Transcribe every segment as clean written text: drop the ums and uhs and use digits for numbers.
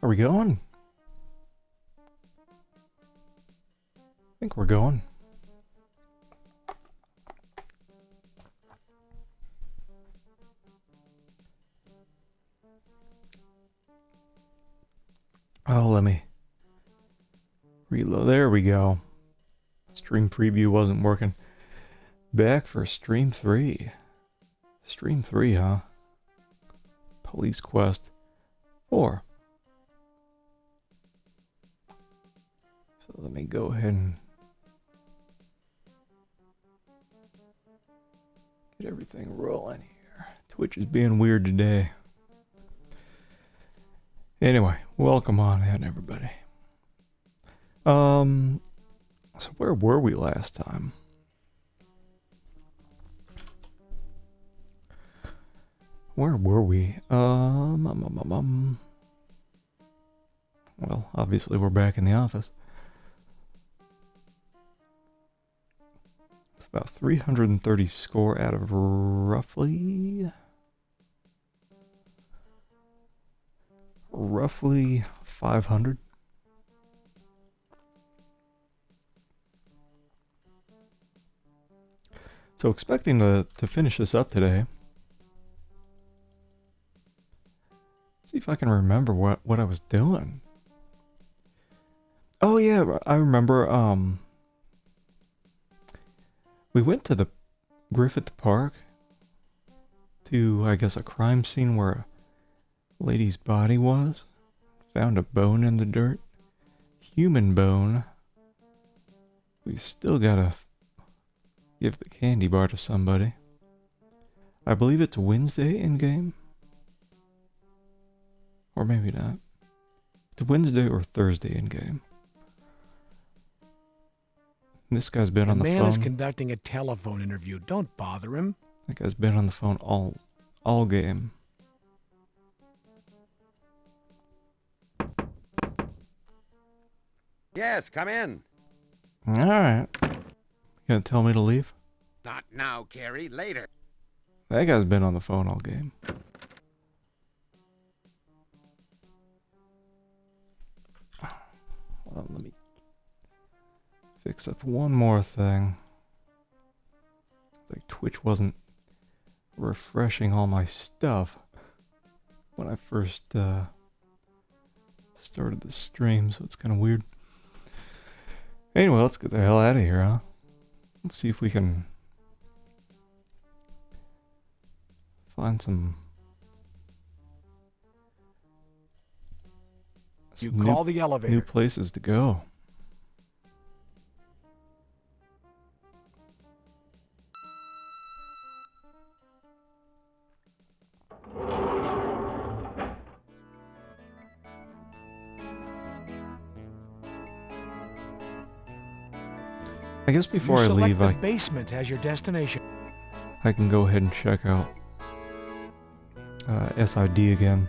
Are we going? I think we're going. Oh, let me reload. There we go. Stream preview wasn't working. Back for stream 3. Stream 3, huh? Police Quest 4. So let me go ahead and get everything rolling here. Twitch is being weird today. Anyway, welcome on in, everybody. So where were we last time? Where were we? Well, obviously we're back in the office. It's about 330 score out of roughly 500. So expecting to finish this up today. See if I can remember what I was doing. Oh yeah, I remember we went to the Griffith Park to, I guess, a crime scene where a lady's body was. Found a bone in the dirt. Human bone. We still gotta give the candy bar to somebody. I believe it's Wednesday in game. Or maybe not. It's Wednesday or Thursday in game. This guy's been on the phone. The man is conducting a telephone interview. Don't bother him. That guy's been on the phone all game. Yes, come in. Alright. You gonna tell me to leave? Not now, Carrie. Later. That guy's been on the phone all game. Hold on, let me fix up one more thing. Like Twitch wasn't refreshing all my stuff when I first started the stream, so it's kind of weird. Anyway, let's get the hell out of here, huh? Let's see if we can find some You call the elevator. New places to go. I guess before I leave, the basement as your destination. I can go ahead and check out SID again.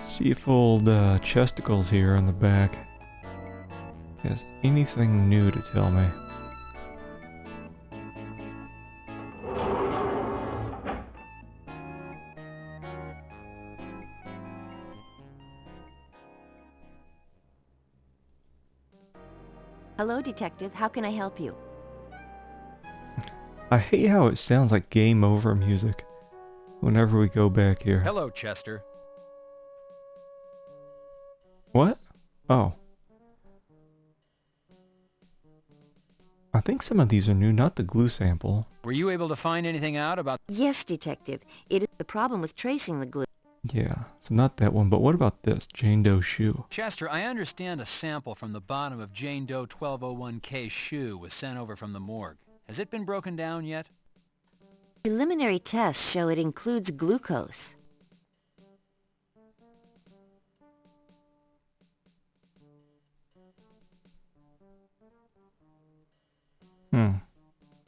See if old Chesticles here in the back has anything new to tell me. Hello, Detective. How can I help you? I hate how it sounds like game over music whenever we go back here. Hello, Chester. What? Oh. I think some of these are new, not the glue sample. Were you able to find anything out about... Yes, Detective. It is the problem with tracing the glue. Yeah, so not that one, but what about this? Jane Doe shoe. Chester, I understand a sample from the bottom of Jane Doe 1201K's shoe was sent over from the morgue. Has it been broken down yet? Preliminary tests show it includes glucose.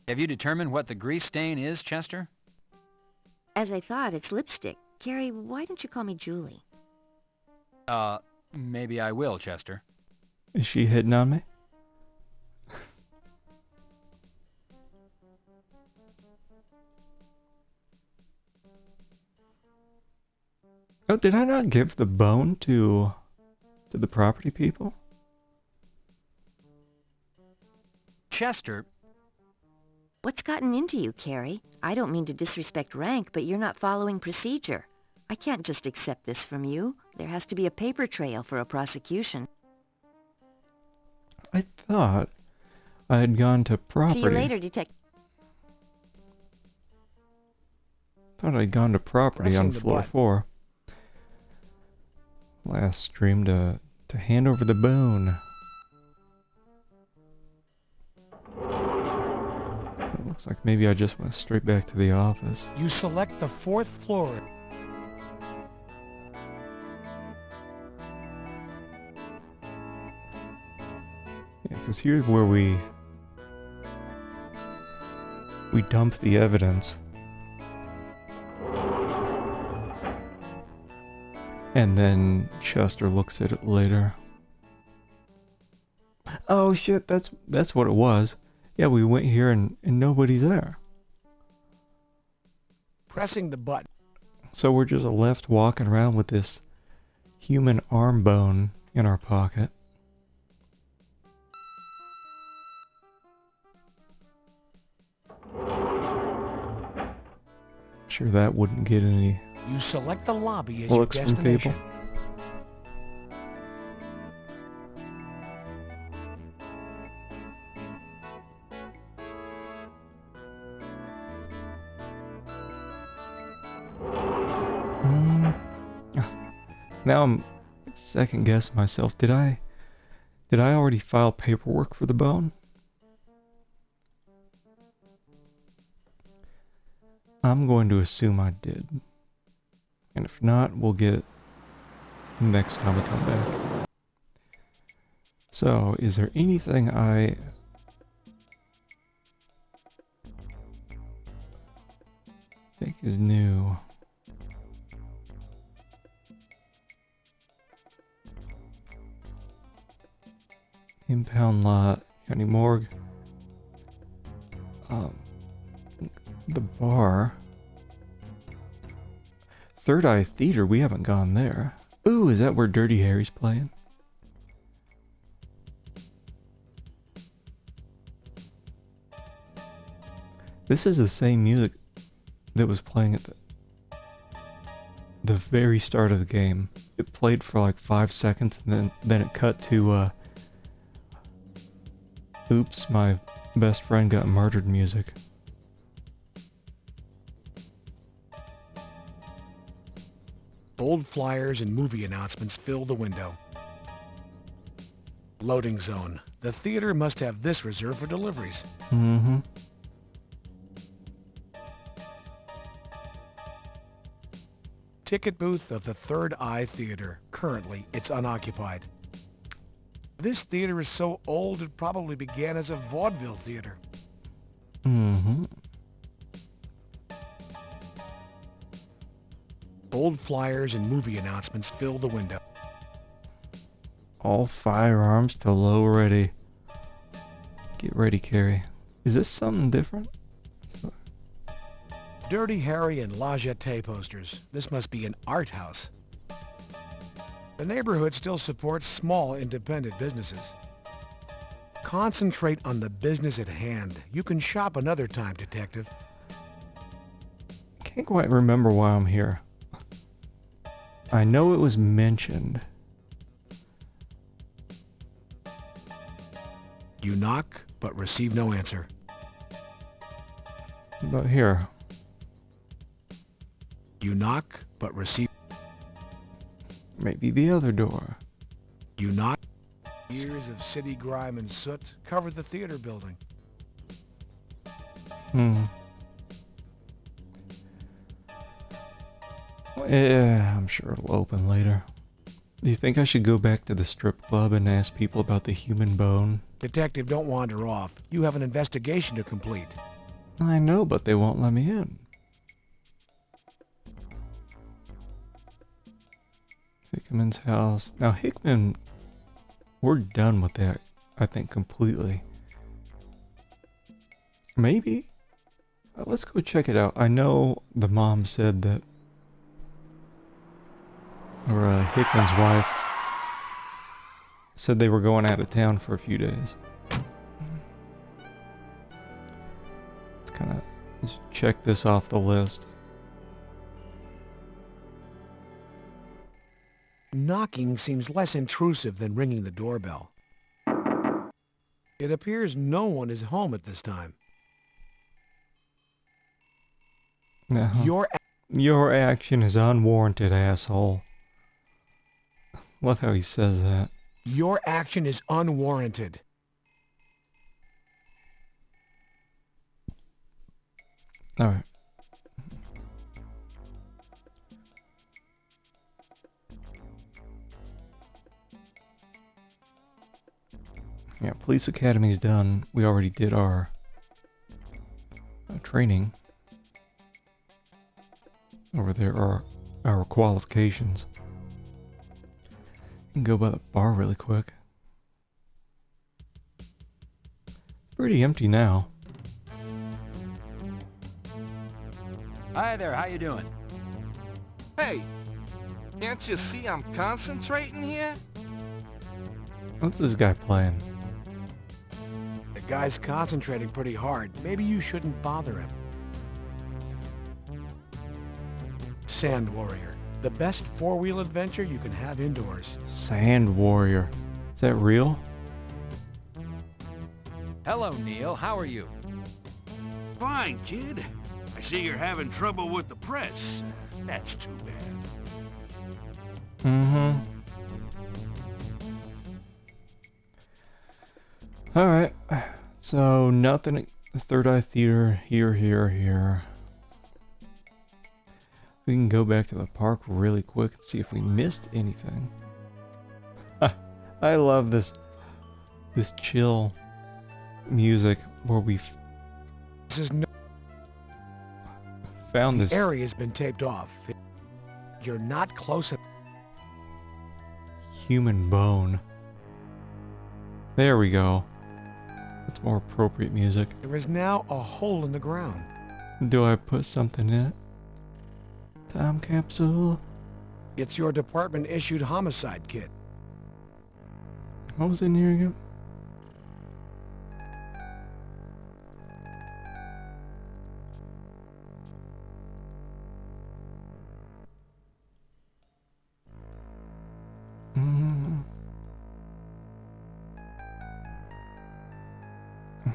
Have you determined what the grease stain is, Chester? As I thought, it's lipstick. Carrie, why don't you call me Julie? Maybe I will, Chester. Is she hitting on me? Oh, did I not give the bone to the property people? Chester, What's gotten into you, Carrie? I don't mean to disrespect rank, but you're not following procedure. I can't just accept this from you. There has to be a paper trail for a prosecution. I thought I had gone to property. See you later, Detective. Thought I'd gone to property Pressing on the floor button. 4. Last stream to hand over the bone. It looks like maybe I just went straight back to the office. You select the 4th floor. Yeah, because here's where we dump the evidence. And then Chester looks at it later. Oh shit, that's what it was. Yeah, we went here and nobody's there. Pressing the button. So we're just left walking around with this human arm bone in our pocket. Sure that wouldn't get any You select the lobby as looks your from destination. people. Now I'm second guessing myself. Did I already file paperwork for the bone? I'm going to assume I did. And if not, we'll get it next time we come back. So, is there anything I think is new? Impound lot, county morgue. The bar. Third Eye Theater, we haven't gone there. Ooh, is that where Dirty Harry's playing? This is the same music that was playing at the very start of the game. It played for like 5 seconds and then it cut to oops, my best friend got murdered music. Bold flyers and movie announcements fill the window. Loading zone. The theater must have this reserved for deliveries. Mm-hmm. Ticket booth of the Third Eye Theater. Currently, it's unoccupied. This theater is so old it probably began as a vaudeville theater. Mm-hmm. Bold flyers and movie announcements fill the window. All firearms to low ready. Get ready, Carrie. Is this something different? Dirty Harry and La Jetée posters. This must be an art house. The neighborhood still supports small independent businesses. Concentrate on the business at hand. You can shop another time, Detective. Can't quite remember why I'm here. I know it was mentioned. You knock, but receive no answer. But here. You knock, but receive... Maybe the other door. You knock. Years of city grime and soot cover the theater building. Yeah, I'm sure it'll open later. Do you think I should go back to the strip club and ask people about the human bone? Detective, don't wander off. You have an investigation to complete. I know, but they won't let me in. Hickman's house. Now, Hickman, we're done with that, I think, completely. Maybe? Let's go check it out. I know the mom said that or Hickman's wife, said they were going out of town for a few days. Let's kind of just check this off the list. Knocking seems less intrusive than ringing the doorbell. It appears no one is home at this time. Uh-huh. Your action is unwarranted, asshole. Love how he says that. Your action is unwarranted. Alright. Yeah, Police Academy's done. We already did our training. Over there are our qualifications. You can go by the bar really quick. Pretty empty now. Hi there, how you doing? Hey, can't you see I'm concentrating here? What's this guy playing? The guy's concentrating pretty hard. Maybe you shouldn't bother him. Sand Warrior. The best four-wheel adventure you can have indoors. Sand Warrior. Is that real? Hello, Neil. How are you? Fine, kid. I see you're having trouble with the press. That's too bad. Mm-hmm. Alright. So, nothing at the Third Eye Theater. Here. We can go back to the park really quick and see if we missed anything. I love this chill music where we This is no found this area's been taped off. You're not close enough. human bone. There we go. That's more appropriate music. There is now a hole in the ground. Do I put something in it? Time capsule. It's your department-issued homicide kit. What was in here again?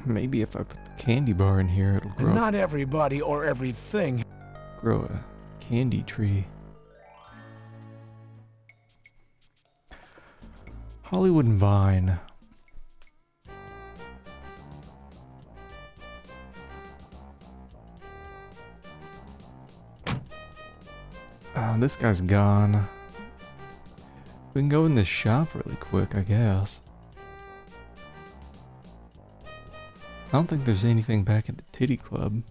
Maybe if I put the candy bar in here, it'll grow. Not everybody or everything. Grow a candy tree. Hollywood and Vine. This guy's gone. We can go in this shop really quick, I guess. I don't think there's anything back at the Titty Club.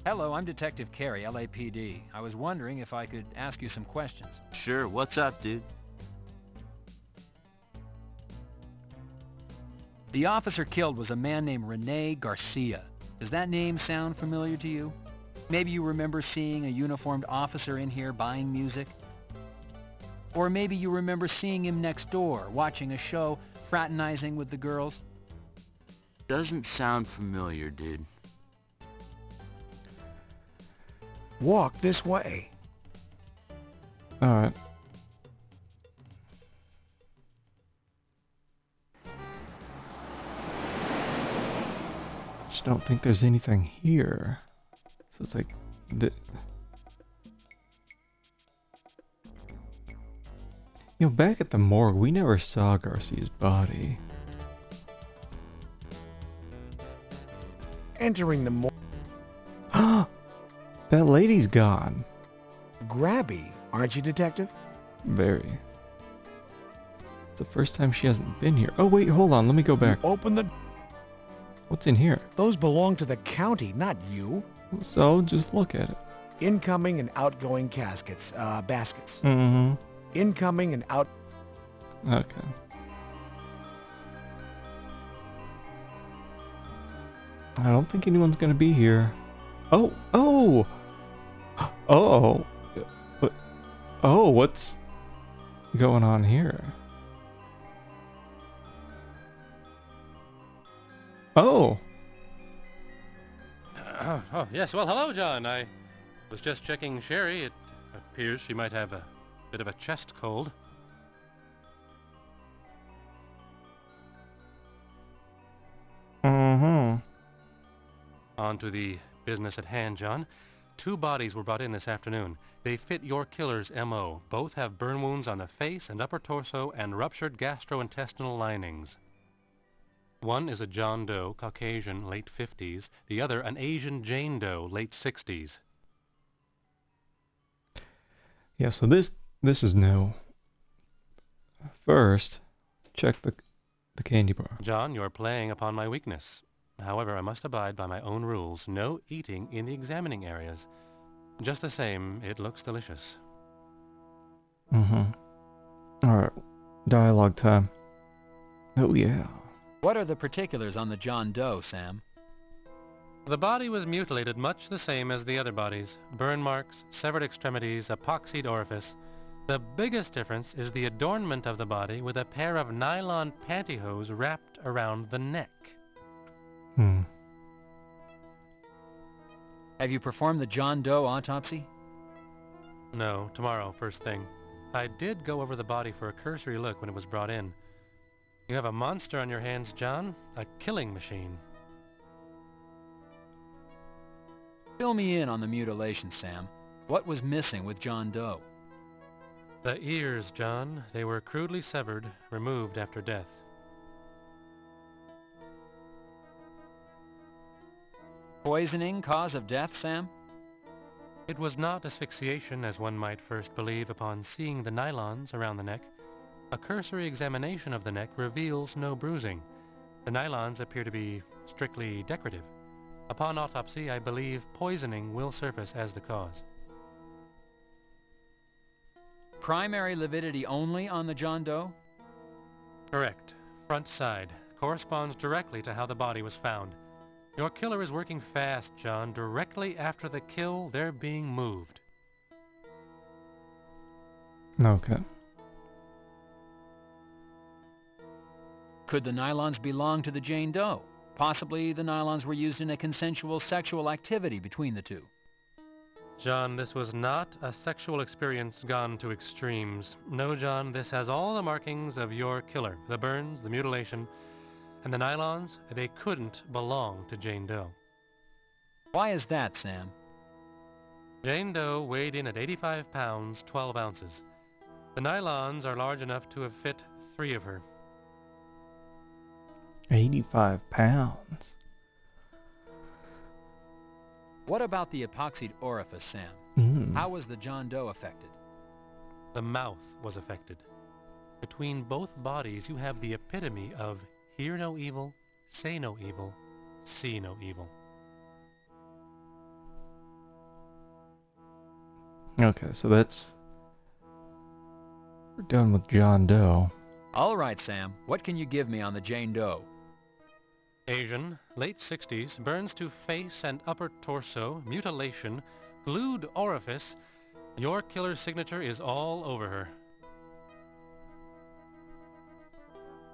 Hello, I'm Detective Carey, LAPD. I was wondering if I could ask you some questions. Sure, what's up, dude? The officer killed was a man named Rene Garcia. Does that name sound familiar to you? Maybe you remember seeing a uniformed officer in here buying music? Or maybe you remember seeing him next door, watching a show, fraternizing with the girls? Doesn't sound familiar, dude. Walk this way. Alright. Just don't think there's anything here. So it's like back at the morgue, we never saw Garcia's body. Entering the That lady's gone. Grabby, aren't you, Detective? Very. It's the first time she hasn't been here. Oh wait, hold on, let me go back. Open the... What's in here? Those belong to the county, not you. So, just look at it. Incoming and outgoing caskets, baskets. Mm-hmm. Incoming and out... Okay. I don't think anyone's gonna be here. Oh! Oh. What? Oh, what's going on here? Oh. Yes, well, hello, John. I was just checking Sherry. It appears she might have a bit of a chest cold. Mm-hmm. On to the business at hand, John. 2 bodies were brought in this afternoon. They fit your killer's M.O. Both have burn wounds on the face and upper torso and ruptured gastrointestinal linings. One is a John Doe, Caucasian, late 50s. The other, an Asian Jane Doe, late 60s. Yeah, so this is new. First, check the candy bar. John, you're playing upon my weakness. However, I must abide by my own rules. No eating in the examining areas. Just the same, it looks delicious. Mm-hmm. Alright, dialogue time. Oh yeah. What are the particulars on the John Doe, Sam? The body was mutilated much the same as the other bodies. Burn marks, severed extremities, epoxied orifice. The biggest difference is the adornment of the body with a pair of nylon pantyhose wrapped around the neck. Have you performed the John Doe autopsy? No, tomorrow, first thing. I did go over the body for a cursory look when it was brought in. You have a monster on your hands, John. A killing machine. Fill me in on the mutilation, Sam. What was missing with John Doe? The ears, John. They were crudely severed, removed after death. Poisoning cause of death, Sam? It was not asphyxiation as one might first believe upon seeing the nylons around the neck. A cursory examination of the neck reveals no bruising. The nylons appear to be strictly decorative. Upon autopsy, I believe poisoning will surface as the cause. Primary lividity only on the John Doe? Correct. Front side. Corresponds directly to how the body was found. Your killer is working fast, John. Directly after the kill, they're being moved. Okay. Could the nylons belong to the Jane Doe? Possibly the nylons were used in a consensual sexual activity between the two. John, this was not a sexual experience gone to extremes. No, John, this has all the markings of your killer. The burns, the mutilation, and the nylons, they couldn't belong to Jane Doe. Why is that, Sam? Jane Doe weighed in at 85 pounds, 12 ounces. The nylons are large enough to have fit 3 of her. 85 pounds. What about the epoxied orifice, Sam? How was the John Doe affected? The mouth was affected. Between both bodies, you have the epitome of hear no evil, say no evil, see no evil. Okay, so we're done with John Doe. All right, Sam. What can you give me on the Jane Doe? Asian, late 60s, burns to face and upper torso, mutilation, glued orifice. Your killer's signature is all over her.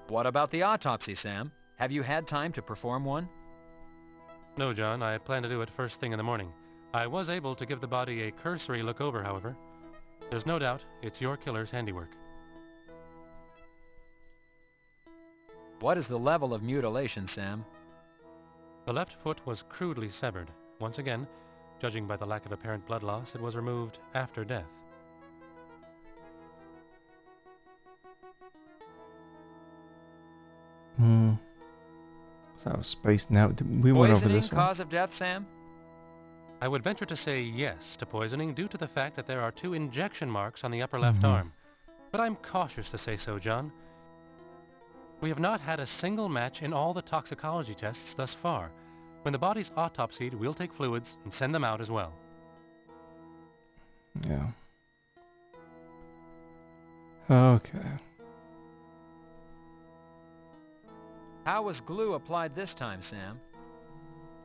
What about the autopsy, Sam? Have you had time to perform one? No, John, I plan to do it first thing in the morning. I was able to give the body a cursory look over, however. There's no doubt it's your killer's handiwork. What is the level of mutilation, Sam? The left foot was crudely severed. Once again, judging by the lack of apparent blood loss, it was removed after death. So I was spacing out. We went over this Poisoning one. cause of death, Sam? I would venture to say yes to poisoning due to the fact that there are 2 injection marks on the upper left arm. But I'm cautious to say so, John. We have not had a single match in all the toxicology tests thus far. When the body's autopsied, we'll take fluids and send them out as well. Yeah. Okay. How was glue applied this time, Sam?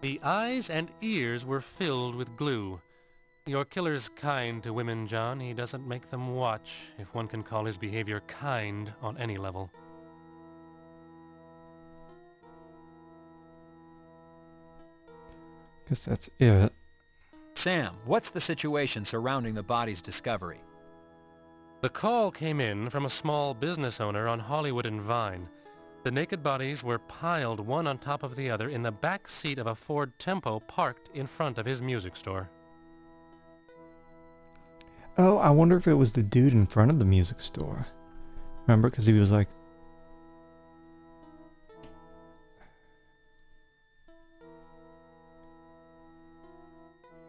The eyes and ears were filled with glue. Your killer's kind to women, John. He doesn't make them watch, if one can call his behavior kind on any level. Guess that's it. Sam, what's the situation surrounding the body's discovery? The call came in from a small business owner on Hollywood and Vine. The naked bodies were piled one on top of the other in the back seat of a Ford Tempo parked in front of his music store. Oh, I wonder if it was the dude in front of the music store. Remember? Because he was like...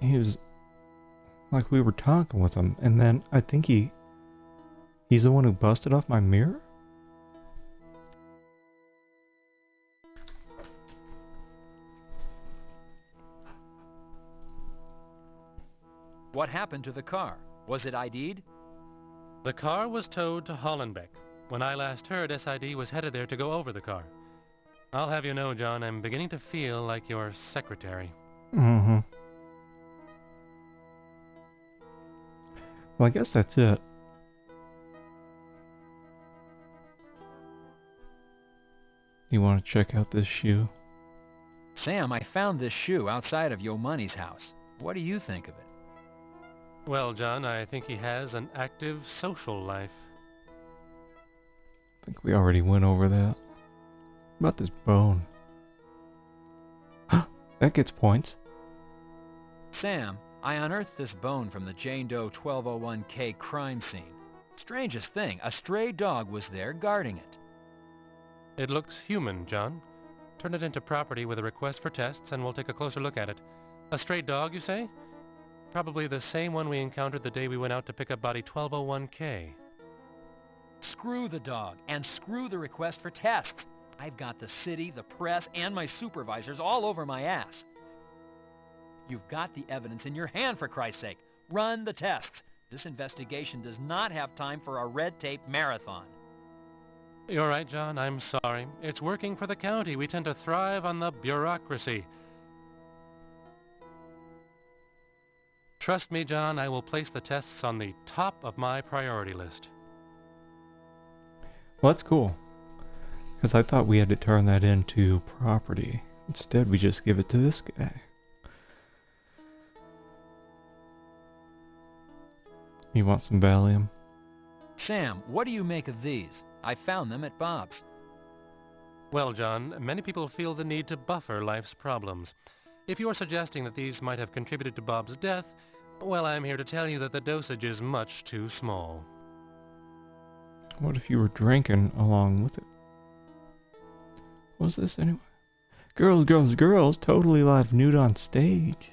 He was... Like we were talking with him. And then I think he's the one who busted off my mirror? What happened to the car? Was it ID'd? The car was towed to Hollenbeck. When I last heard, SID was headed there to go over the car. I'll have you know, John, I'm beginning to feel like your secretary. Mm-hmm. Well, I guess that's it. You want to check out this shoe? Sam, I found this shoe outside of Yomani's house. What do you think of it? Well, John, I think he has an active social life. I think we already went over that. About this bone. That gets points. Sam, I unearthed this bone from the Jane Doe 1201K crime scene. Strangest thing, a stray dog was there guarding it. It looks human, John. Turn it into property with a request for tests and we'll take a closer look at it. A stray dog, you say? Probably the same one we encountered the day we went out to pick up body 1201K. Screw the dog, and screw the request for tests. I've got the city, the press, and my supervisors all over my ass. You've got the evidence in your hand, for Christ's sake. Run the tests. This investigation does not have time for a red tape marathon. You're right, John. I'm sorry. It's working for the county. We tend to thrive on the bureaucracy. Trust me, John, I will place the tests on the top of my priority list. Well, that's cool. Because I thought we had to turn that into property. Instead, we just give it to this guy. You want some Valium? Sam, what do you make of these? I found them at Bob's. Well, John, many people feel the need to buffer life's problems. If you're suggesting that these might have contributed to Bob's death, well, I'm here to tell you that the dosage is much too small. What if you were drinking along with it? What was this anyway? Girls, girls, girls, totally live nude on stage.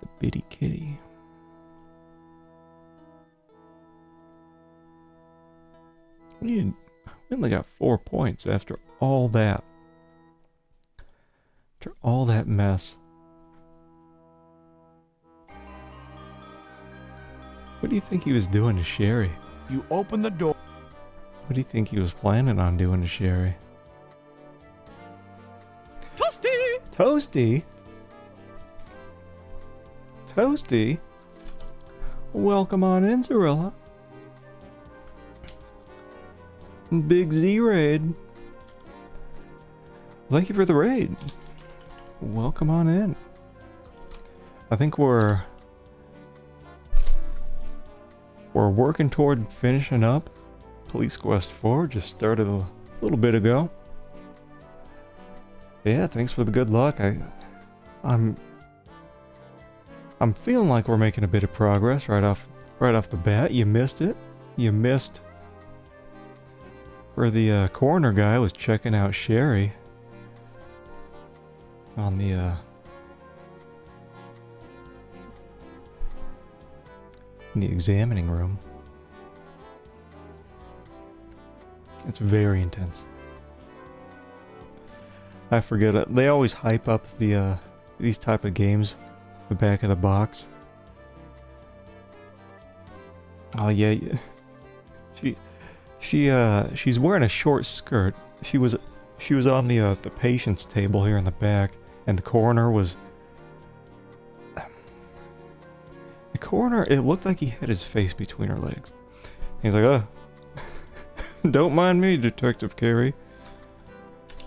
At the Bitty Kitty. We only got 4 points after all that. After all that mess. What do you think he was doing to Sherry? You open the door. What do you think he was planning on doing to Sherry? Toasty! Toasty? Toasty? Welcome on in, Zarilla. Big Z raid. Thank you for the raid. Welcome on in. I think we're working toward finishing up. Police Quest 4 just started a little bit ago. Yeah, thanks for the good luck. I'm feeling like we're making a bit of progress right off the bat. You missed it. You missed where the coroner guy was checking out Sherry on the in the examining room. It's very intense. I forget it. They always hype up the these type of games, the back of the box. Oh yeah, she's wearing a short skirt. She was on the patient's table here in the back, and the coroner was corner, it looked like he had his face between her legs. He's like, oh, don't mind me, Detective Carey.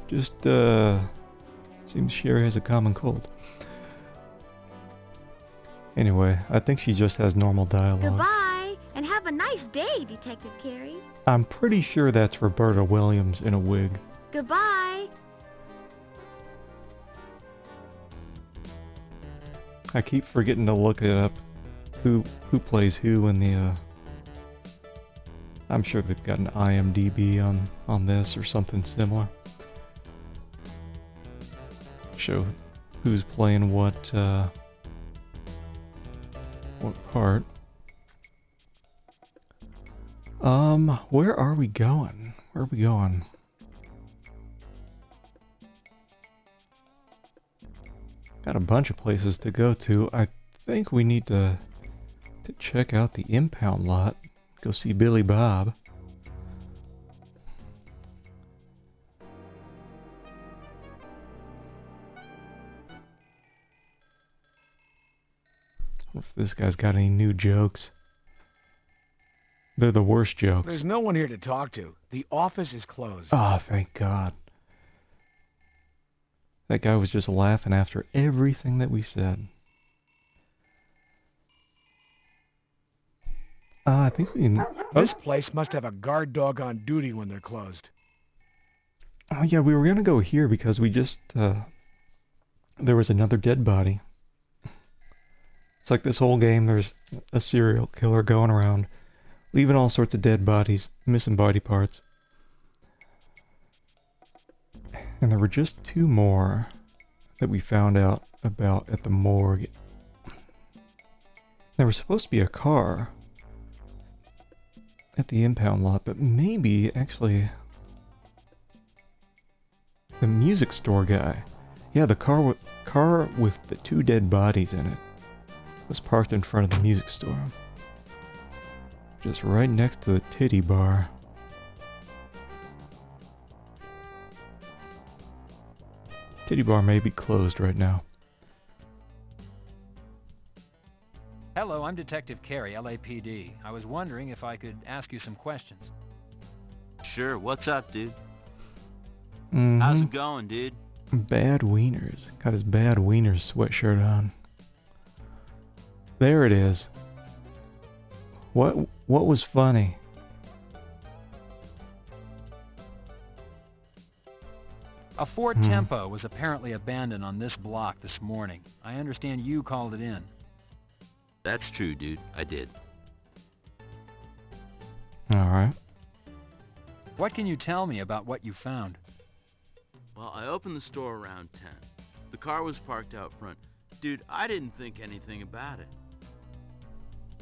Just, seems Sherry has a common cold. Anyway, I think she just has normal dialogue. Goodbye, and have a nice day, Detective Carey. I'm pretty sure that's Roberta Williams in a wig. Goodbye. I keep forgetting to look it up. Who plays who in the, I'm sure they've got an IMDb on this or something similar. Show who's playing what part. Where are we going? Where are we going? Got a bunch of places to go to. I think we need to check out the impound lot. Go see Billy Bob. If this guy's got any new jokes. They're the worst jokes. There's no one here to talk to. The office is closed. Oh, thank God. That guy was just laughing after everything that we said. I think we can... This place must have a guard dog on duty when they're closed. Oh, yeah, we were going to go here because we just... there was another dead body. It's like this whole game, there's a serial killer going around, leaving all sorts of dead bodies, missing body parts. And there were just 2 more that we found out about at the morgue. There was supposed to be a car at the impound lot, but maybe actually the music store guy. Yeah, the car with the 2 dead bodies in it was parked in front of the music store. Just right next to the titty bar. Titty bar may be closed right now. Hello, I'm Detective Carey, LAPD. I was wondering if I could ask you some questions. Sure, what's up, dude? Mm-hmm. How's it going, dude? Bad Wieners. Got his Bad Wieners sweatshirt on. There it is. What was funny? A Ford Tempo was apparently abandoned on this block this morning. I understand you called it in. That's true, dude. I did. Alright. What can you tell me about what you found? Well, I opened the store around 10. The car was parked out front. Dude, I didn't think anything about it.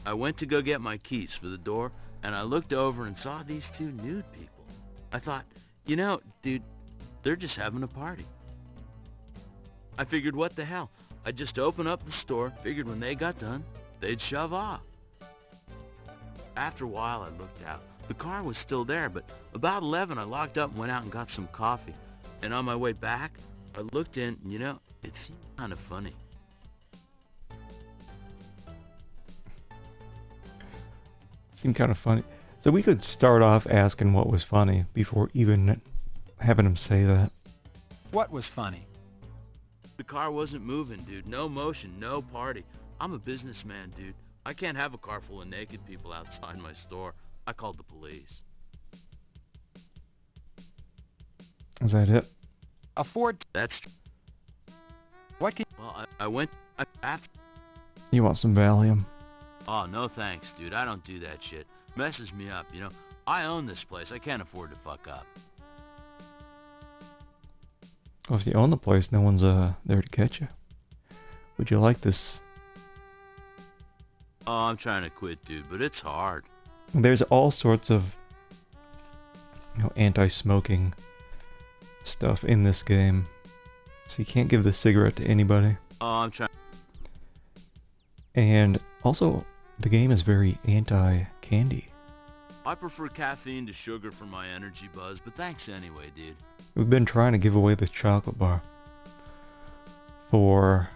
I went to go get my keys for the door, and I looked over and saw these 2 nude people. I thought, you know, dude, they're just having a party. I figured, what the hell? I'd just open up the store, figured when they got done, they'd shove off. After a while, I looked out. The car was still there, but about 11, I locked up and went out and got some coffee. And on my way back, I looked in, and you know, it seemed kind of funny. Seemed kind of funny. So we could start off asking what was funny before even having him say that. What was funny? The car wasn't moving, dude. No motion, no party. I'm a businessman, dude. I can't have a car full of naked people outside my store. I called the police. Is that it? A Ford... That's... What can... Well, I went... after... You want some Valium? Oh, no thanks, dude. I don't do that shit. Messes me up, you know. I own this place. I can't afford to fuck up. Well, if you own the place, no one's there to catch you. Would you like this? Oh, I'm trying to quit, dude, but it's hard. There's all sorts of, you know, anti-smoking stuff in this game. So you can't give the cigarette to anybody. Oh, I'm trying... And also, the game is very anti-candy. I prefer caffeine to sugar for my energy buzz, but thanks anyway, dude. We've been trying to give away this chocolate bar for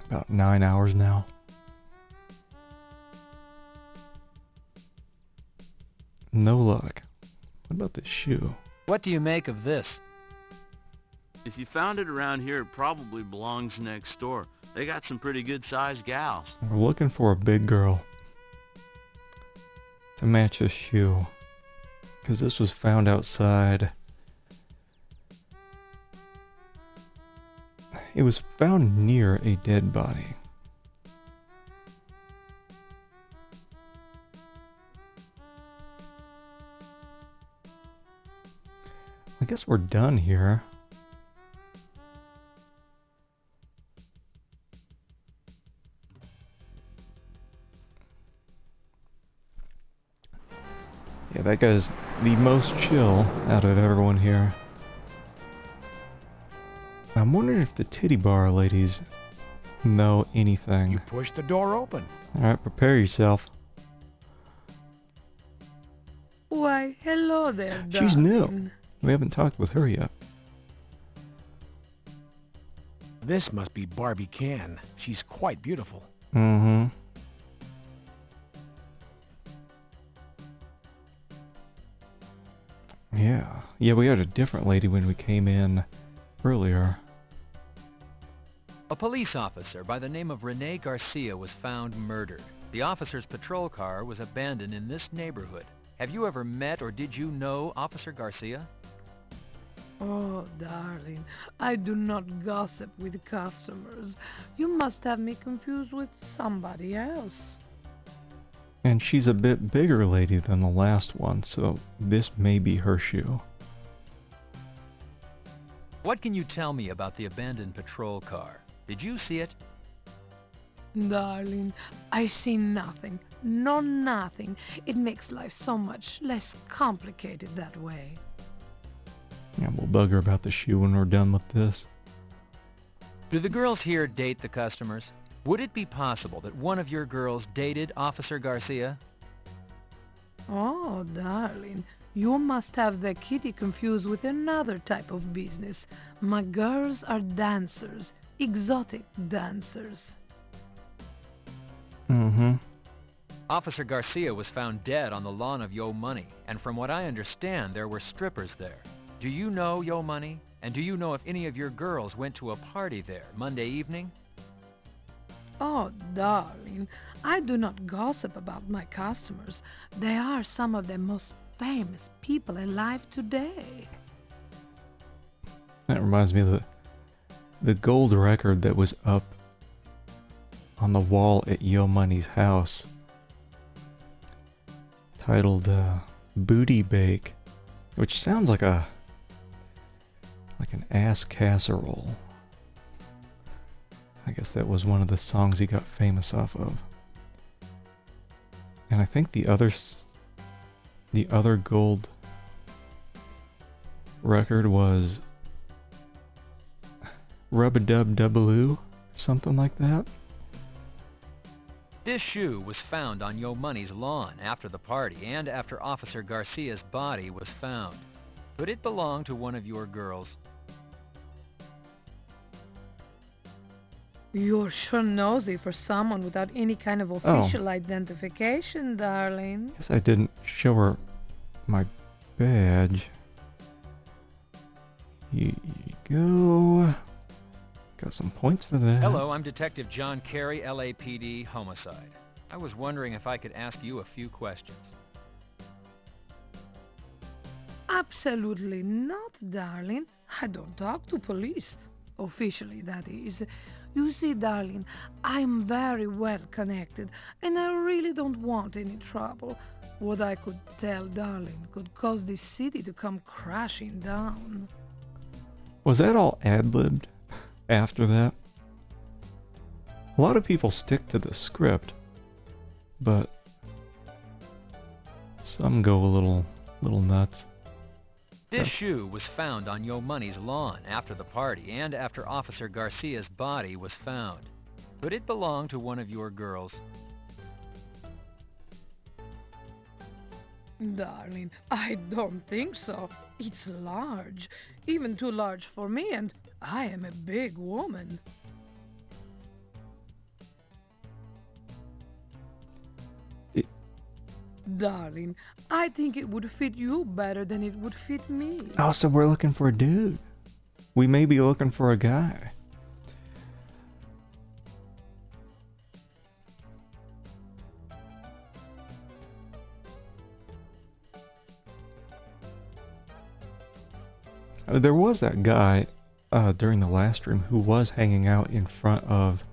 about 9 hours now. No luck. What about this shoe? What do you make of this? If you found it around here, it probably belongs next door. They got some pretty good-sized gals. We're looking for a big girl to match this shoe. Because this was found outside. It was found near a dead body. I guess we're done here. Yeah, that guy's the most chill out of everyone here. I'm wondering if the titty bar ladies know anything. You push the door open. Alright, prepare yourself. Why, hello there, She's new. darling. We haven't talked with her yet. This must be Barbie Can. She's quite beautiful. Mm-hmm. Yeah, we had a different lady when we came in earlier. A police officer by the name of Rene Garcia was found murdered. The officer's patrol car was abandoned in this neighborhood. Have you ever met or did you know Officer Garcia? Oh, darling, I do not gossip with customers. You must have me confused with somebody else. And she's a bit bigger lady than the last one, so this may be her shoe. What can you tell me about the abandoned patrol car? Did you see it? Darling, I see nothing. No, nothing. It makes life so much less complicated that way. Yeah, we'll bug her about the shoe when we're done with this. Do the girls here date the customers? Would it be possible that one of your girls dated Officer Garcia? Oh, darling, you must have the kitty confused with another type of business. My girls are dancers, exotic dancers. Mm-hmm. Officer Garcia was found dead on the lawn of Yo Money, and from what I understand, there were strippers there. Do you know Yo Money? And do you know if any of your girls went to a party there Monday evening? Oh, darling, I do not gossip about my customers. They are some of the most famous people alive today. That reminds me of the gold record that was up on the wall at Yo Money's house, titled Booty Bake, which sounds like an ass casserole. I guess that was one of the songs he got famous off of. And I think the other gold record was Rub-a-Dub-Dub-a-Loo, something like that. This shoe was found on Yo Money's lawn after the party and after Officer Garcia's body was found. Could it belong to one of your girls? You're sure nosy for someone without any kind of official identification, darling. Guess I didn't show her my badge. Here you go. Got some points for that. Hello, I'm Detective John Carey, LAPD, Homicide. I was wondering if I could ask you a few questions. Absolutely not, darling. I don't talk to police. Officially, that is. You see, darling, I'm very well connected, and I really don't want any trouble. What I could tell, darling, could cause this city to come crashing down. Was that all ad-libbed after that? A lot of people stick to the script, but some go a little nuts. This shoe was found on Yo Money's lawn after the party and after Officer Garcia's body was found. Could it belong to one of your girls? Darling, I don't think so. It's large, even too large for me, and I am a big woman. darling, I think it would fit you better than it would fit me. Oh, so we're looking for a dude. We may be looking for a guy. There was that guy during the last stream who was hanging out in front of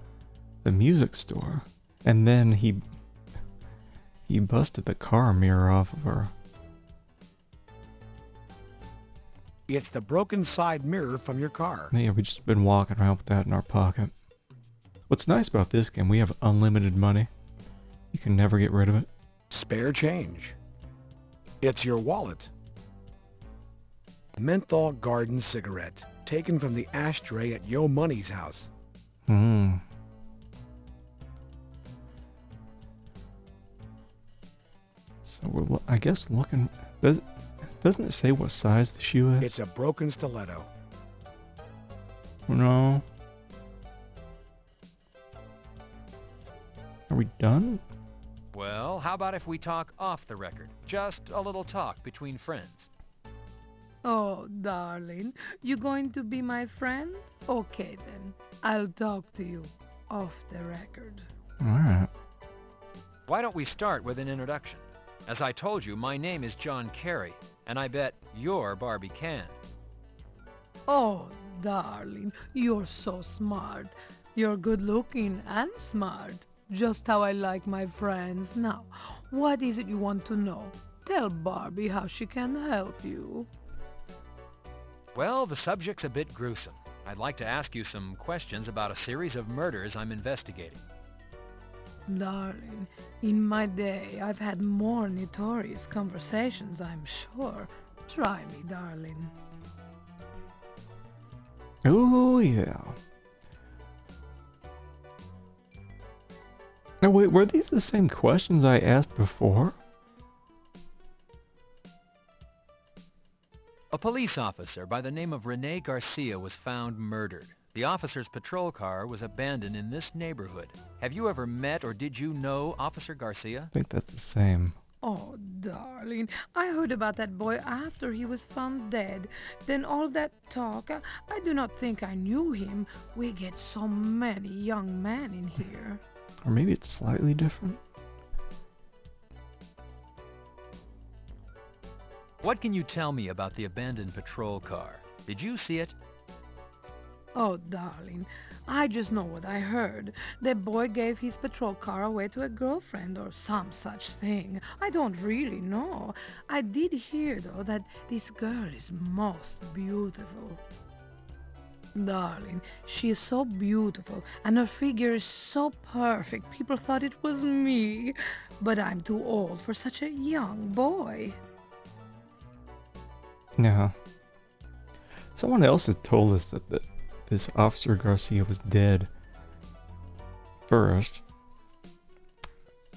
the music store, and then he busted the car mirror off of her. It's the broken side mirror from your car. Yeah, we've just been walking around with that in our pocket. What's nice about this game, we have unlimited money. You can never get rid of it. Spare change. It's your wallet. Menthol Garden cigarette, taken from the ashtray at Yo Money's house. Hmm. So we're, I guess, looking... Doesn't it say what size the shoe is? It's a broken stiletto. No. Are we done? Well, how about if we talk off the record? Just a little talk between friends. Oh, darling, you going to be my friend? Okay then, I'll talk to you off the record. Alright. Why don't we start with an introduction? As I told you, my name is John Kerry, and I bet you're Barbie Can. Oh, darling, you're so smart. You're good looking and smart. Just how I like my friends. Now, what is it you want to know? Tell Barbie how she can help you. Well, the subject's a bit gruesome. I'd like to ask you some questions about a series of murders I'm investigating. Darling, in my day, I've had more notorious conversations, I'm sure. Try me, darling. Oh, yeah. Now, wait, were these the same questions I asked before? A police officer by the name of Rene Garcia was found murdered. The officer's patrol car was abandoned in this neighborhood. Have you ever met or did you know Officer Garcia? I think that's the same. Oh, darling, I heard about that boy after he was found dead. Then all that talk, I do not think I knew him. We get so many young men in here. Or maybe it's slightly different. What can you tell me about the abandoned patrol car? Did you see it? Oh, darling, I just know what I heard. The boy gave his patrol car away to a girlfriend or some such thing. I don't really know. I did hear, though, that this girl is most beautiful. Darling, she is so beautiful, and her figure is so perfect. People thought it was me, but I'm too old for such a young boy. Yeah. Someone else had told us that this Officer Garcia was dead first,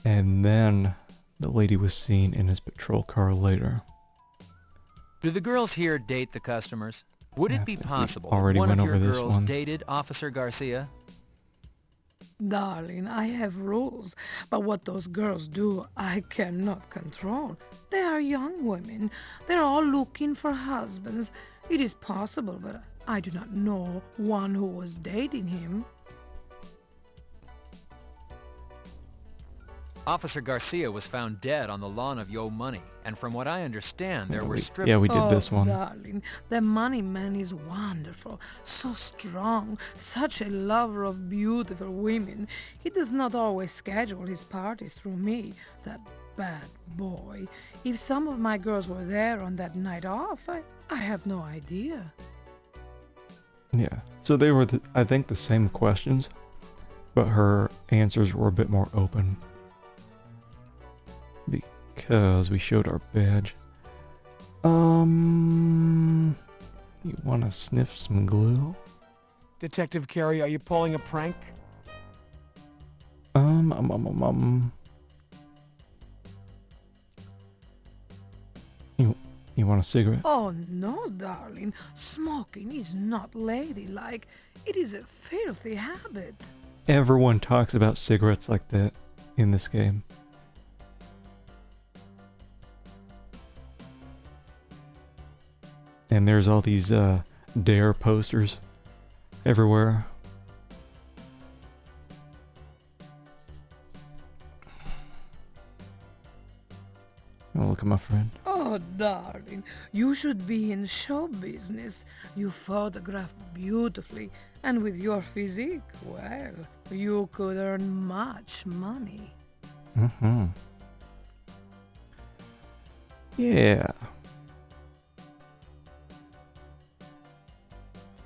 and then the lady was seen in his patrol car later. Do the girls here date the customers? Would Yeah, it be I think we possible already that one went of your over this girls one. dated Officer Garcia? Darling, I have rules, but what those girls do, I cannot control. They are young women. They're all looking for husbands. It is possible, but I do not know one who was dating him. Officer Garcia was found dead on the lawn of Yo Money, and from what I understand, there were strippers. Yeah, we did this Oh, one. darling, the money man is wonderful, so strong, such a lover of beautiful women. He does not always schedule his parties through me, that bad boy. If some of my girls were there on that night off, I have no idea. Yeah. So they were, I think, the same questions, but her answers were a bit more open. Because we showed our badge. You want to sniff some glue? Detective Carey, are you pulling a prank? You want a cigarette? Oh no, darling, smoking is not ladylike. It is a filthy habit. Everyone talks about cigarettes like that in this game. And there's all these Dare posters everywhere. Oh, look at my friend. Oh, darling, you should be in show business. You photograph beautifully, and with your physique, well, you could earn much money. Mm-hmm. Yeah.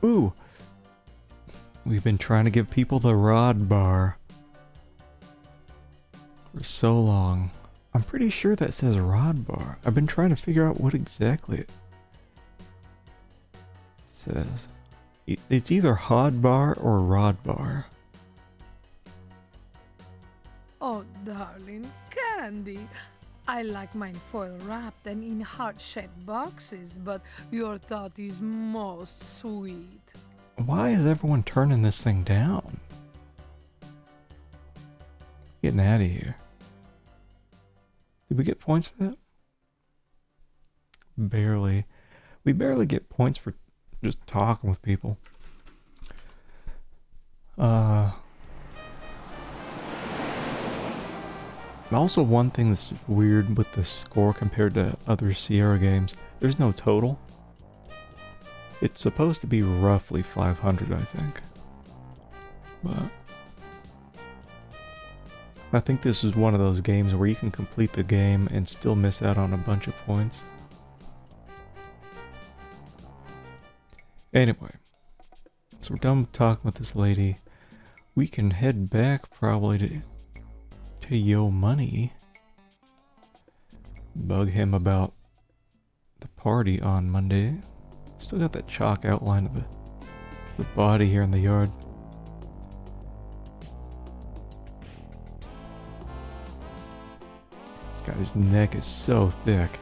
Ooh. We've been trying to give people the Rod Bar for so long. I'm pretty sure that says Rod Bar. I've been trying to figure out what exactly it says. It's either Hod Bar or Rod Bar. Oh, darling, candy. I like mine foil wrapped and in heart-shaped boxes, but your thought is most sweet. Why is everyone turning this thing down? Getting out of here. Did we get points for that? Barely. We barely get points for just talking with people. Also, one thing that's just weird with the score compared to other Sierra games, there's no total. It's supposed to be roughly 500, I think. But I think this is one of those games where you can complete the game and still miss out on a bunch of points. Anyway, so we're done talking with this lady. We can head back probably to Yo Money. Bug him about the party on Monday. Still got that chalk outline of the body here in the yard. This guy's neck is so thick.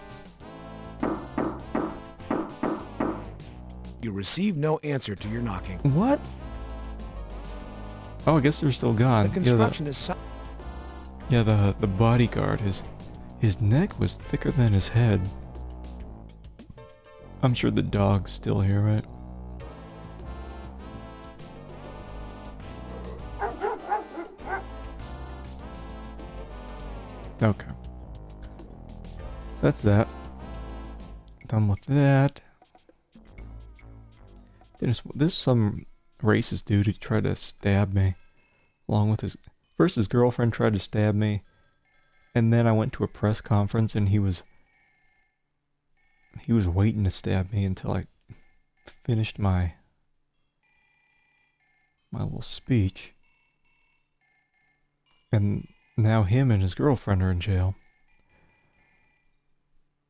You receive no answer to your knocking. What? Oh, I guess they're still gone. The construction is... Yeah, the bodyguard, his neck was thicker than his head. I'm sure the dog's still here, right? Okay. That's that. Done with that. This is some racist dude who tried to stab me. Along with his... First his girlfriend tried to stab me. And then I went to a press conference and he was waiting to stab me until I finished my little speech. And now him and his girlfriend are in jail.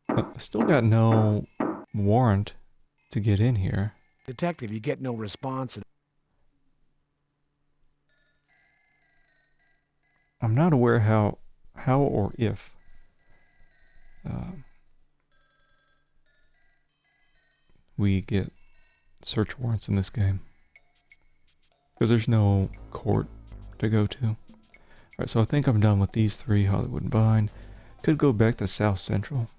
But I still got no warrant to get in here. Detective, you get no response. I'm not aware how or if we get search warrants in this game. Because there's no court to go to. Alright, so I think I'm done with these three. Hollywood and Vine. Could go back to South Central.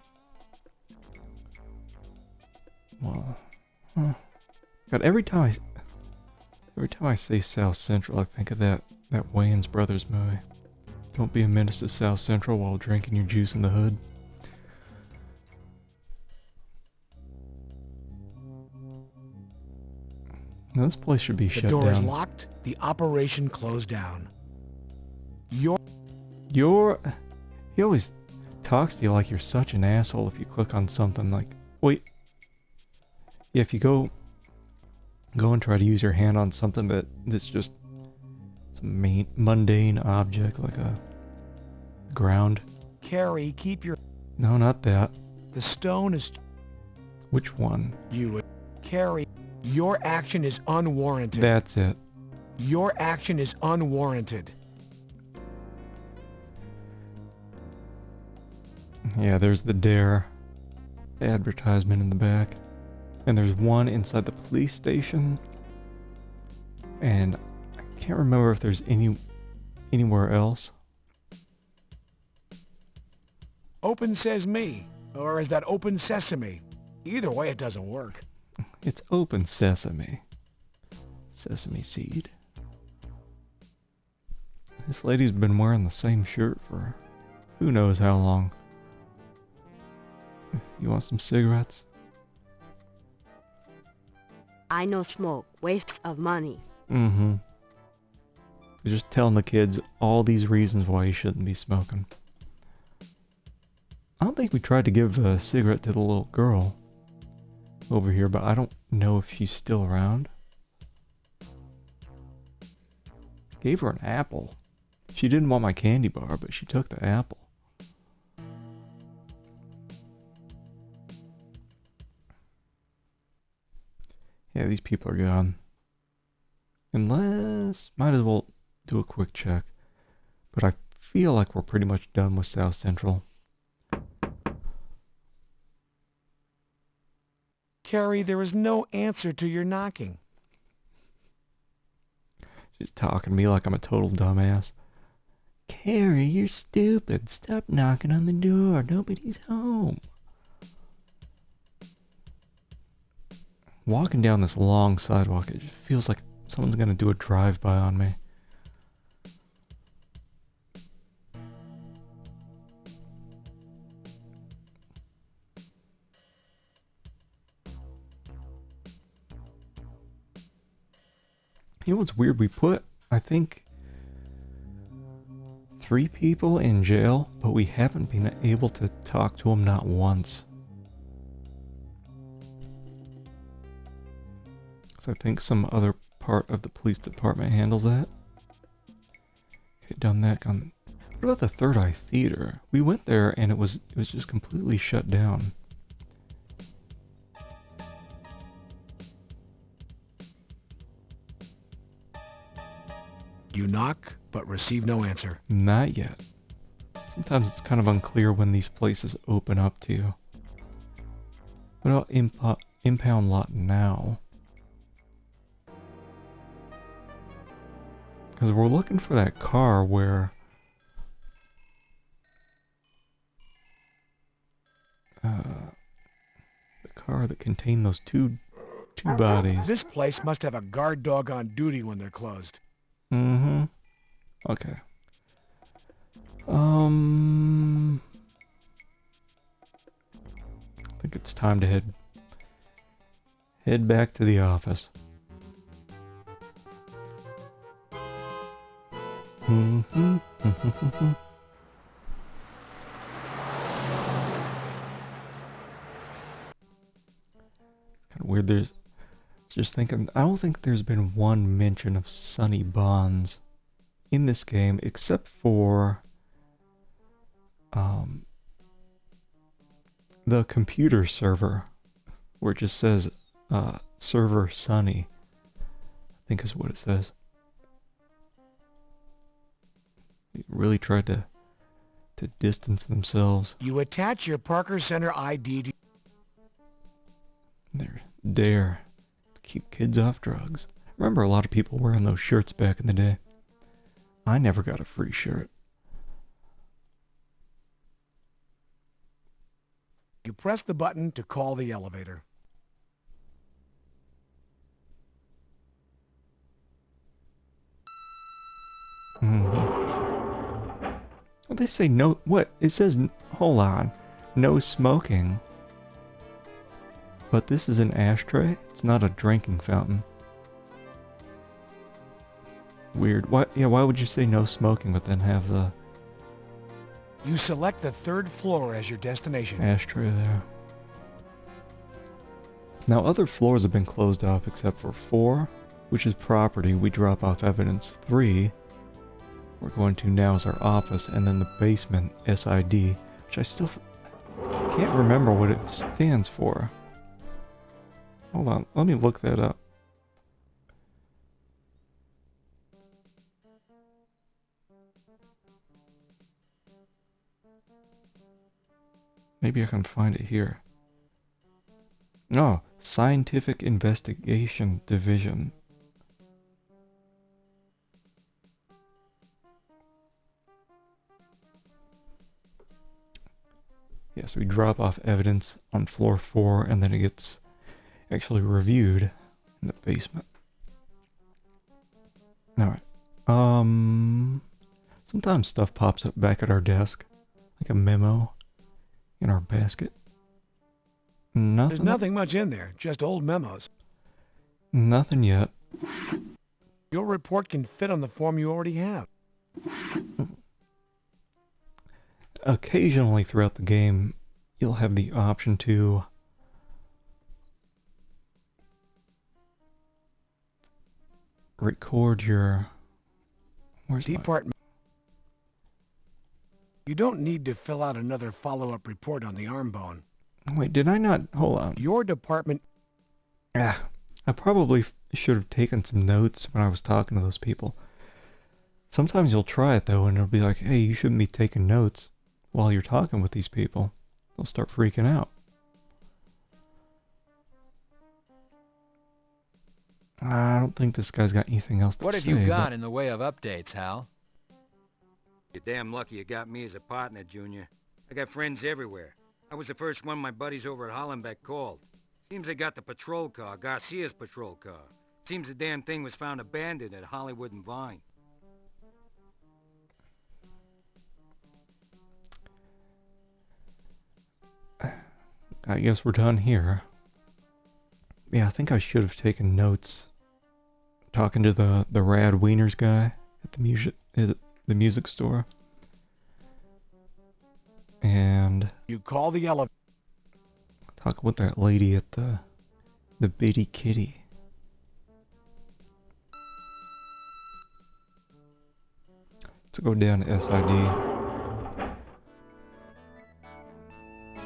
Well, God, every time I say South Central, I think of that Wayans Brothers movie. Don't be a menace to South Central while drinking your juice in the hood. Now, this place should be shut down. The door is locked. The operation closed down. He always talks to you like you're such an asshole if you click on something like... Wait. Yeah, if you go and try to use your hand on something that's just some mundane object like a ground. Carrie, keep your... No, not that. The stone is... Which one? Carrie, your action is unwarranted. That's it. Your action is unwarranted. Yeah, there's the Dare advertisement in the back. And there's one inside the police station. And I can't remember if there's anywhere else. Open says me. Or is that open sesame? Either way, it doesn't work. It's open sesame. Sesame seed. This lady's been wearing the same shirt for who knows how long. You want some cigarettes? I no smoke. Waste of money. Mm-hmm. You're just telling the kids all these reasons why you shouldn't be smoking. I don't think we tried to give a cigarette to the little girl over here, but I don't know if she's still around. Gave her an apple. She didn't want my candy bar, but she took the apple. Yeah, these people are gone. Unless... might as well do a quick check. But I feel like we're pretty much done with South Central. Carrie, there is no answer to your knocking. She's talking to me like I'm a total dumbass. Carrie, you're stupid. Stop knocking on the door. Nobody's home. Walking down this long sidewalk, it just feels like someone's gonna do a drive-by on me. You know what's weird? We put, I think, 3 people in jail, but we haven't been able to talk to them not once. So I think some other part of the police department handles that. Okay, done that. What about the Third Eye Theater? We went there and it was just completely shut down. You knock, but receive no answer. Not yet. Sometimes it's kind of unclear when these places open up to you. What about Impound Lot now? Because we're looking for that car where... the car that contained those two bodies. This place must have a guard dog on duty when they're closed. Mm-hmm. Okay. I think it's time to head back to the office. Mm-hmm. Kind of weird. Just thinking, I don't think there's been one mention of Sonny Bonds in this game, except for the computer server, where it just says server Sonny, I think is what it says. They really tried to distance themselves. You attach your Parker Center ID to... They're there to keep kids off drugs. Remember a lot of people wearing those shirts back in the day. I never got a free shirt. You press the button to call the elevator. Well, they say no... What? It says... Hold on. No smoking. But this is an ashtray? It's not a drinking fountain. Weird. Why would you say no smoking but then have the... You select the 3rd floor as your destination. ashtray there. Now other floors have been closed off except for 4, which is property. We drop off evidence. 3, we're going to now is our office, and then the basement, SID, which I still can't remember what it stands for. Hold on, let me look that up. Maybe I can find it here. Oh, Scientific Investigation Division. Yes, we drop off evidence on floor 4, and then it gets actually reviewed in the basement. Alright. Sometimes stuff pops up back at our desk, like a memo in our basket. There's nothing much in there, just old memos. Nothing yet. Your report can fit on the form you already have. Occasionally throughout the game, you'll have the option to record your... Where's Department. You don't need to fill out another follow-up report on the arm bone. Wait, did I not... Hold on. Your department... I probably should have taken some notes when I was talking to those people. Sometimes you'll try it though, and it'll be like, hey, you shouldn't be taking notes while you're talking with these people. They'll start freaking out. I don't think this guy's got anything else to say. What have you got in the way of updates, Hal? You're damn lucky you got me as a partner, Junior. I got friends everywhere. I was the first one my buddies over at Hollenbeck called. Seems they got the patrol car, Garcia's patrol car. Seems the damn thing was found abandoned at Hollywood and Vine. I guess we're done here. Yeah, I think I should have taken notes talking to the Rad Wieners guy at the music store. And you call the elevator. Talk with that lady at the Bitty Kitty. Let's go down to SID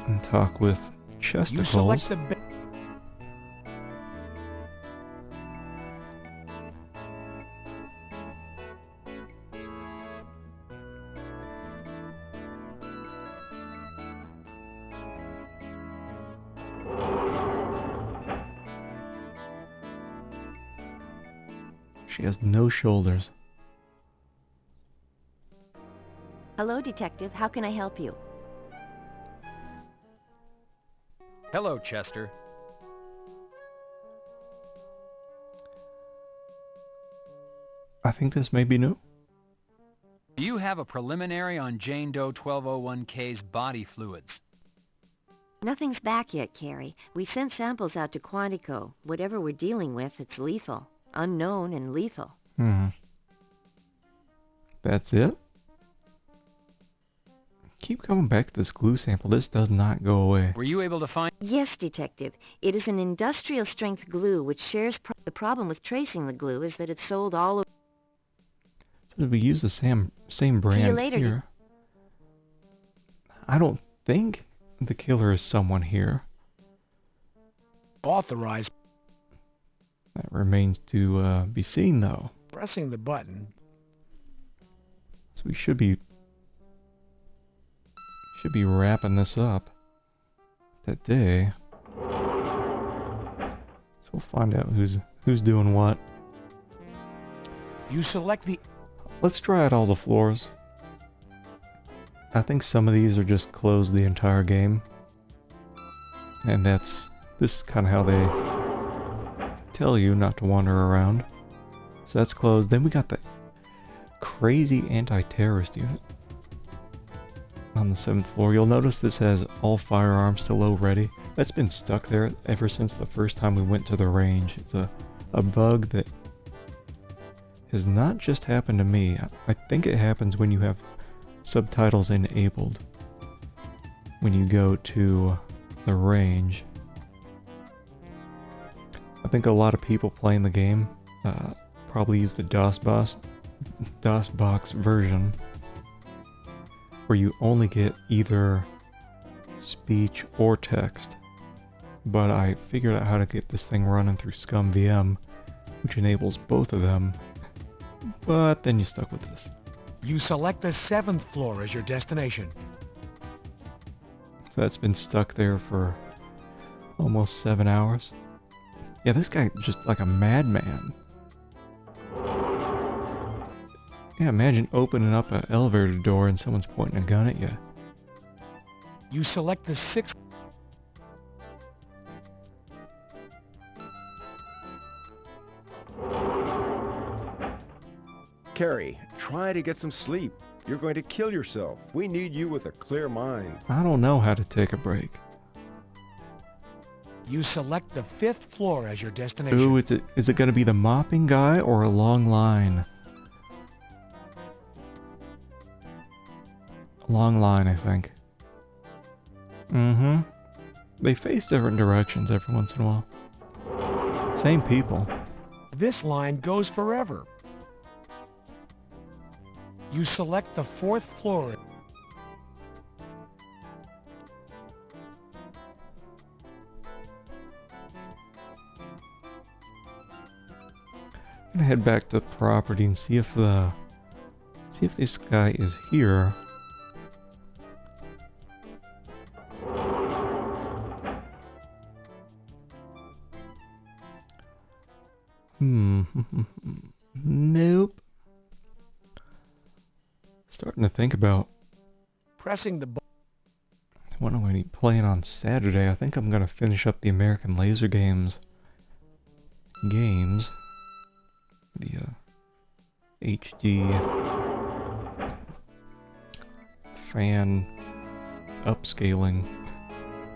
and talk with Chesticles. You select the She has no shoulders. Hello, Detective. How can I help you? Hello, Chester. I think this may be new. Do you have a preliminary on Jane Doe 1201K's body fluids? Nothing's back yet, Carrie. We sent samples out to Quantico. Whatever we're dealing with, it's lethal. Unknown and lethal. That's it? Keep coming back to this glue sample. This does not go away. Were you able to find... Yes, Detective. It is an industrial-strength glue which shares... The problem with tracing the glue is that it's sold all over... So we use the same brand See you later, here. I don't think the killer is someone here. Authorized. That remains to be seen, though. Pressing the button. So we should be wrapping this up that day. So we'll find out who's doing what. You select the... Let's try out all the floors. I think some of these are just closed the entire game. And this is kind of how they tell you not to wander around. So that's closed. Then we got the crazy anti-terrorist unit on the 7th floor. You'll notice this has all firearms to low ready. That's been stuck there ever since the first time we went to the range. It's a bug that has not just happened to me. I think it happens when you have subtitles enabled when you go to the range. I think a lot of people playing the game probably use the DOSBox version, where you only get either speech or text. But I figured out how to get this thing running through ScumVM, which enables both of them. But then you stuck with this. You select the 7th floor as your destination. So that's been stuck there for almost 7 hours. Yeah, this guy just like a madman. Yeah, imagine opening up an elevator door and someone's pointing a gun at you. You select the 6th... Carrie, try to get some sleep. You're going to kill yourself. We need you with a clear mind. I don't know how to take a break. You select the 5th floor as your destination. Ooh, is it going to be the mopping guy or a long line? Long line, I think. Mm-hmm. They face different directions every once in a while. Same people. This line goes forever. You select the 4th floor. I'm gonna head back to the property and see if this guy is here. Nope. Starting to think about Pressing the button. what I'm going to be playing on Saturday. I think I'm going to finish up the American Laser Games the HD fan upscaling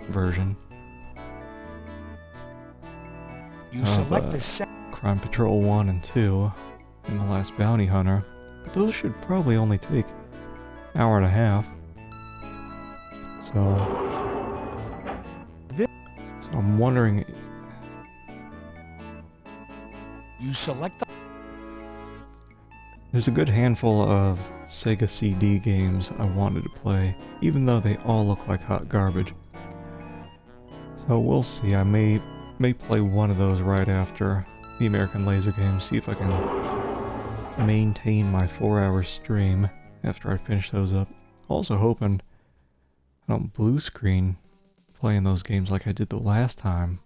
version You of select the Crime Patrol 1 and 2 and The Last Bounty Hunter. But those should probably only take an hour and a half. So I'm wondering. You select the... There's a good handful of Sega CD games I wanted to play, even though they all look like hot garbage. So we'll see. I may play one of those right after the American Laser Games, see if I can maintain my 4-hour stream after I finish those up. Also hoping I don't blue screen playing those games like I did the last time.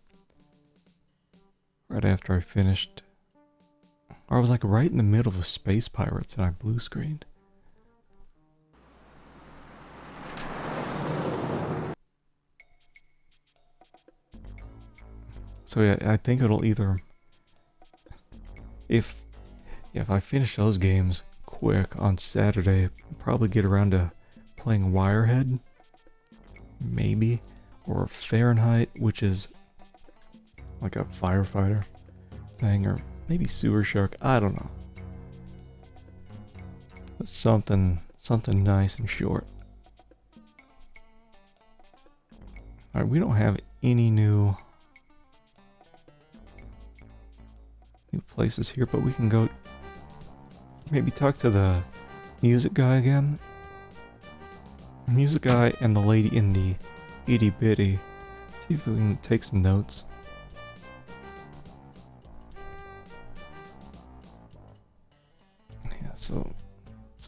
Right after I finished. Or I was like right in the middle of Space Pirates and I blue screened. So yeah, I think it'll either... If I finish those games quick on Saturday, I'll probably get around to playing Wirehead. Maybe. Or Fahrenheit, which is like a firefighter thing, or maybe Sewer Shark, I don't know. But something nice and short. Alright, we don't have any new places here, but we can go maybe talk to the music guy again. Music guy and the lady in the itty bitty. See if we can take some notes. Yeah, so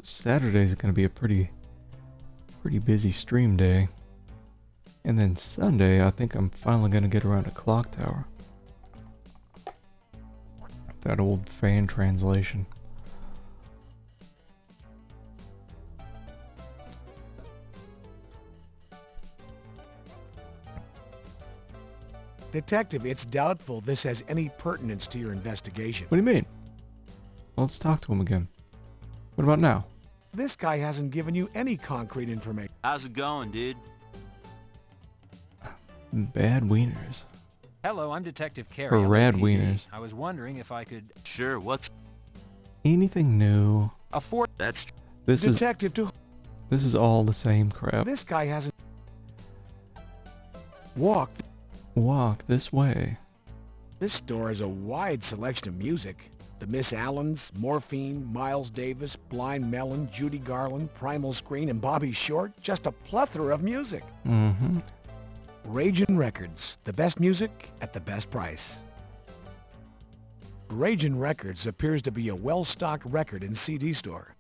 Saturday's gonna be a pretty busy stream day. And then Sunday, I think I'm finally gonna get around to Clock Tower. That old fan translation. Detective, it's doubtful this has any pertinence to your investigation. What do you mean? Well, let's talk to him again. What about now? This guy hasn't given you any concrete information. How's it going, dude? Bad wieners. Hello, I'm Detective Carey. Or I'm rad with PD. wieners. I was wondering if I could... Sure, what's... Anything new? afford... That's... This is all the same crap. This guy hasn't... Walk this way. This store has a wide selection of music. The Miss Allens, Morphine, Miles Davis, Blind Melon, Judy Garland, Primal Screen, and Bobby Short. Just a plethora of music. Mm-hmm. Ragin' Records, the best music at the best price. Ragin' Records appears to be a well-stocked record and CD store.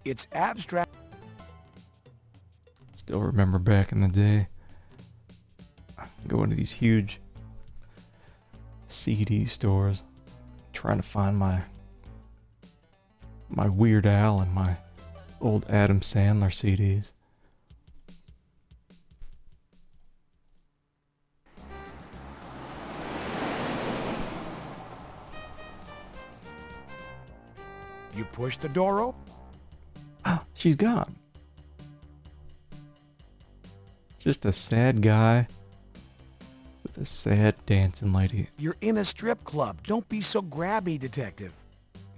It's abstract. Still remember back in the day, going to these huge CD stores, trying to find my Weird Al and my old Adam Sandler CDs. You push the door open. She's gone. Just a sad guy with a sad dancing lady. You're in a strip club. Don't be so grabby, detective.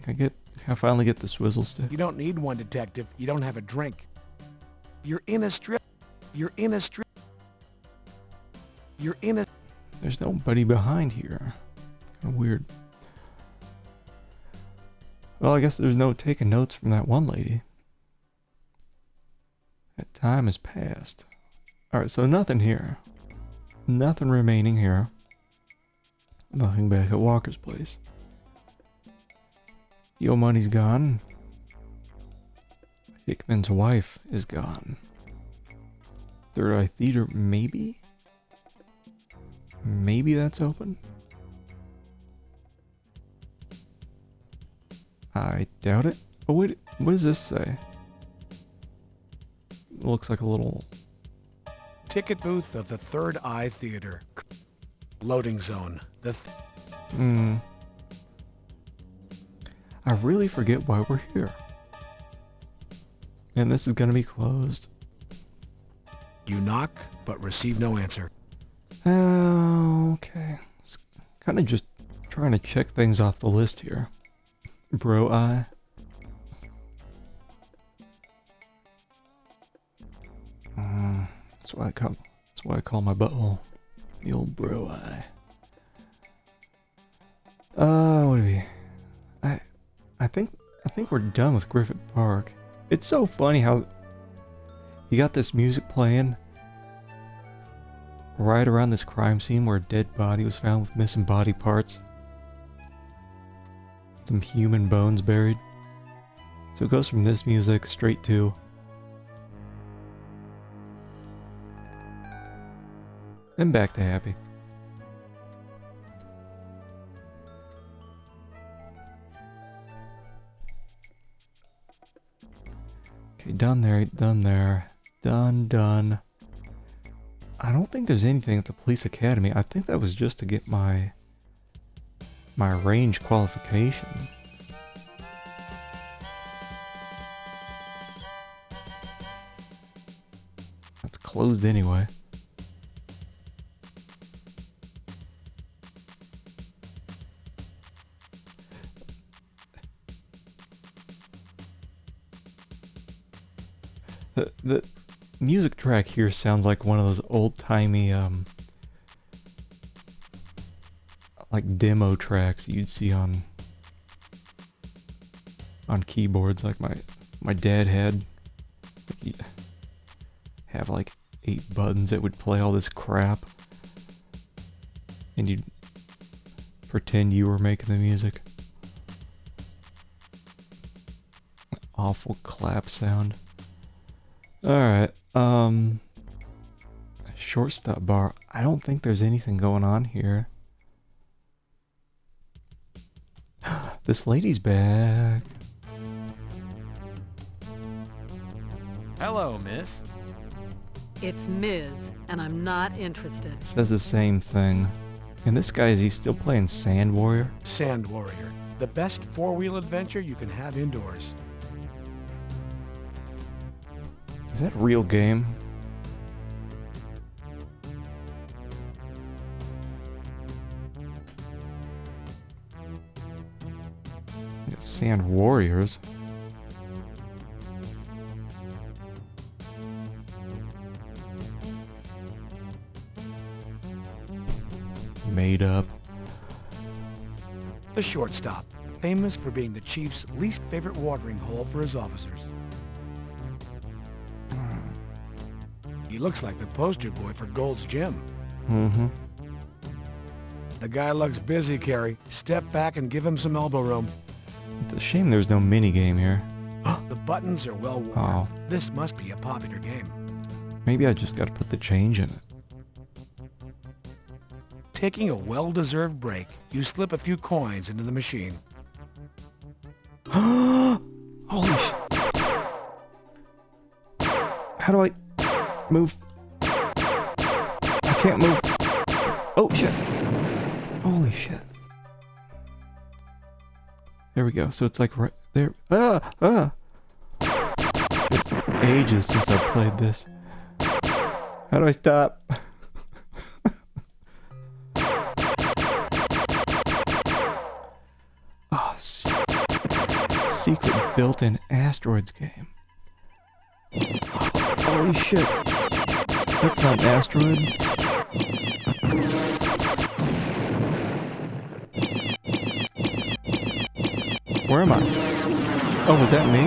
I finally get the swizzle stick. You don't need one, detective. You don't have a drink. You're in a strip. There's nobody behind here. Kind of weird. Well, I guess there's no taking notes from that one lady. That time has passed. Alright, so nothing here. Nothing remaining here. Nothing back at Walker's place. Yo Money's gone. Hickman's wife is gone. Third Eye Theater, maybe? Maybe that's open? I doubt it. Oh wait, what does this say? It looks like a little... Ticket booth of the Third Eye Theater. Loading zone. I really forget why we're here. And this is gonna be closed. You knock, but receive no answer. Okay. It's kind of just trying to check things off the list here. Bro eye. That's why I call my butthole the old bro eye. What do we? I think we're done with Griffith Park. It's so funny how you got this music playing right around this crime scene where a dead body was found with missing body parts. Some human bones buried. So it goes from this music straight to... then back to happy. Okay, done there, done. I don't think there's anything at the police academy. I think that was just to get my range qualification. That's closed anyway. The music track here sounds like one of those old-timey like demo tracks you'd see on keyboards, like my dad had. He'd have like 8 buttons that would play all this crap, and you'd pretend you were making the music. Awful clap sound. Alright, shortstop bar. I don't think there's anything going on here. This lady's back. Hello, miss. It's Ms., and I'm not interested. Says the same thing. And this guy, is he still playing Sand Warrior? Sand Warrior. The best 4-wheel adventure you can have indoors. Is that a real game? Got Sand Warriors. Made up. The shortstop, famous for being the chief's least favorite watering hole for his officers. He looks like the poster boy for Gold's Gym. Mm-hmm. The guy looks busy, Carrie. Step back and give him some elbow room. It's a shame there's no mini game here. The buttons are well worn. Oh. This must be a popular game. Maybe I just gotta put the change in it. Taking a well-deserved break, you slip a few coins into the machine. Holy shit. How do I move? I can't move. Oh shit. Holy shit. There we go. So it's like There. It's been ages since I played this. How do I stop? Oh, secret built-in asteroids game. Holy shit. That's not an asteroid. Where am I? Oh, was that me?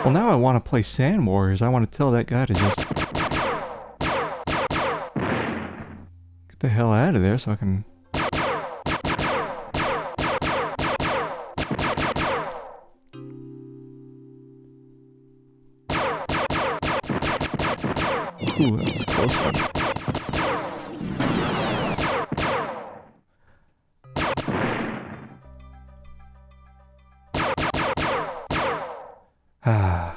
Well, now I want to play Sand Warriors. I want to tell that guy to just get the hell out of there so I can... Ooh, that was a close one. Ah.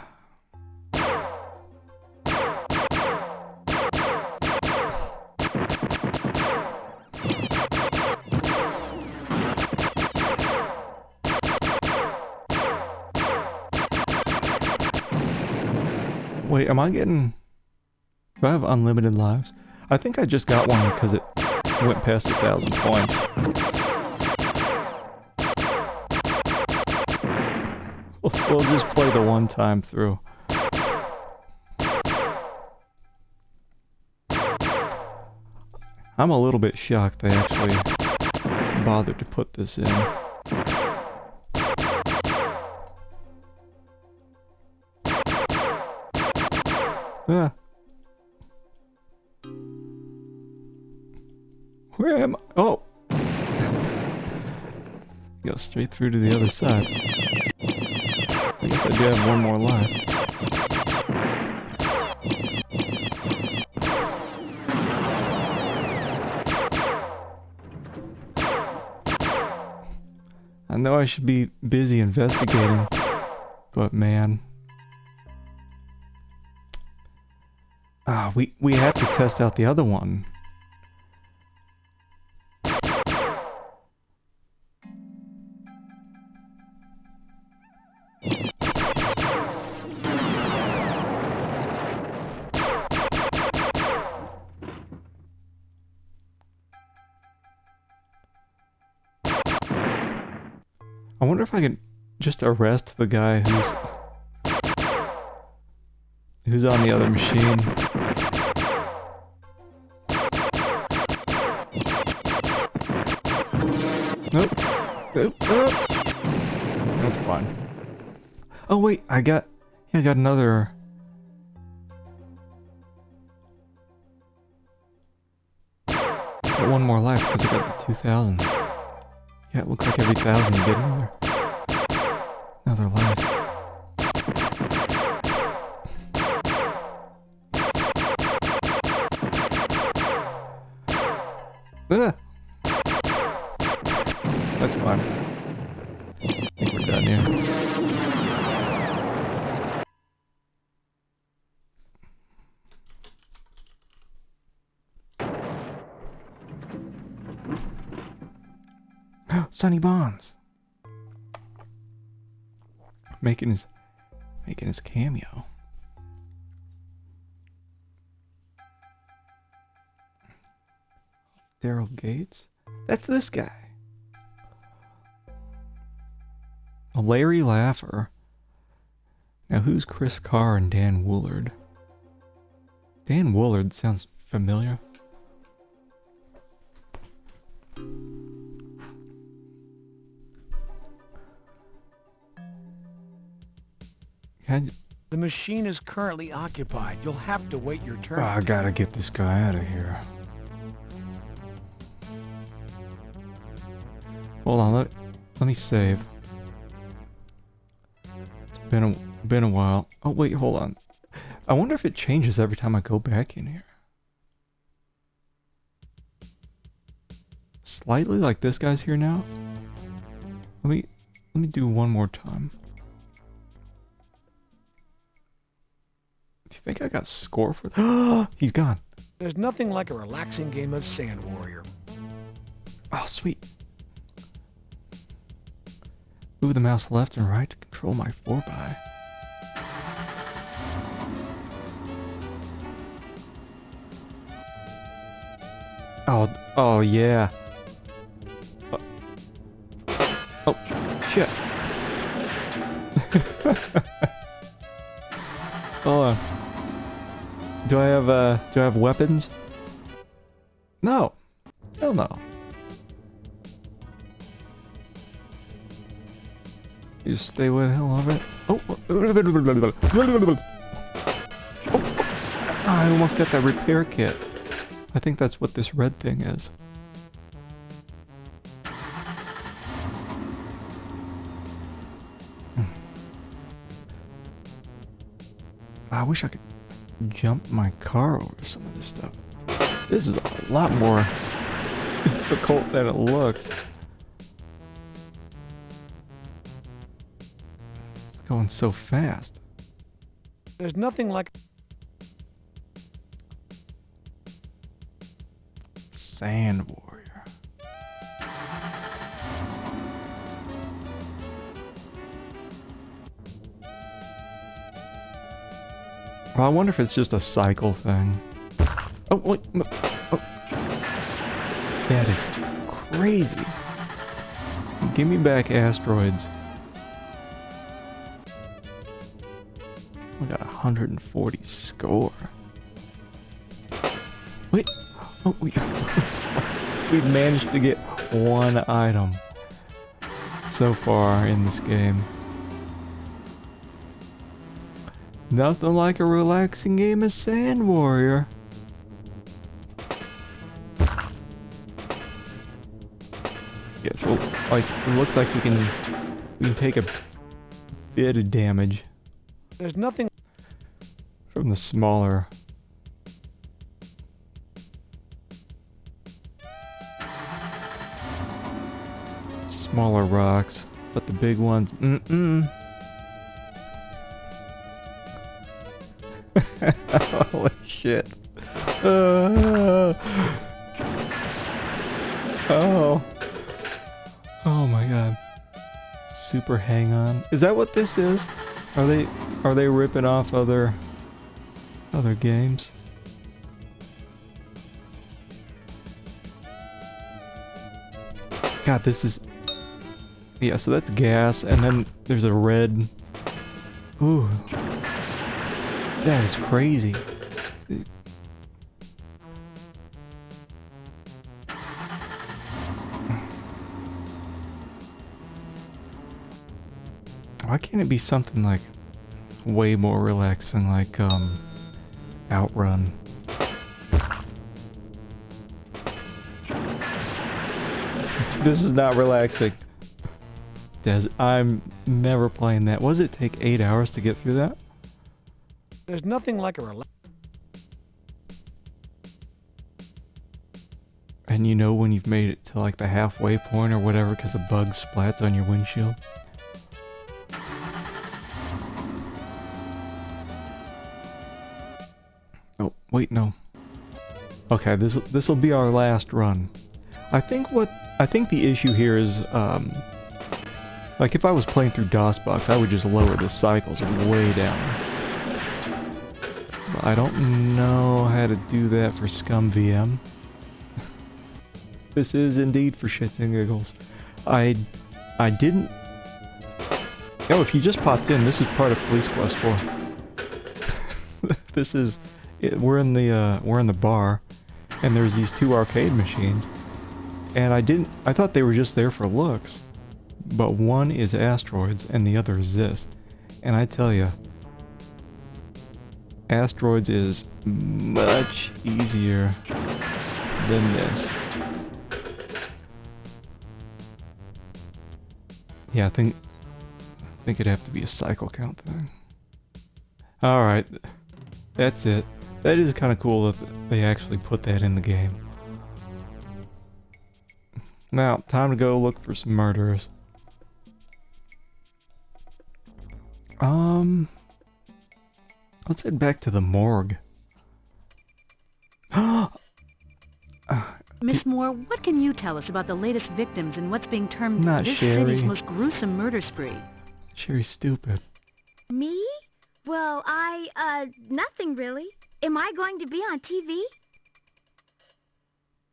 Wait, am I getting... Do I have unlimited lives? I think I just got one because it went past 1,000 points. We'll just play the one time through. I'm a little bit shocked they actually bothered to put this in. Ah. Where am I? Oh! Go straight through to the other side. I guess I do have one more life. I know I should be busy investigating, but man. Ah, we have to test out the other one. I wonder if I can just arrest the guy who's on the other machine. Nope. Nope. Nope. That's fine. Oh wait, I got another. Got one more life because I got the 2,000. Yeah, it looks like every 1,000 you get another life. Ah! That's fine. I think we're done here. Sonny Bonds making his cameo. Daryl Gates? That's this guy. Larry Laffer. Now who's Chris Carr and Dan Woolard? Dan Woolard sounds familiar. The machine is currently occupied. You'll have to wait your turn. I gotta get this guy out of here. Hold on, let me save. It's been a while. Oh wait, hold on. I wonder if it changes every time I go back in here. Slightly like this guy's here now. Let me do one more time. Do you think I got score for that? He's gone. There's nothing like a relaxing game of Sand Warrior. Oh, sweet. Move the mouse left and right to control my 4x. Oh yeah. Oh, shit. Hold on. Do I have weapons? No. Hell no. You stay away the hell of it. Oh, I almost got that repair kit. I think that's what this red thing is. I wish I could jump my car over some of this stuff. This is a lot more difficult than it looks. It's going so fast. There's nothing like... Sand Warrior. Well, I wonder if it's just a cycle thing. Oh, wait. Oh. That is crazy. Give me back asteroids. We got 140 score. Wait. Oh, we've managed to get one item so far in this game. Nothing like a relaxing game of Sand Warrior. Yeah, so like it looks like we can take a bit of damage. There's nothing from the smaller rocks, but the big ones, Holy shit. Oh my god. Super hang on. Is that what this is? Are they ripping off other games? God, this is... Yeah, so that's gas, and then there's a red... Ooh. That is crazy. Why can't it be something like way more relaxing, like Outrun? This is not relaxing. I'm never playing that. What does it take 8 hours to get through that? There's nothing like a And you know when you've made it to like the halfway point or whatever because a bug splats on your windshield? Oh, wait, no. Okay, this will be our last run. I think the issue here is, like if I was playing through DOSBox, I would just lower the cycles way down. But I don't know how to do that for ScumVM. This is indeed for shits and giggles. I didn't... Oh, if you just popped in, this is part of Police Quest 4. This is... we're in the bar, and there's these two arcade machines. And I thought they were just there for looks. But one is Asteroids, and the other is this. And I tell you, Asteroids is much easier than this. Yeah, I think it'd have to be a cycle count thing. Alright, that's it. That is kind of cool that they actually put that in the game. Now, time to go look for some murderers. Let's head back to the morgue. Miss Moore, what can you tell us about the latest victims and what's being termed Not this Sherry. city's most gruesome murder spree? Sherry's stupid. Me? Well, nothing really. Am I going to be on TV?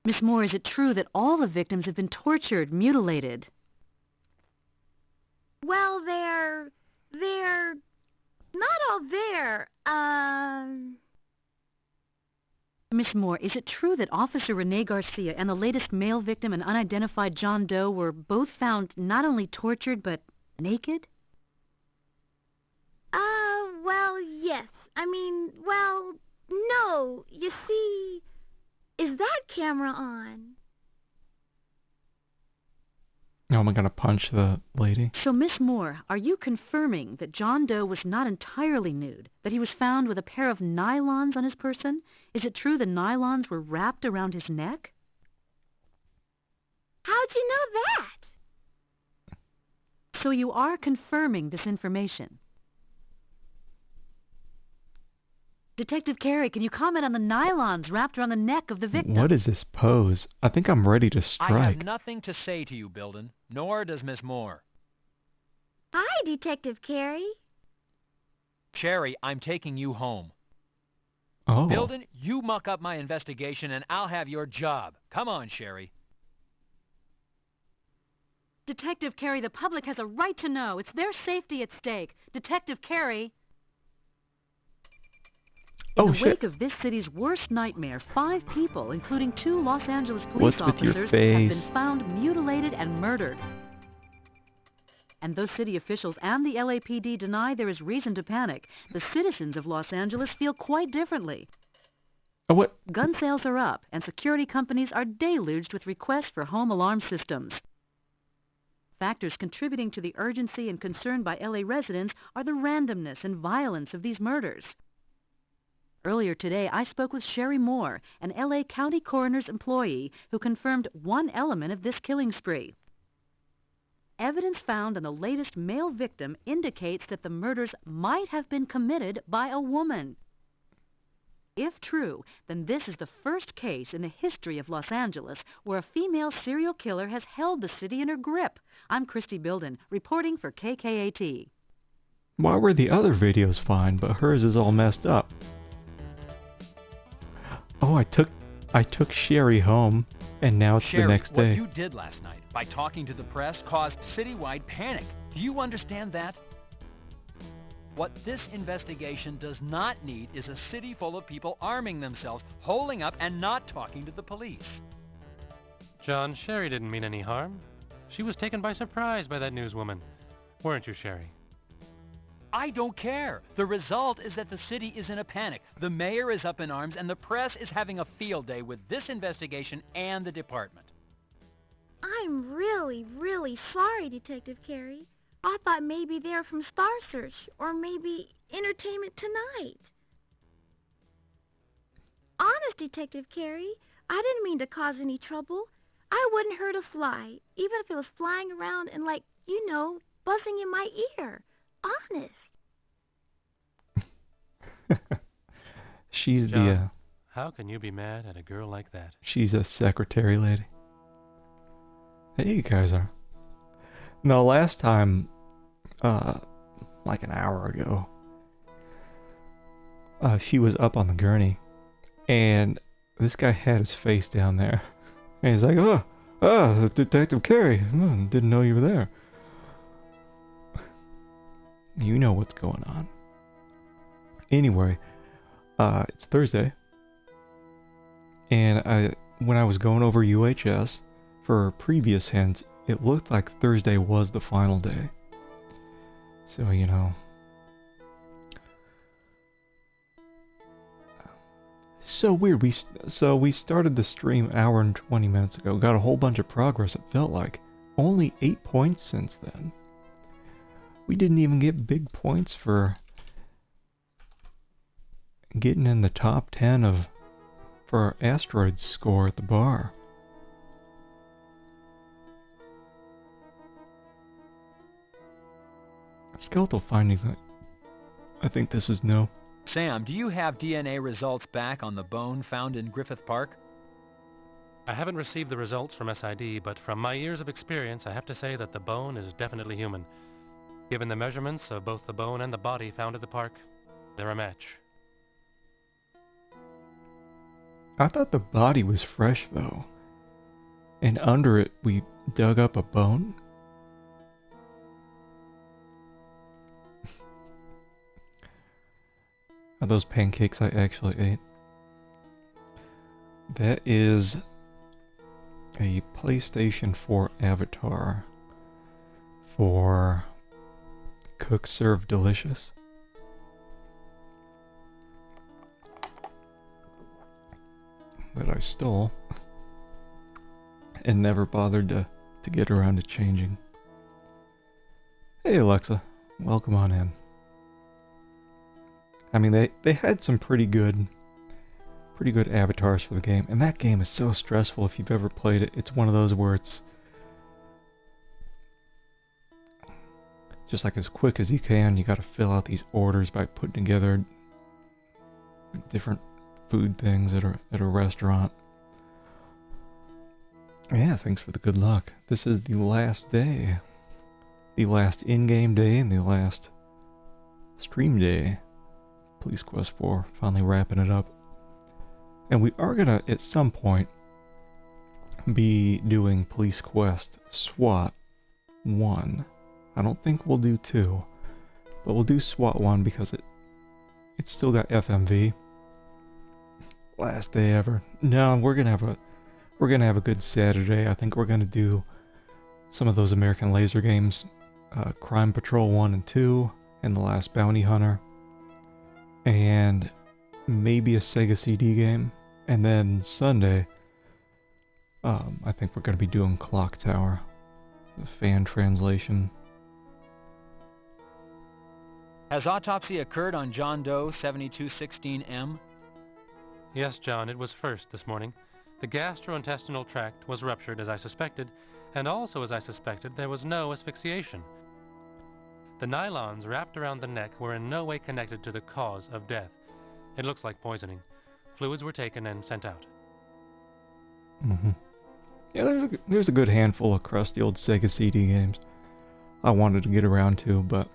Miss Moore, is it true that all the victims have been tortured, mutilated? Well, they're not all there. Miss Moore, is it true that Officer Rene Garcia and the latest male victim, an unidentified John Doe, were both found not only tortured, but naked? Well, yes. Well, no. You see, is that camera on? Oh, am I gonna punch the lady? So, Miss Moore, are you confirming that John Doe was not entirely nude, that he was found with a pair of nylons on his person? Is it true the nylons were wrapped around his neck? How'd you know that? So you are confirming this information? Detective Carey, can you comment on the nylons wrapped around the neck of the victim? What is this pose? I think I'm ready to strike. I have nothing to say to you, Bilden, nor does Miss Moore. Hi, Detective Carey. Sherry, I'm taking you home. Oh. Bilden, you muck up my investigation and I'll have your job. Come on, Sherry. Detective Carey, the public has a right to know. It's their safety at stake. Detective Carey. In the wake of this city's worst nightmare, 5 people, including 2 Los Angeles police officers, have been found mutilated and murdered. And though city officials and the LAPD deny there is reason to panic, the citizens of Los Angeles feel quite differently. What? Gun sales are up, and security companies are deluged with requests for home alarm systems. Factors contributing to the urgency and concern by LA residents are the randomness and violence of these murders. Earlier today, I spoke with Sherry Moore, an LA County Coroner's employee who confirmed one element of this killing spree. Evidence found on the latest male victim indicates that the murders might have been committed by a woman. If true, then this is the first case in the history of Los Angeles where a female serial killer has held the city in her grip. I'm Christy Bilden, reporting for KKAT. Why were the other videos fine, but hers is all messed up? Oh, I took Sherry home, and now it's Sherry, the next day. What you did last night by talking to the press caused citywide panic. Do you understand that? What this investigation does not need is a city full of people arming themselves, holding up, and not talking to the police. John, Sherry didn't mean any harm. She was taken by surprise by that newswoman. Weren't you, Sherry? I don't care. The result is that the city is in a panic. The mayor is up in arms, and the press is having a field day with this investigation and the department. I'm really, really sorry, Detective Carey. I thought maybe they're from Star Search, or maybe Entertainment Tonight. Honest, Detective Carey, I didn't mean to cause any trouble. I wouldn't hurt a fly, even if it was flying around and buzzing in my ear. Honest. She's John, how can you be mad at a girl like that? She's a secretary lady. Hey, you guys are. No, last time, like an hour ago, she was up on the gurney, and this guy had his face down there, and he's like, "Oh, Detective Carey, didn't know you were there." You know what's going on. Anyway, it's Thursday, and when I was going over UHS for previous hints, it looked like Thursday was the final day. So, so weird. We started the stream an hour and 20 minutes ago. Got a whole bunch of progress, it felt like. Only 8 points since then. We didn't even get big points for getting in the top 10 for our asteroids score at the bar. Skeletal findings. I think this is no. Sam, do you have DNA results back on the bone found in Griffith Park? I haven't received the results from SID, but from my years of experience, I have to say that the bone is definitely human. Given the measurements of both the bone and the body found at the park, they're a match. I thought the body was fresh, though. And under it, we dug up a bone? Are those pancakes I actually ate? That is a PlayStation 4 avatar for Cook Serve Delicious. That I stole and never bothered to get around to changing. Hey Alexa, welcome on in. I mean, they had some pretty good avatars for the game, and that game is so stressful if you've ever played it. It's one of those where it's just like as quick as you can, you gotta fill out these orders by putting together different food things at a restaurant. Yeah, thanks for the good luck. This is the last day. The last in-game day and the last stream day. Police Quest 4, finally wrapping it up. And we are gonna, at some point, be doing Police Quest SWAT 1. I don't think we'll do 2, but we'll do SWAT 1 because it's still got FMV. Last day ever. No, we're gonna have a good Saturday. I think we're gonna do some of those American laser games, Crime Patrol 1 and 2, and The Last Bounty Hunter, and maybe a Sega CD game. And then Sunday, I think we're gonna be doing Clock Tower, the fan translation. Has autopsy occurred on John Doe 7216M? Yes, John, it was first this morning. The gastrointestinal tract was ruptured as I suspected, and also as I suspected, there was no asphyxiation. The nylons wrapped around the neck were in no way connected to the cause of death. It looks like poisoning. Fluids were taken and sent out. Mm-hmm. Yeah, there's a good handful of crusty old Sega CD games I wanted to get around to, but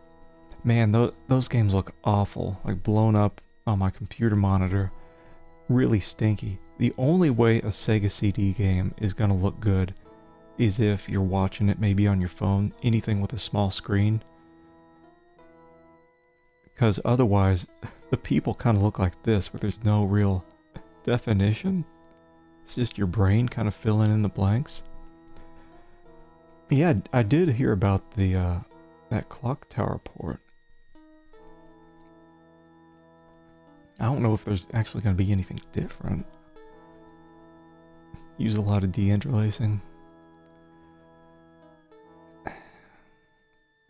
man, those games look awful, like blown up on my computer monitor. Really stinky. The only way a Sega CD game is gonna look good is if you're watching it maybe on your phone, anything with a small screen. Because otherwise, the people kind of look like this, where there's no real definition. It's just your brain kind of filling in the blanks. Yeah, I did hear about the that Clock Tower port. I don't know if there's actually going to be anything different. Use a lot of deinterlacing.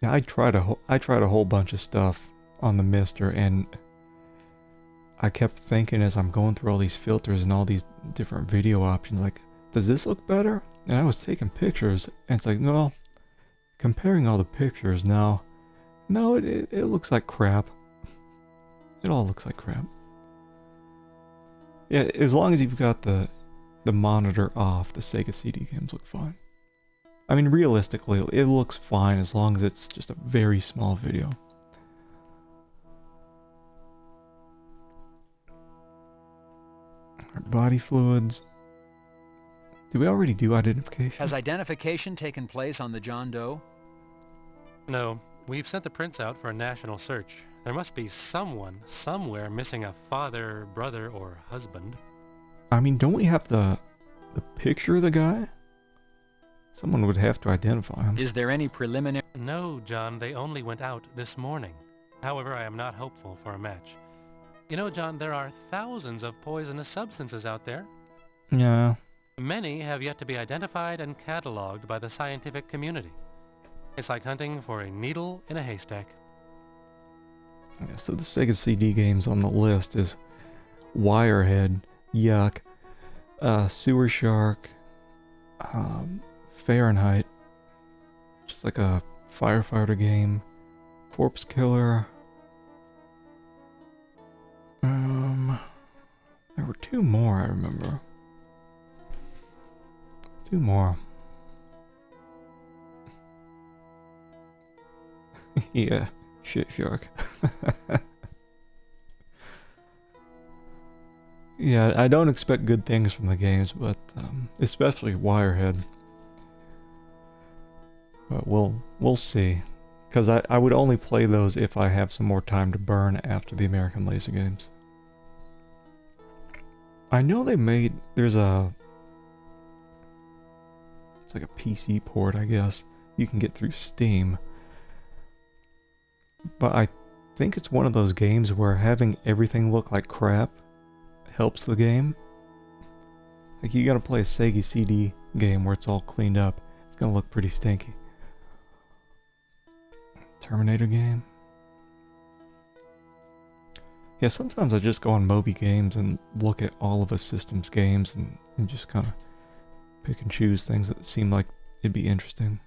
Yeah, I tried a whole bunch of stuff on the Mister, and I kept thinking as I'm going through all these filters and all these different video options, like, does this look better? And I was taking pictures, and it's like, no, comparing all the pictures, no, it looks like crap. It all looks like crap. Yeah, as long as you've got the monitor off, the Sega CD games look fine. I mean, realistically, it looks fine as long as it's just a very small video. Our body fluids. Did we already do identification? Has identification taken place on the John Doe? No, we've sent the prints out for a national search. There must be someone, somewhere, missing a father, brother, or husband. I mean, don't we have the picture of the guy? Someone would have to identify him. Is there any preliminary... No, John, they only went out this morning. However, I am not hopeful for a match. You know, John, there are thousands of poisonous substances out there. Yeah. Many have yet to be identified and cataloged by the scientific community. It's like hunting for a needle in a haystack. Yeah, so the Sega CD games on the list is Wirehead, Yuck, Sewer Shark, Fahrenheit, just like a firefighter game, Corpse Killer, There were two more, I remember. Two more. Yeah, shit shark. Yeah, I don't expect good things from the games, but especially Wirehead. But we'll see. Because I would only play those if I have some more time to burn after the American Laser games. I know there's a... It's like a PC port, I guess. You can get through Steam. But I think it's one of those games where having everything look like crap helps the game. Like, you gotta play a Sega CD game where it's all cleaned up. It's gonna look pretty stinky. Terminator game. Yeah, sometimes I just go on Moby Games and look at all of a system's games and just kind of pick and choose things that seem like it'd be interesting.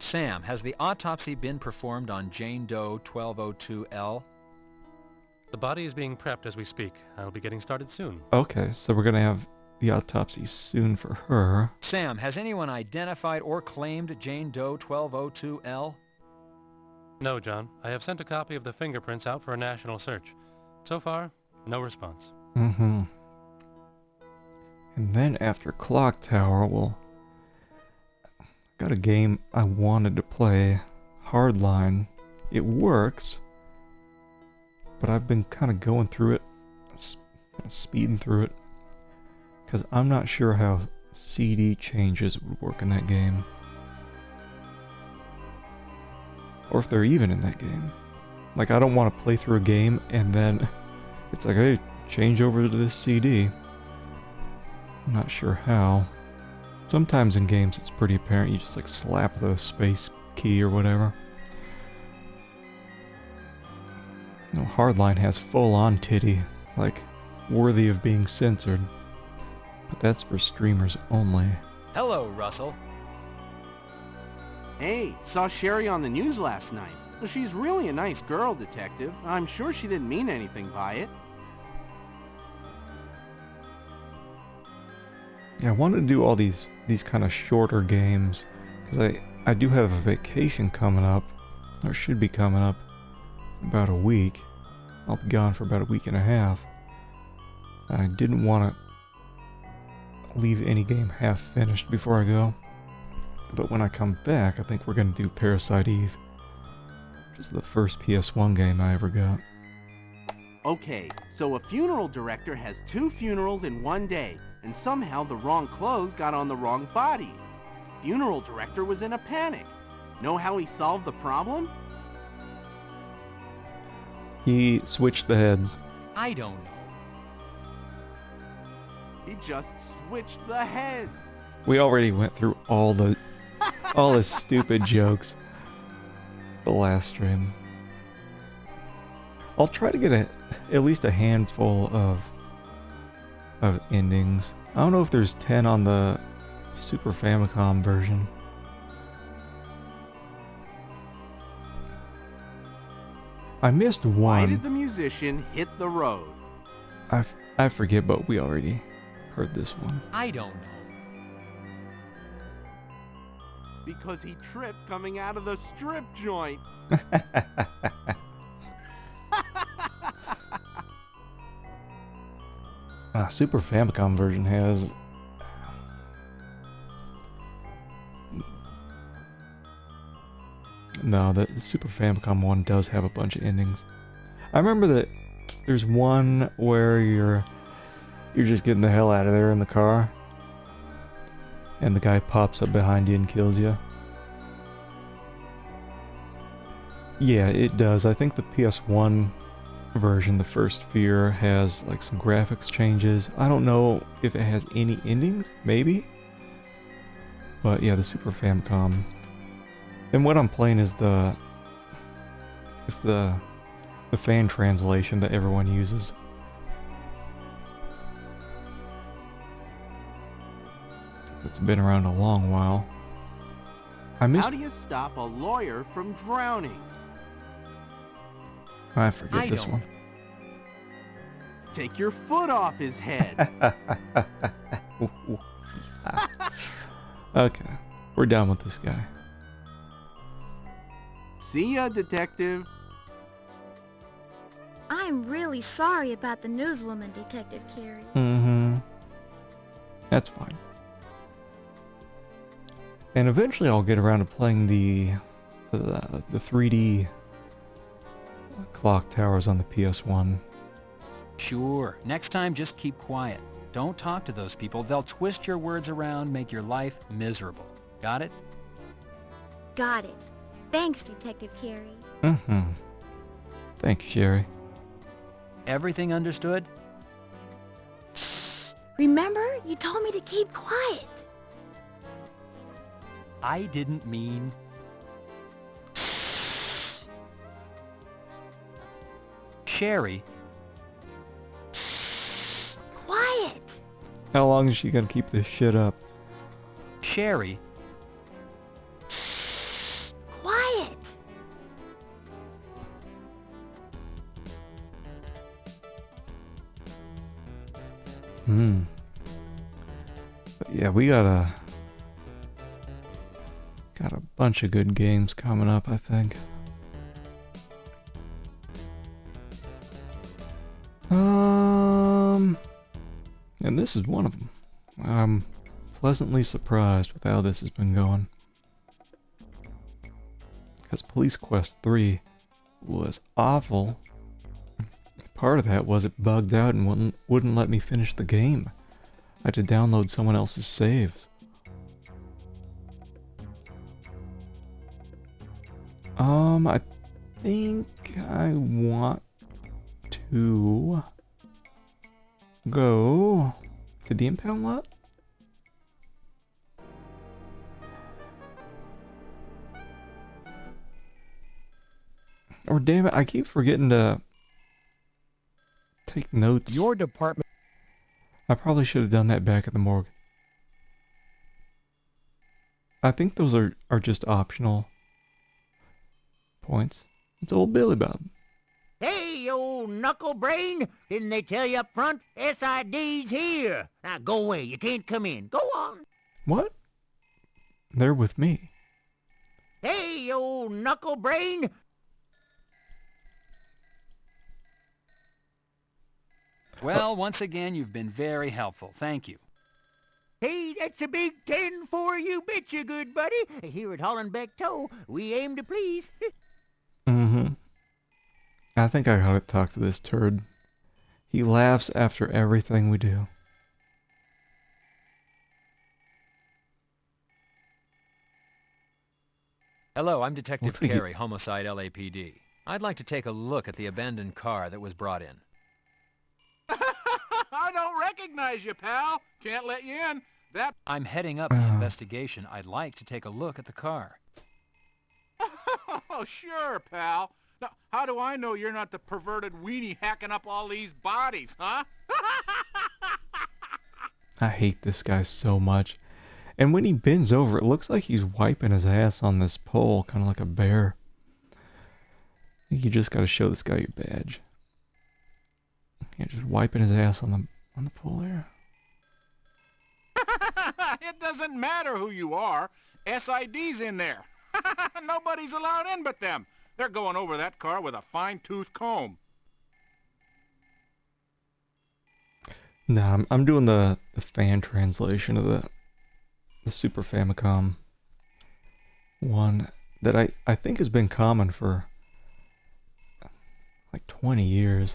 Sam, has the autopsy been performed on Jane Doe 1202L? The body is being prepped as we speak. I'll be getting started soon. Okay, so we're gonna have the autopsy soon for her. Sam, has anyone identified or claimed Jane Doe 1202L? No, John. I have sent a copy of the fingerprints out for a national search. So far, no response. Mm-hmm. And then after Clock Tower, well, got a game I wanted to play, Hardline. It works, but I've been kind of going through it, speeding through it, because I'm not sure how CD changes would work in that game. Or if they're even in that game. Like, I don't want to play through a game and then it's like, hey, change over to this CD. I'm not sure how. Sometimes in games it's pretty apparent. You just like slap the space key or whatever. No, Hardline has full-on titty, like worthy of being censored. But that's for streamers only. Hello, Russell. Hey, saw Sherry on the news last night. Well, she's really a nice girl, Detective. I'm sure she didn't mean anything by it. Yeah, I wanted to do all these kind of shorter games, because I do have a vacation coming up, or should be coming up, in about a week. I'll be gone for about a week and a half. And I didn't want to leave any game half finished before I go. But when I come back, I think we're going to do Parasite Eve, which is the first PS1 game I ever got. Okay, so a funeral director has 2 funerals in one day, and somehow the wrong clothes got on the wrong bodies. Funeral director was in a panic. Know how he solved the problem? He switched the heads. I don't know. He just switched the heads. We already went through all the stupid jokes the last stream. I'll try to get at least a handful of endings. I don't know if there's 10 on the Super Famicom version. I missed one. Why did the musician hit the road? I forget, but we already heard this one. I don't know. Because he tripped coming out of the strip joint. Super Famicom version has... No, the Super Famicom one does have a bunch of endings. I remember that there's one where you're just getting the hell out of there in the car, and the guy pops up behind you and kills you. Yeah, it does. I think the PS1 version, the First Fear, has like some graphics changes. I don't know if it has any endings, maybe. But yeah, the Super Famicom. And what I'm playing is the fan translation that everyone uses. It's been around a long while. How do you stop a lawyer from drowning? I forget this one. Take your foot off his head. Okay, we're done with this guy. See ya, detective. I'm really sorry about the newswoman, Detective Carey. Mm-hmm. That's fine. And eventually I'll get around to playing the 3D clock towers on the PS1. Sure. Next time, just keep quiet. Don't talk to those people. They'll twist your words around, make your life miserable. Got it? Got it. Thanks, Detective Carey. Mm-hmm. Thanks, Sherry. Everything understood? Remember? You told me to keep quiet. I didn't mean... Sherry. Quiet. How long is she gonna keep this shit up? Sherry. Quiet. But yeah, we got a bunch of good games coming up, I think. And this is one of them. I'm pleasantly surprised with how this has been going. Because Police Quest 3 was awful. Part of that was it bugged out and wouldn't let me finish the game. I had to download someone else's saves. I think I want to go to the impound lot. Or damn it, I keep forgetting to take notes. Your department... I probably should have done that back at the morgue. I think those are just optional points. It's old Billy Bob. Hey, old knuckle brain! Didn't they tell you up front? SID's here. Now go away. You can't come in. Go on. What? They're with me. Hey, old knuckle brain! Well, once again, you've been very helpful. Thank you. Hey, that's a big 10 for you, betcha, good buddy. Here at Hollenbeck Tow, we aim to please. Mm-hmm. I think I gotta talk to this turd. He laughs after everything we do. Hello, I'm Detective Looks like Carey, Homicide LAPD. I'd like to take a look at the abandoned car that was brought in. I don't recognize you, pal. Can't let you in. I'm heading up the investigation. I'd like to take a look at the car. Oh, sure, pal. Now, how do I know you're not the perverted weenie hacking up all these bodies, huh? I hate this guy so much. And when he bends over, it looks like he's wiping his ass on this pole, kind of like a bear. I think you just gotta show this guy your badge. Yeah, just wiping his ass on the pole there. It doesn't matter who you are. SID's in there. Nobody's allowed in but them. They're going over that car with a fine-tooth comb. Nah, I'm doing the fan translation of the Super Famicom one that I think has been common for like 20 years.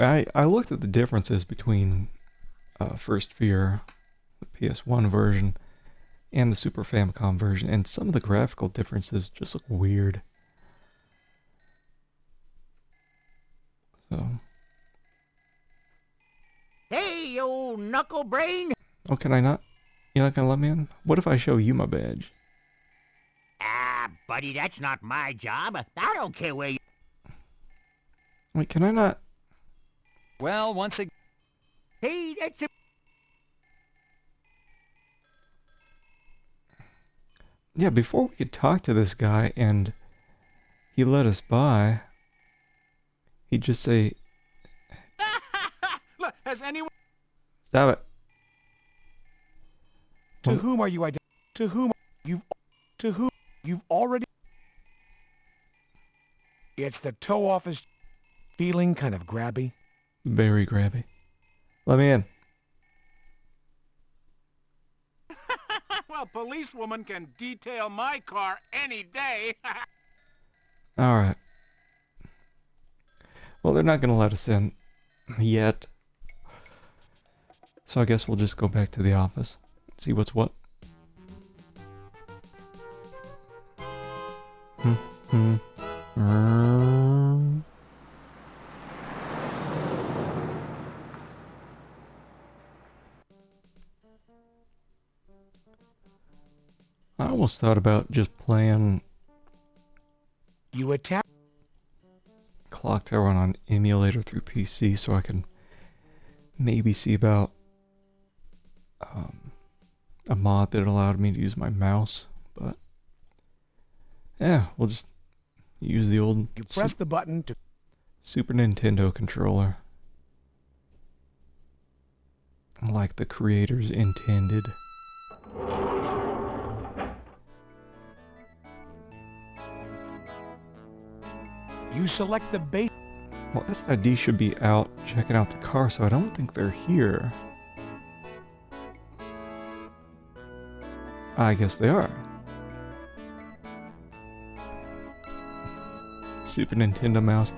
I looked at the differences between First Fear, the PS1 version, and the Super Famicom version, and some of the graphical differences just look weird. So. Hey, old knuckle brain! Oh, can I not? You're not gonna let me in? What if I show you my badge? Ah, buddy, that's not my job. I don't care where you... Wait, can I not? Well, once again... Hey, that's a... Yeah, before we could talk to this guy and he let us by, he'd just say, Look, has anyone... stop it. To whom are you To whom you've already... It's the tow office. Feeling kind of grabby? Very grabby. Let me in. Well, policewoman can detail my car any day. Alright. Well, they're not going to let us in yet. So I guess we'll just go back to the office. See what's what. I almost thought about just playing You attack. Clock Tower on an emulator through PC so I can maybe see about a mod that allowed me to use my mouse, but yeah, we'll just use the old You press the button to... Super Nintendo controller, like the creators intended. You select the base... Well, SID should be out checking out the car, so I don't think they're here. I guess they are. Super Nintendo mouse.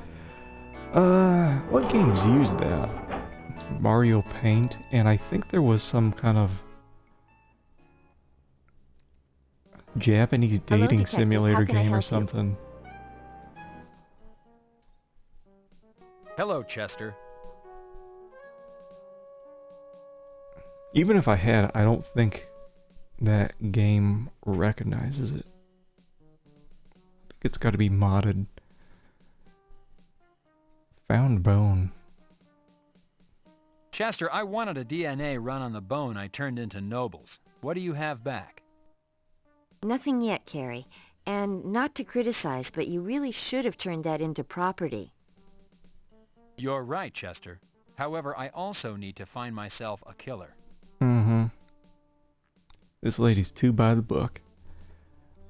What games use that? Mario Paint, and I think there was some kind of Japanese dating Detective. simulator How can I game or help you? something. Hello, Chester. Even if I had, I don't think that game recognizes it. I think it's got to be modded. Found bone. Chester, I wanted a DNA run on the bone I turned into Nobles. What do you have back? Nothing yet, Carrie. And not to criticize, but you really should have turned that into property. You're right, Chester. However, I also need to find myself a killer. Mm-hmm. This lady's too by the book.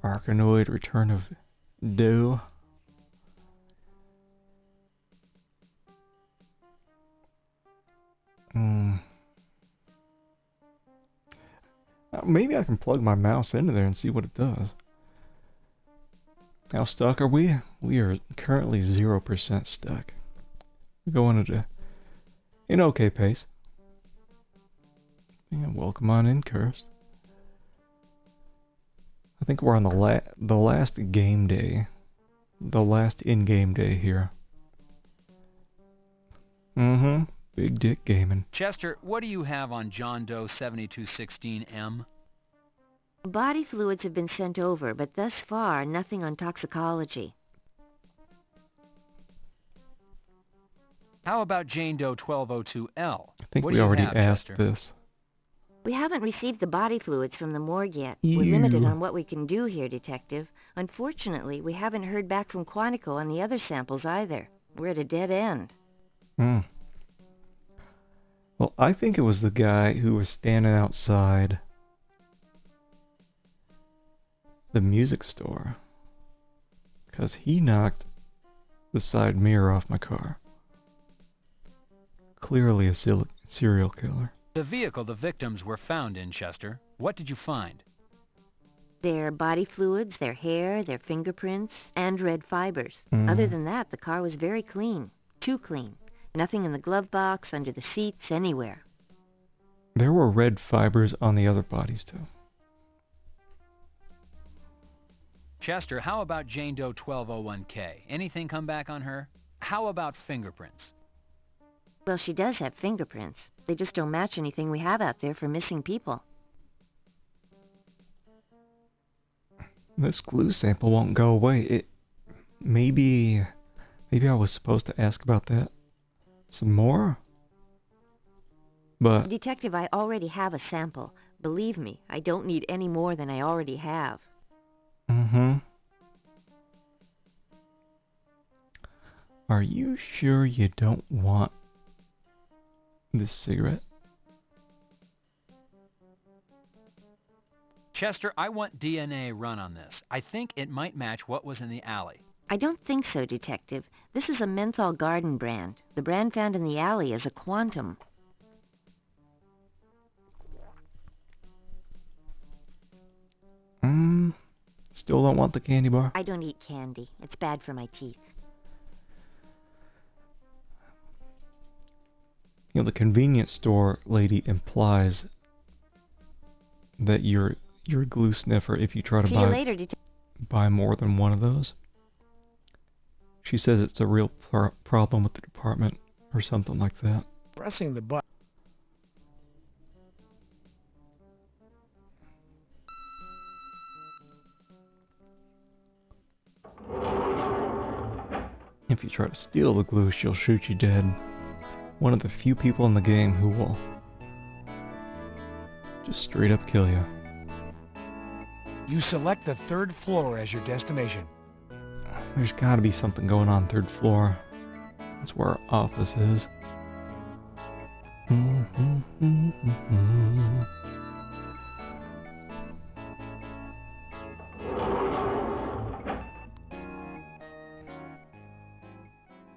Arkanoid Return of Doe. Maybe I can plug my mouse into there and see what it does. How stuck are we? We are currently 0% stuck. We're going at an okay pace. Yeah, welcome on in, Cursed. I think we're on the last game day. The last in-game day here. Mm-hmm. Big dick gaming. Chester, what do you have on John Doe 7216M? Body fluids have been sent over, but thus far, nothing on toxicology. How about Jane Doe 1202L? I think What we do you already have, asked Chester? this. We haven't received the body fluids from the morgue yet. We're limited on what we can do here, Detective. Unfortunately, we haven't heard back from Quantico on the other samples either. We're at a dead end. Well, I think it was the guy who was standing outside the music store, because he knocked the side mirror off my car. Clearly a serial killer. The vehicle the victims were found in, Chester. What did you find? Their body fluids, their hair, their fingerprints, and red fibers. Other than that, the car was very clean. Too clean. Nothing in the glove box, under the seats, anywhere. There were red fibers on the other bodies too. Chester, how about Jane Doe 1201K? Anything come back on her? How about fingerprints? Well, she does have fingerprints. They just don't match anything we have out there for missing people. This glue sample won't go away. Maybe I was supposed to ask about that some more? But Detective, I already have a sample. Believe me, I don't need any more than I already have. Mm-hmm. Are you sure you don't want this cigarette? Chester, I want DNA run on this. I think it might match what was in the alley. I don't think so, Detective. This is a Menthol Garden brand. The brand found in the alley is a Quantum. Still don't want the candy bar? I don't eat candy. It's bad for my teeth. You know, the convenience store lady implies that you're a glue sniffer if you try to See you later, buy more than one of those. She says it's a real problem with the department or something like that. Pressing the button. If you try to steal the glue, she'll shoot you dead. One of the few people in the game who will just straight up kill you. You select the 3rd floor as your destination. There's gotta be something going on 3rd floor. That's where our office is. I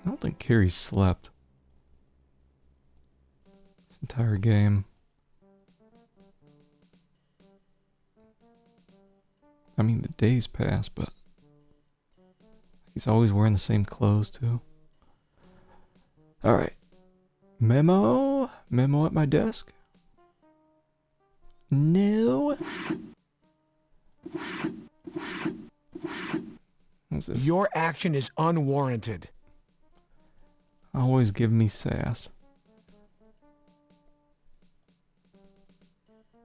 don't think Carrie slept this entire game. I mean, the days pass, but he's always wearing the same clothes, too. Alright. Memo? Memo at my desk? No. What's this? Your action is unwarranted. Always give me sass.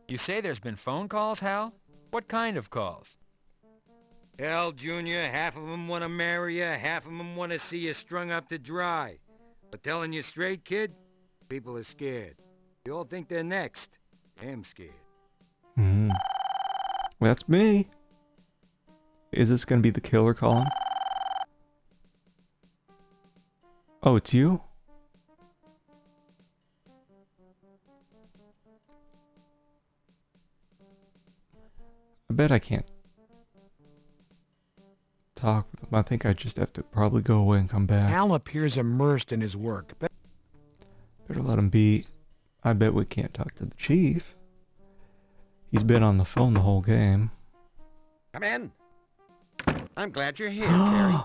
You say there's been phone calls, Hal? What kind of calls? Hell, Junior, half of them want to marry you, half of them want to see you strung up to dry. But telling you straight, kid, people are scared. They all think they're next. Damn scared. Well, that's me. Is this gonna be the killer calling? Oh, it's you? I bet I can't talk with him. I think I just have to probably go away and come back. Hal appears immersed in his work. Better let him be. I bet we can't talk to the chief. He's been on the phone the whole game. Come in. I'm glad you're here, Carrie.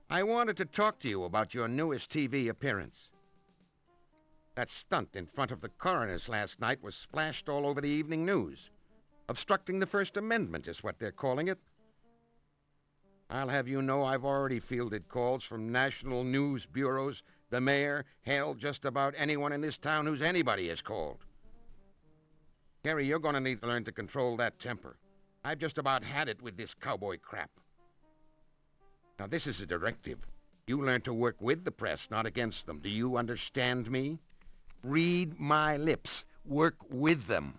I wanted to talk to you about your newest TV appearance. That stunt in front of the coroner's last night was splashed all over the evening news. Obstructing the First Amendment is what they're calling it. I'll have you know I've already fielded calls from national news bureaus, the mayor, hell, just about anyone in this town who's anybody is called. Carrie, you're going to need to learn to control that temper. I've just about had it with this cowboy crap. Now, this is a directive. You learn to work with the press, not against them. Do you understand me? Read my lips. Work with them.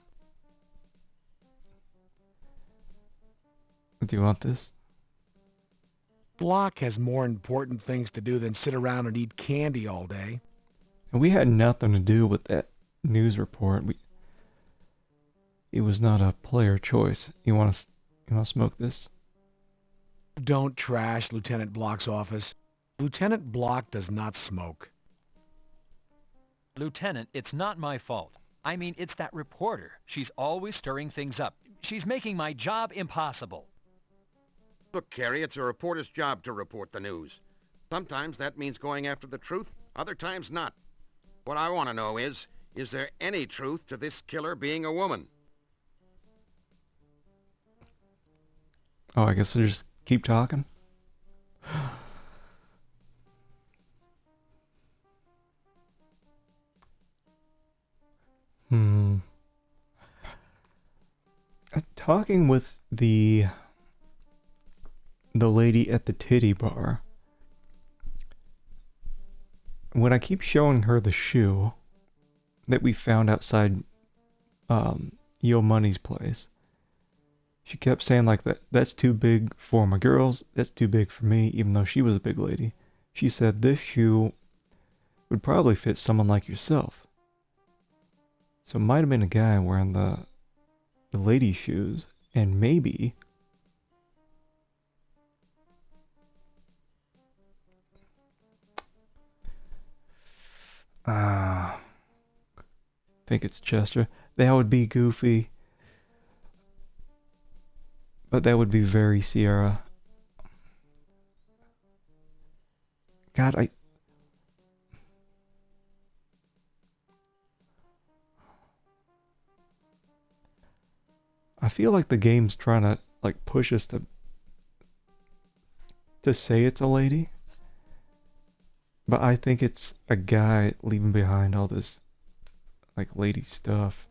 Do you want this? Block has more important things to do than sit around and eat candy all day. And we had nothing to do with that news report. It was not a player choice. You want to smoke this? Don't trash Lieutenant Block's office. Lieutenant Block does not smoke. Lieutenant, it's not my fault. I mean, it's that reporter. She's always stirring things up. She's making my job impossible. Look, Carrie, it's a reporter's job to report the news. Sometimes that means going after the truth, other times not. What I want to know is there any truth to this killer being a woman? Oh, I guess I just keep talking. Talking with the lady at the titty bar, when I keep showing her the shoe that we found outside Yo Money's place, She kept saying like that's too big for my girls, that's too big for me, even though she was a big lady. She said this shoe would probably fit someone like yourself. So it might have been a guy wearing the lady shoes, and maybe I think it's Chester. That would be Goofy. But that would be very Sierra. God, I feel like the game's trying to like push us to say it's a lady. But I think it's a guy leaving behind all this like lady stuff.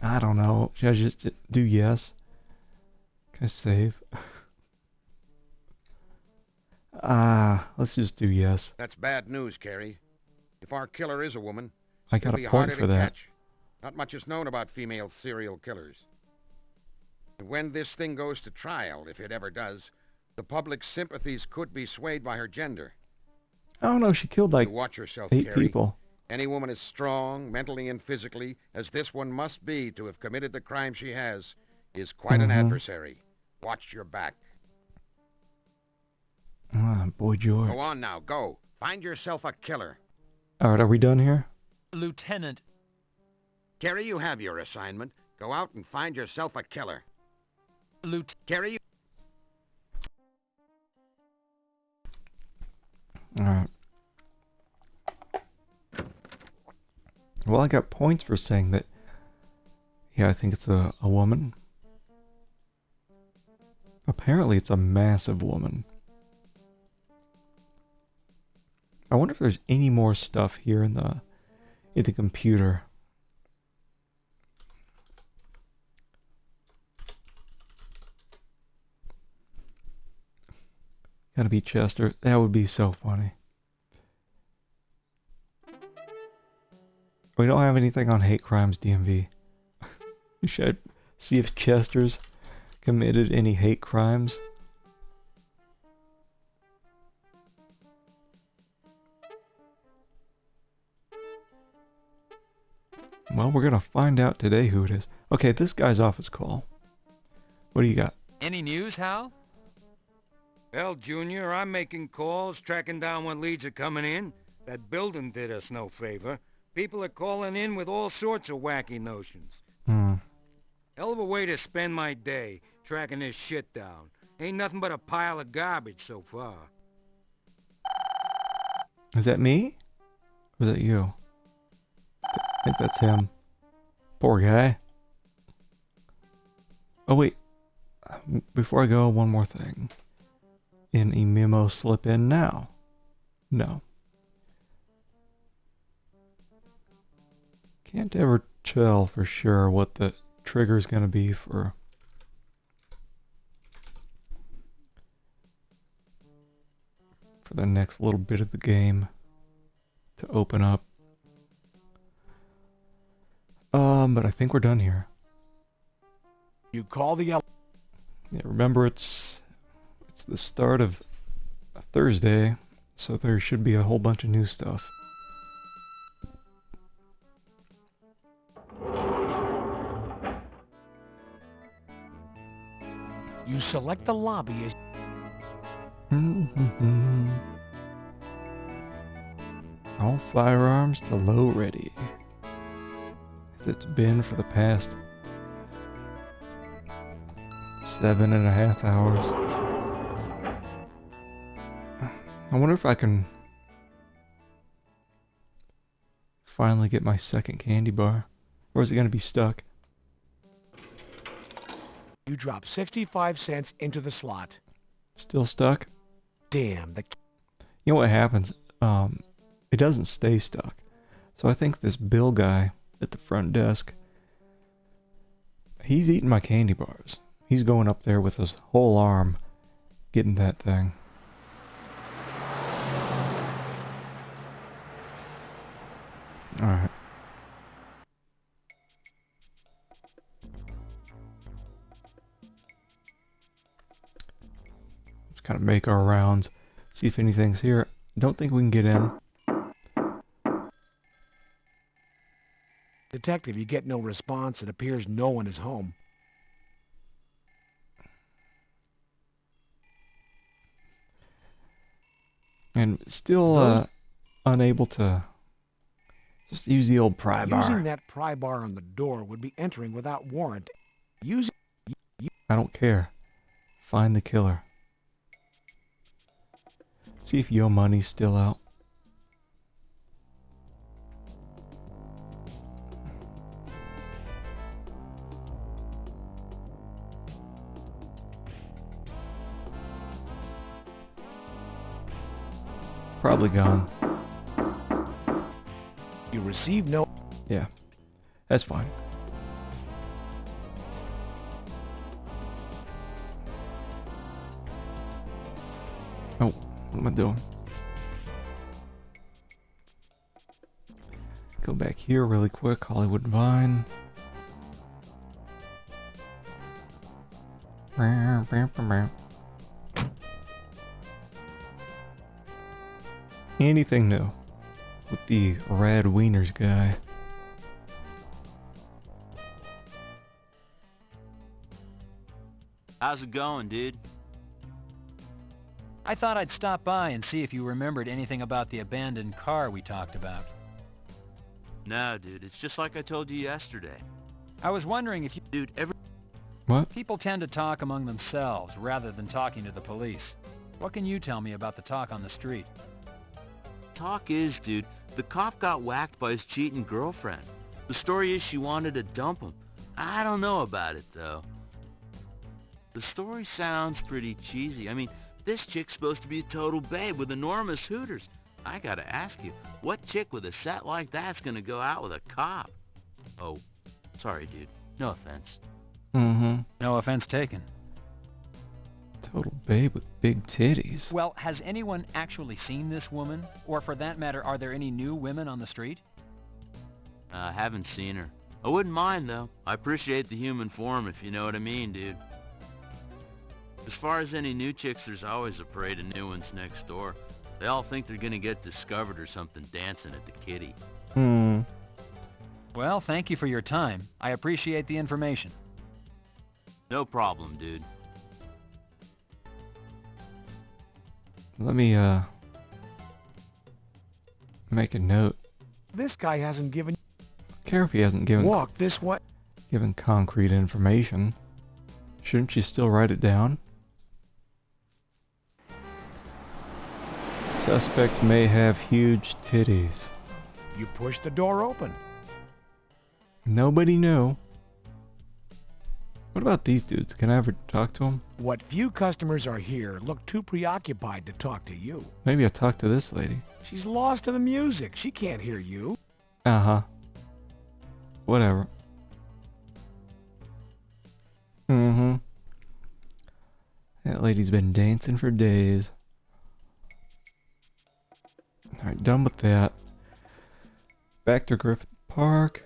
I don't know. Should I just do yes? Can I save? Let's just do yes. That's bad news, Carrie. If our killer is a woman, I got it'll a be point harder for to that. catch. Not much is known about female serial killers. And when this thing goes to trial, if it ever does, the public's sympathies could be swayed by her gender. I don't know. She killed like You watch yourself, 8 Carrie. people. Any woman as strong, mentally and physically, as this one must be to have committed the crime she has, is quite an adversary. Watch your back. Boy George. Go on now, go. Find yourself a killer. Alright, are we done here? Lieutenant. Carrie, you have your assignment. Go out and find yourself a killer. Carrie, you... Alright. Well, I got points for saying that. Yeah, I think it's a woman. Apparently it's a massive woman. I wonder if there's any more stuff here in the computer. Gotta be Chester. That would be so funny. We don't have anything on hate crimes DMV. Should I see if Chester's committed any hate crimes? Well, we're gonna find out today who it is. Okay, this guy's off his call. What do you got? Any news, Hal? Well, Junior, I'm making calls, tracking down what leads are coming in. That building did us no favor. People are calling in with all sorts of wacky notions. Hell of a way to spend my day, tracking this shit down. Ain't nothing but a pile of garbage so far. Is that me? Or is that you? I think that's him. Poor guy. Oh wait. Before I go, one more thing. Any memo slip in now? No. Can't ever tell for sure what the trigger's gonna be for the next little bit of the game to open up. But I think we're done here. You call the... Yeah, remember it's the start of a Thursday, so there should be a whole bunch of new stuff. You select the lobby as... All firearms to low ready. As it's been for the past 7.5 hours. I wonder if I can finally get my second candy bar. Or is it going to be stuck? You drop 65 cents into the slot. Still stuck? Damn, the... You know what happens? It doesn't stay stuck. So I think this Bill guy at the front desk, he's eating my candy bars. He's going up there with his whole arm, getting that thing. Alright. kind of make our rounds, see if anything's here. Don't think we can get in. Detective, you get no response. It appears no one is home. And still unable to just use the old pry bar. Using that pry bar on the door would be entering without warrant. I don't care. Find the killer. See if Yo Money's still out. Probably gone. You received no... Yeah, that's fine. Oh, what am I doing? Go back here really quick, Hollywood Vine. Anything new with the Rad Wieners guy? How's it going, dude? I thought I'd stop by and see if you remembered anything about the abandoned car we talked about. No, dude, it's just like I told you yesterday. I was wondering if you... Dude, What? People tend to talk among themselves rather than talking to the police. What can you tell me about the talk on the street? Talk is, dude, the cop got whacked by his cheating girlfriend. The story is she wanted to dump him. I don't know about it, though. The story sounds pretty cheesy. I mean, this chick's supposed to be a total babe with enormous hooters. I gotta ask you, what chick with a set like that's gonna go out with a cop? Oh, sorry, dude. No offense. Mm-hmm. No offense taken. Total babe with big titties. Well, has anyone actually seen this woman? Or for that matter, are there any new women on the street? I haven't seen her. I wouldn't mind, though. I appreciate the human form, if you know what I mean, dude. As far as any new chicks, there's always a parade of new ones next door. They all think they're gonna get discovered or something dancing at the kitty. Well, thank you for your time. I appreciate the information. No problem, dude. Let me, make a note. This guy hasn't given... Care if he hasn't given... Walk this way. Given concrete information. Shouldn't you still write it down? Suspect may have huge titties. You push the door open. Nobody knew. What about these dudes? Can I ever talk to them? What few customers are here look too preoccupied to talk to you. Maybe I'll talk to this lady. She's lost in the music. She can't hear you. Uh-huh. Whatever. Mm-hmm. That lady's been dancing for days. Alright, done with that. Back to Griffith Park.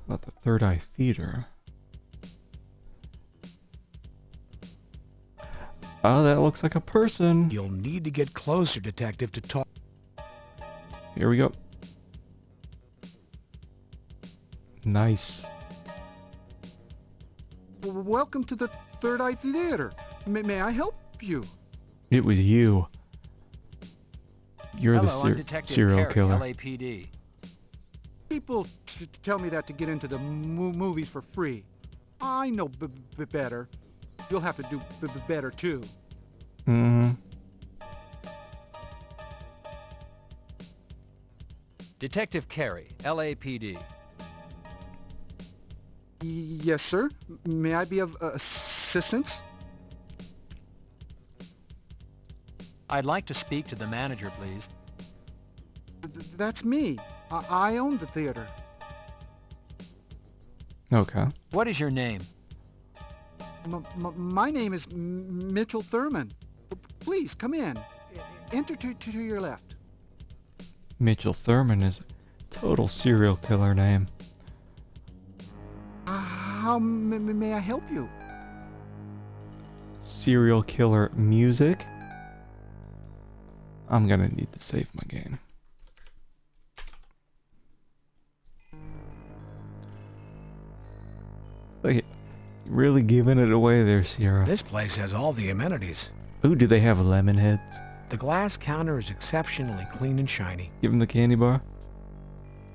About the Third Eye Theater. Oh, that looks like a person. You'll need to get closer, detective, to talk. Here we go. Nice. Welcome to the Third Eye Theater. May I help you? It was you. You're Hello, I'm the Detective serial Carey, killer. LAPD. People tell me that to get into the movies for free. I know better. You'll have to do better too. Mm-hmm. Detective Carey, LAPD. Yes, sir. May I be of assistance? I'd like to speak to the manager, please. That's me. I own the theater. Okay. What is your name? My name is Mitchell Thurman. Please, come in. Enter to your left. Mitchell Thurman is a total serial killer name. how may I help you? Serial killer music. I'm gonna need to save my game. Look, really giving it away there, Sierra. This place has all the amenities. Ooh, do they have lemon heads? The glass counter is exceptionally clean and shiny. Give them the candy bar.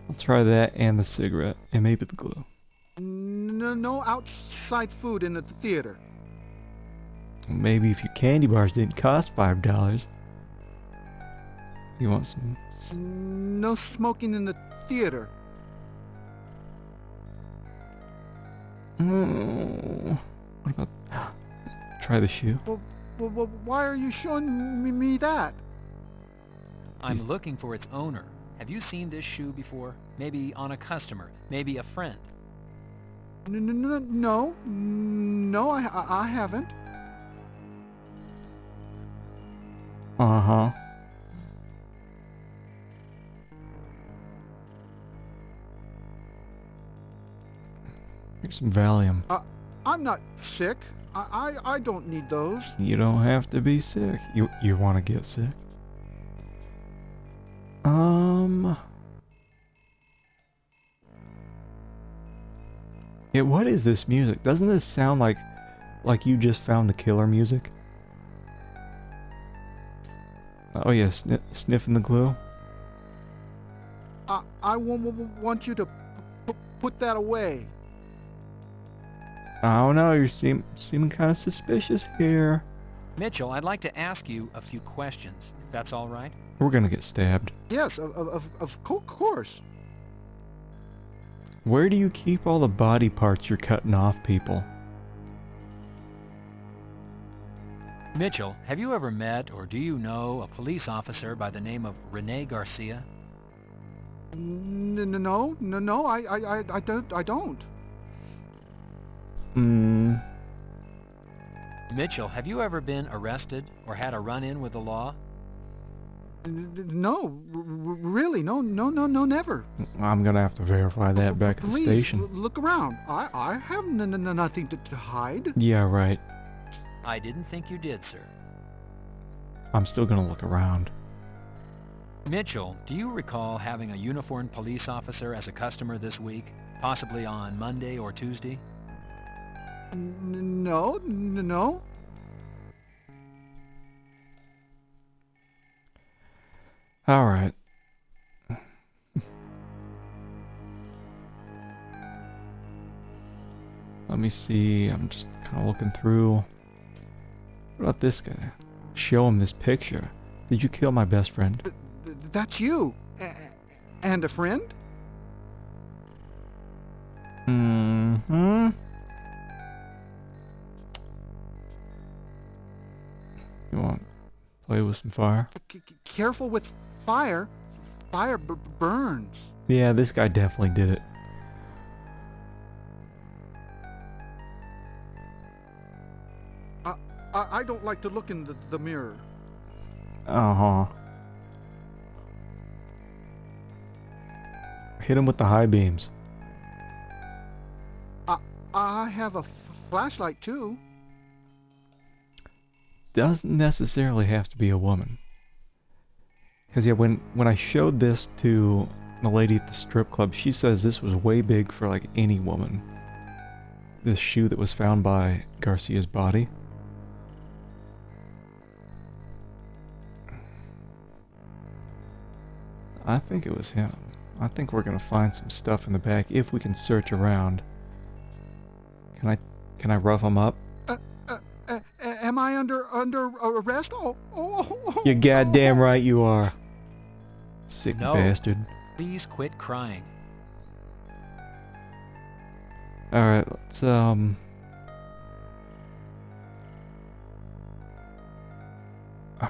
I'll try that and the cigarette, and maybe the glue. No outside food in the theater. Maybe if your candy bars didn't cost $5. You want some? No smoking in the theater. What about... Try the shoe. Well, why are you showing me that? I'm looking for its owner. Have you seen this shoe before? Maybe on a customer, maybe a friend. No, I haven't. Uh-huh. Here's some Valium. I'm not sick. I don't need those. You don't have to be sick. You want to get sick? Yeah, what is this music? Doesn't this sound like you just found the killer music? Oh yeah, sniffing the glue. I want you to put that away. I don't know, you're seeming kind of suspicious here. Mitchell, I'd like to ask you a few questions, if that's all right. We're gonna get stabbed. Yes, of course. Where do you keep all the body parts you're cutting off, people? Mitchell, have you ever met or do you know a police officer by the name of Rene Garcia? No, I don't. Mitchell, have you ever been arrested or had a run-in with the law? No, really, no, never. I'm gonna have to verify that back at the station. Look around. I have nothing to hide. Yeah, right. I didn't think you did, sir. I'm still gonna look around. Mitchell, do you recall having a uniformed police officer as a customer this week? Possibly on Monday or Tuesday? No. All right. Let me see. I'm just kind of looking through. What about this guy? Show him this picture. Did you kill my best friend? That's you. And a friend? Mm-hmm. You want to play with some fire? Careful with fire. Fire burns. Yeah, this guy definitely did it. I don't like to look in the mirror. Uh-huh. Hit him with the high beams. I have a flashlight too. Doesn't necessarily have to be a woman. Because yeah, when I showed this to the lady at the strip club, she says this was way big for like any woman. This shoe that was found by Garcia's body. I think it was him. I think we're gonna find some stuff in the back if we can search around. Can I rough him up? Am I under arrest? Oh. You're goddamn right you are. Sick bastard. Please quit crying. Alright, let's I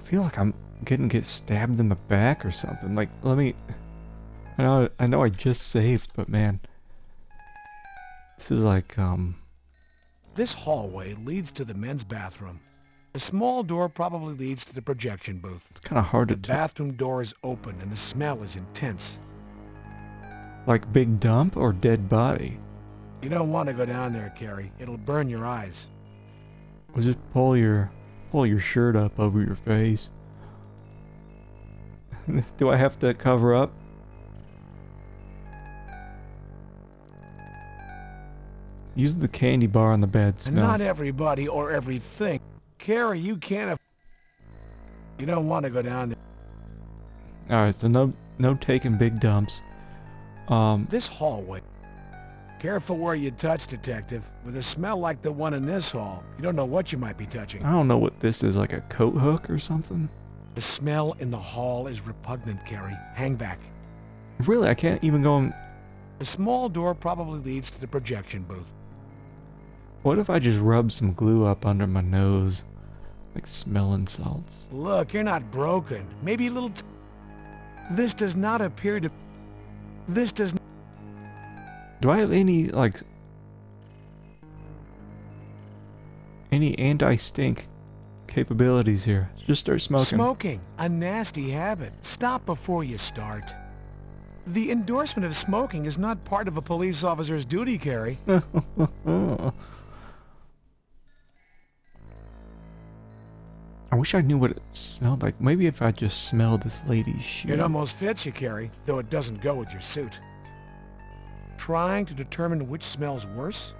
feel like I'm gonna get stabbed in the back or something. Like, let me... I know I just saved, but man... This is like, This hallway leads to the men's bathroom. The small door probably leads to the projection booth. It's kind of hard to tell. The bathroom door is open and the smell is intense. Like big dump or dead body? You don't want to go down there, Carrie. It'll burn your eyes. Well, just pull your shirt up over your face. Do I have to cover up? Use the candy bar on the bad And smells. not everybody or everything. Carrie, you can't. You don't want to go down there. Alright, so no taking big dumps. This hallway. Careful where you touch, Detective. With a smell like the one in this hall, you don't know what you might be touching. I don't know what this is, like a coat hook or something? The smell in the hall is repugnant, Carrie. Hang back. Really, I can't even go in... The small door probably leads to the projection booth. What if I just rub some glue up under my nose? Like smelling salts. Look, you're not broken. Maybe a little... This does not appear to... This does... Do I have any, like... any anti-stink capabilities here? Just start smoking. Smoking. A nasty habit. Stop before you start. The endorsement of smoking is not part of a police officer's duty, Carrie. I wish I knew what it smelled like. Maybe if I just smelled this lady's shoe. It almost fits you, Carrie, though it doesn't go with your suit. Trying to determine which smells worse?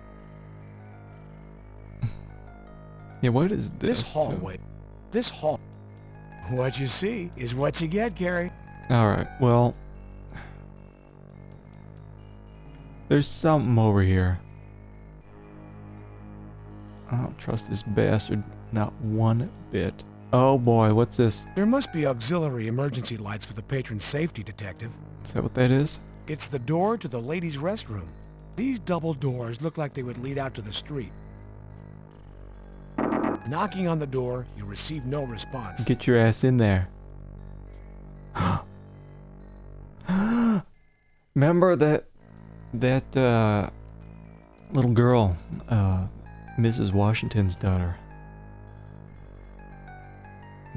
Yeah, what is this? This hallway. This hall. What you see is what you get, Carrie. Alright, well... There's something over here. I don't trust this bastard. Not one bit. Oh boy, what's this? There must be auxiliary emergency lights for the patron safety, Detective. Is that what that is? It's the door to the ladies' restroom. These double doors look like they would lead out to the street. Knocking on the door, you receive no response. Get your ass in there. Remember that little girl, Mrs. Washington's daughter.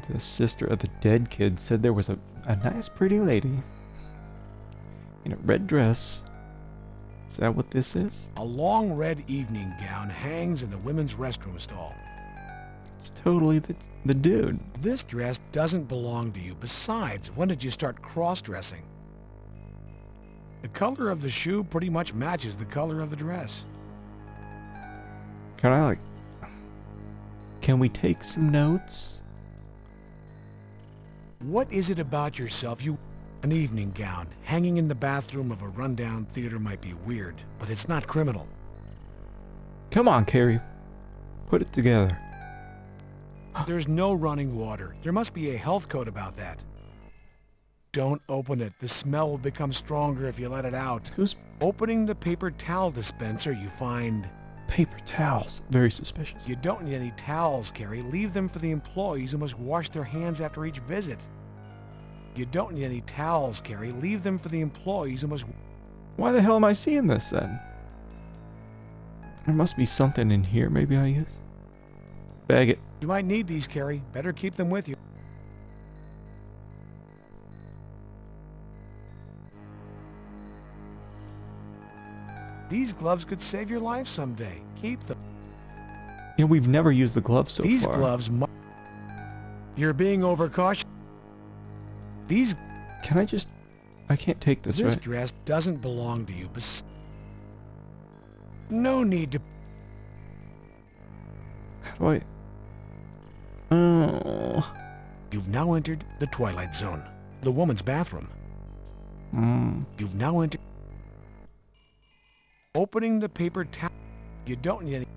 The sister of the dead kid said there was a nice pretty lady in a red dress. Is that what this is? A long red evening gown hangs in the women's restroom stall. It's totally the dude. This dress doesn't belong to you. Besides, when did you start cross-dressing? The color of the shoe pretty much matches the color of the dress. Can we take some notes? What is it about yourself An evening gown hanging in the bathroom of a rundown theater might be weird, but it's not criminal. Come on, Carrie. Put it together. There's no running water. There must be a health code about that. Don't open it. The smell will become stronger if you let it out. Opening the paper towel dispenser, you find... Paper towels. Very suspicious. You don't need any towels, Carrie. Leave them for the employees who must wash their hands after each visit. You don't need any towels, Carrie. Leave them for the employees who must... Why the hell am I seeing this then? There must be something in here maybe I use. Bag it. You might need these, Carrie. Better keep them with you. These gloves could save your life someday. Keep them. Yeah, we've never used the gloves so These far. gloves You're being overcautious. These... Can I just... I can't take this, This right? dress doesn't belong to you, but... No need to... How do I... Oh... You've now entered the Twilight Zone. The woman's bathroom. You've now entered... Opening the paper towel... You don't need any...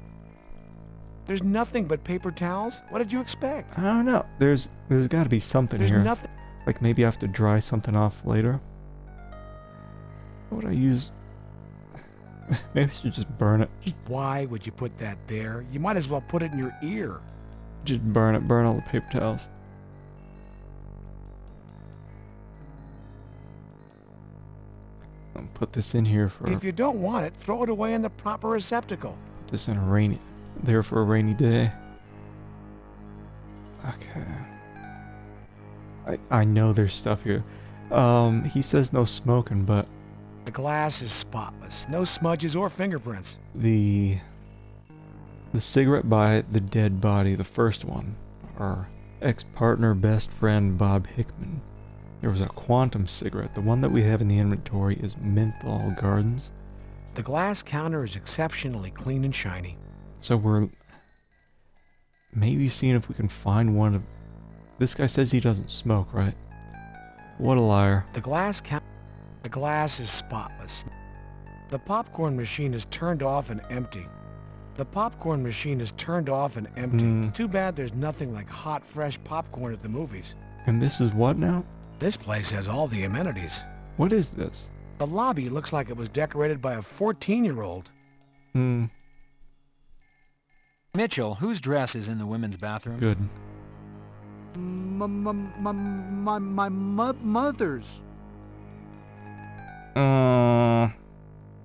There's nothing but paper towels? What did you expect? I don't know. There's got to be something There's here. nothing... Like maybe I have to dry something off later. What would I use? Maybe I should just burn it. Why would you put that there? You might as well put it in your ear. Just burn it. Burn all the paper towels. I'll put this in here for... If you don't want it, throw it away in the proper receptacle. Put this in a rainy... There for a rainy day. Okay. I know there's stuff here. He says no smoking, but The glass is spotless. No smudges or fingerprints. The cigarette by the dead body, the first one, our ex-partner, best friend, Bob Hickman. There was a Quantum cigarette. The one that we have in the inventory is Menthol Gardens. The glass counter is exceptionally clean and shiny. So we're maybe seeing if we can find one of... This guy says he doesn't smoke, right? What a liar. The glass is spotless. The popcorn machine is turned off and empty. The popcorn machine is turned off and empty. Too bad there's nothing like hot, fresh popcorn at the movies. And this is what now? This place has all the amenities. What is this? The lobby looks like it was decorated by a 14-year-old. Mitchell, whose dress is in the women's bathroom? Good. My mother's.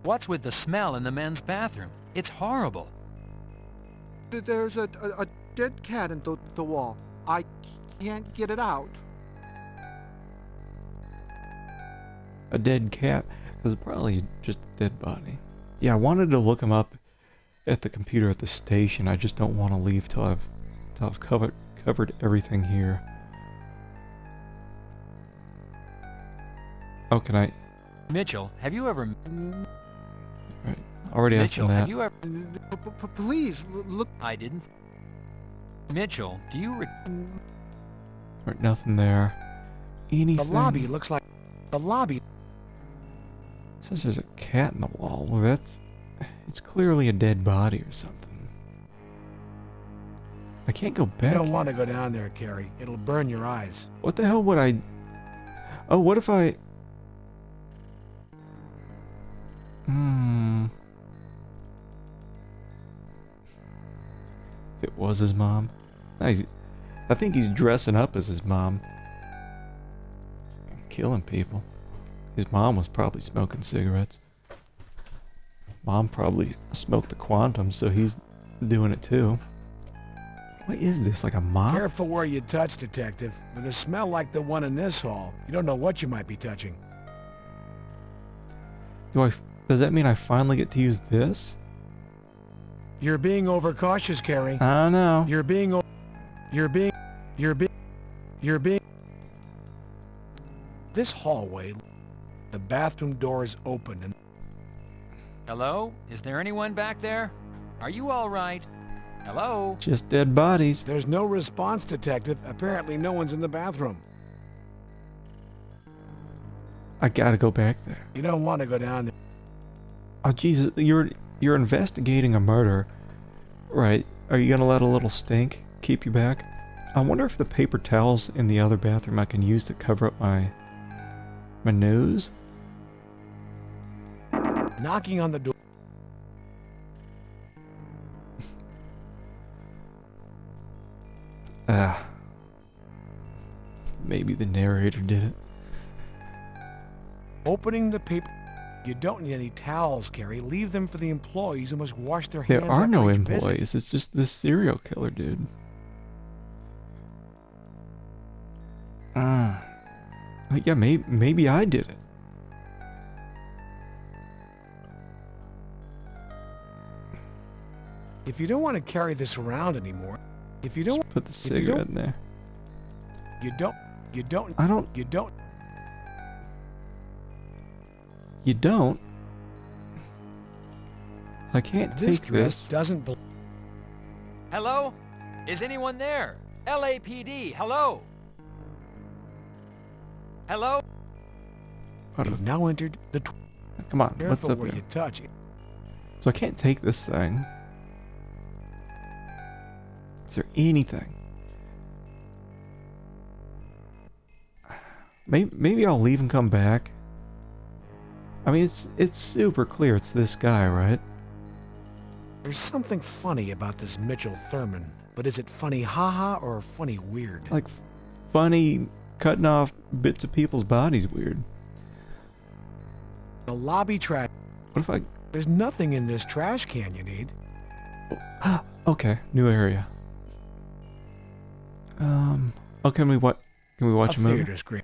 What's with the smell in the men's bathroom? It's horrible. There's a dead cat in the wall. I can't get it out. A dead cat? It was probably just a dead body. Yeah, I wanted to look him up at the computer at the station. I just don't want to leave till I've covered everything here. Oh, can I? Mitchell, have you ever... Right, already asked him Mitchell, that. have you ever... Please, look... I didn't. Mitchell, do you... Right, nothing there. Anything? The lobby looks like... The lobby... Says there's a cat in the wall. Well, that's... It's clearly a dead body or something. I can't go back. You don't want to go down there, Carrie. It'll burn your eyes. What the hell would I... Oh, what if I... If it was his mom. I think he's dressing up as his mom. Killing people. His mom was probably smoking cigarettes. Mom probably smoked the Quantum, so he's doing it too. What is this, like a mop? Careful where you touch, Detective. With a smell like the one in this hall, you don't know what you might be touching. Does that mean I finally get to use this? You're being overcautious, Carrie. I know. You're being... This hallway, the bathroom door is open and... Hello? Is there anyone back there? Are you all right? Hello? Just dead bodies. There's no response, Detective. Apparently no one's in the bathroom. I gotta go back there. You don't want to go down there. Oh, Jesus, you're investigating a murder. Right. Are you gonna let a little stink keep you back? I wonder if the paper towels in the other bathroom I can use to cover up my nose? Knocking on the door. Maybe the narrator did it. Opening the paper. You don't need any towels, Carrie. Leave them for the employees who must wash their hands. There are no after each employees. visit. It's just this serial killer dude. Yeah, maybe I did it. If you don't want to carry this around anymore, if you don't Just put the cigarette in there. You don't. You don't? I can't This take dress this. doesn't. Hello? Is anyone there? LAPD, hello? Hello? You've now entered the... Come on, Careful what's up where there? you touch it. So I can't take this thing. Is there anything? Maybe I'll leave and come back. I mean, it's super clear it's this guy, right? There's something funny about this Mitchell Thurman, but is it funny haha or funny weird? Like, funny cutting off bits of people's bodies weird. The lobby trash. What if I... There's nothing in this trash can you need. Okay, new area. Oh, can we watch a movie? Theater screen.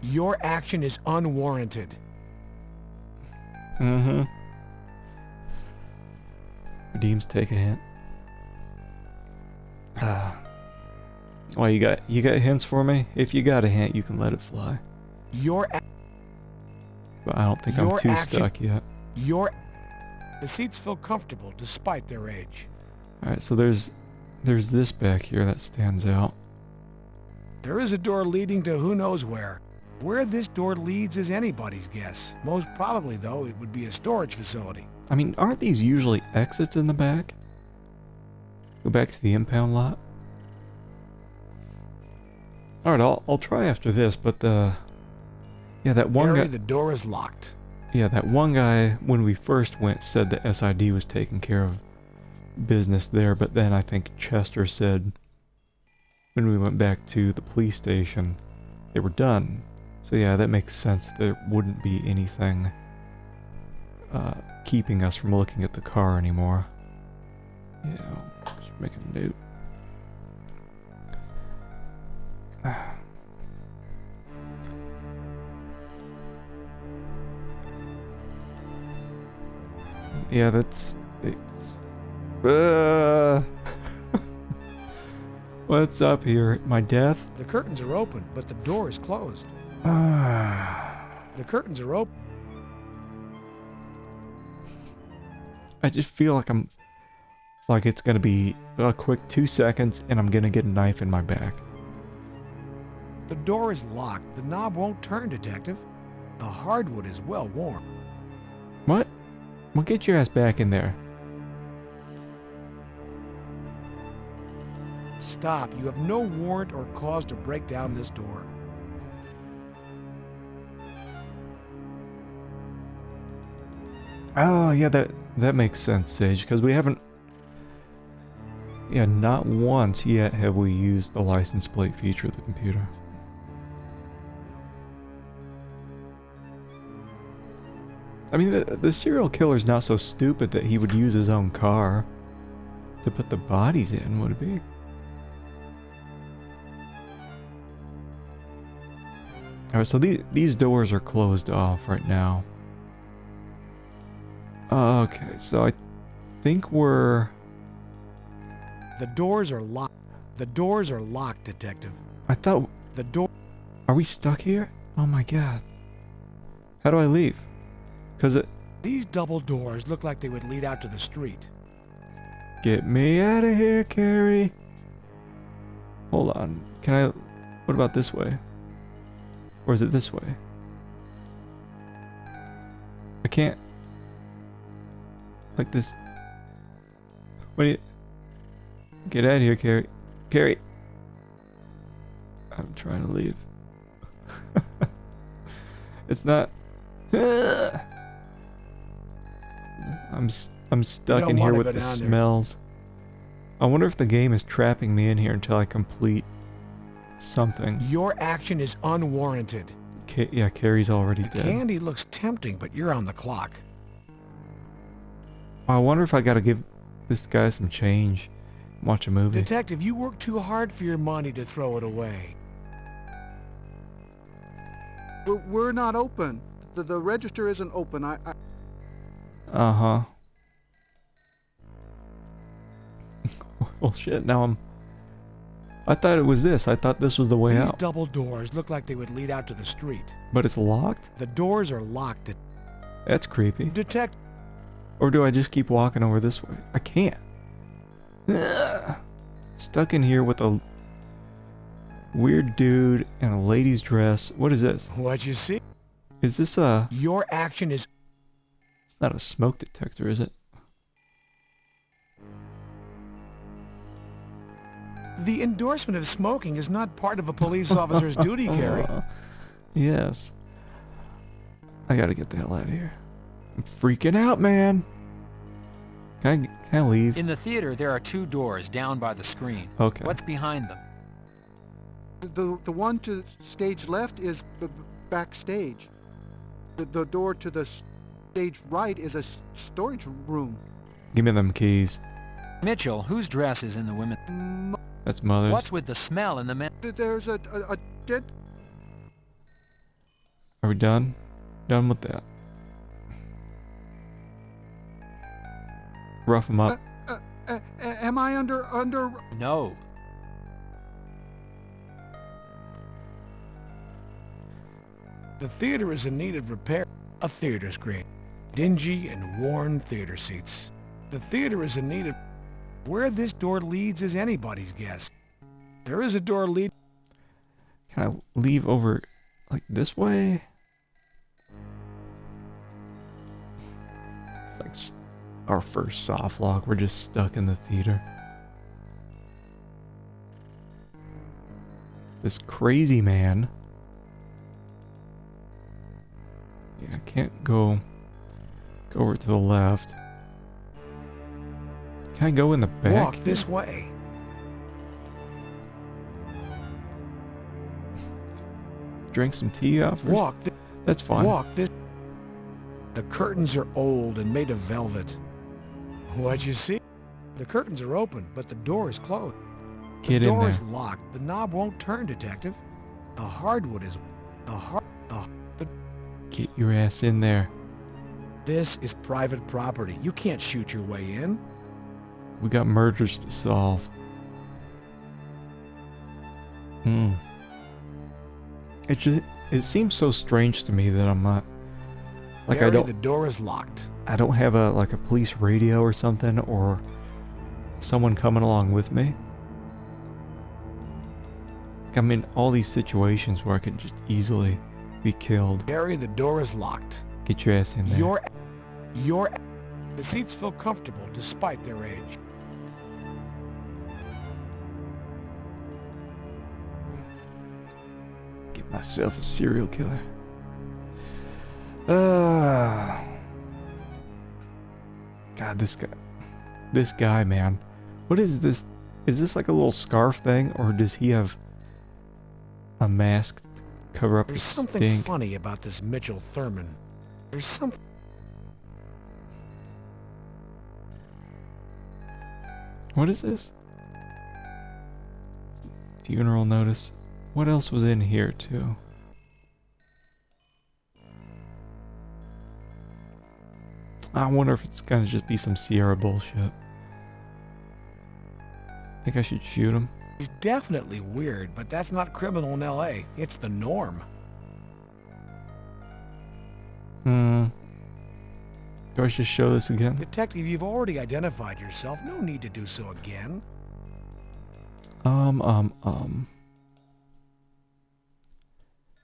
Your action is unwarranted. Mm-hmm. Redeems, take a hint. Well, you got hints for me? If you got a hint, you can let it fly. But I don't think I'm too stuck yet. The seats feel comfortable despite their age. Alright, so there's this back here that stands out. There is a door leading to who knows where. Where this door leads is anybody's guess. Most probably, though, it would be a storage facility. I mean, aren't these usually exits in the back? Go back to the impound lot. Alright, I'll try after this, but yeah, that one Gary, guy... the door is locked. Yeah, that one guy, when we first went, said the SID was taking care of business there, but then I think Chester said when we went back to the police station, they were done. So yeah, that makes sense. There wouldn't be anything keeping us from looking at the car anymore. Yeah, I'll just make a note. Yeah, that's... What's up here? My death? The curtains are open, but the door is closed. The curtains are open. I just feel like it's gonna be a quick 2 seconds and I'm gonna get a knife in my back. The door is locked. The knob won't turn, Detective. The hardwood is well warm. What? Well, get your ass back in there. Stop. You have no warrant or cause to break down this door. Oh, yeah, that makes sense, Sage, because we haven't... Yeah, not once yet have we used the license plate feature of the computer. I mean, the serial killer's not so stupid that he would use his own car to put the bodies in, would it be? Alright, so these doors are closed off right now. Okay, so I think we're... The doors are locked. The doors are locked, Detective. I thought... The door... Are we stuck here? Oh my god. How do I leave? Because it... These double doors look like they would lead out to the street. Get me out of here, Carrie. Hold on. Can I... What about this way? Or is it this way? I can't... Like this... What do you... Get out of here, Carrie. Carrie! I'm trying to leave. It's not... I'm stuck in here with the smells. I wonder if the game is trapping me in here until I complete something. Your action is unwarranted. Yeah, Carrie's already dead. Candy looks tempting, but you're on the clock. I wonder if I gotta give this guy some change. Watch a movie. Detective, you work too hard for your money to throw it away. We're not open. The register isn't open. Uh-huh. Well, shit, now I thought it was this. I thought this was the way out. These double doors look like they would lead out to the street. But it's locked? The doors are locked. That's creepy. Detective. Or do I just keep walking over this way? I can't. Ugh. Stuck in here with a weird dude in a lady's dress. What is this? What you see? Is this a... Your action is... It's not a smoke detector, is it? The endorsement of smoking is not part of a police officer's duty, Carrie. Yes. I gotta get the hell out of here. I'm freaking out, man. Can I leave? In the theater, there are 2 doors down by the screen. Okay. What's behind them? The one to stage left is backstage. The door to the stage right is a storage room. Give me them keys. Mitchell, whose dress is in the women? That's Mother's. What's with the smell in the men? There's a dead... Are we done? Done with that. rough him up. Am I under... No. The theater is in need of repair. A theater screen. Dingy and worn theater seats. The theater is in need of... Where this door leads is anybody's guess. There is a door lead... Can I leave over, like, this way? It's like our first soft lock. We're just stuck in the theater. This crazy man. Yeah, I can't go over to the left. Can I go in the back? Walk this way. Drink some tea after? Walk. That's fine. Walk this. The curtains are old and made of velvet. What'd you see? The curtains are open, but the door is closed. Get the in door there. is locked. The knob won't turn, Detective. The hardwood is... Get your ass in there. This is private property. You can't shoot your way in. We got murders to solve. It seems so strange to me that I'm not... Like, Gary, the door is locked. I don't have a police radio or something, or someone coming along with me. Like, I'm in all these situations where I could just easily be killed. Gary, the door is locked. Get your ass in there. The seats feel comfortable despite their age. Get myself a serial killer. God, this guy, man. What is this? Is this like a little scarf thing, or does he have a mask to cover up There's his something stink? funny about this Mitchell Thurman. There's something... What is this? Funeral notice. What else was in here, too? I wonder if it's gonna just be some Sierra bullshit. Think I should shoot him? He's definitely weird, but that's not criminal in L.A. It's the norm. Do I just show this again? Detective, you've already identified yourself. No need to do so again.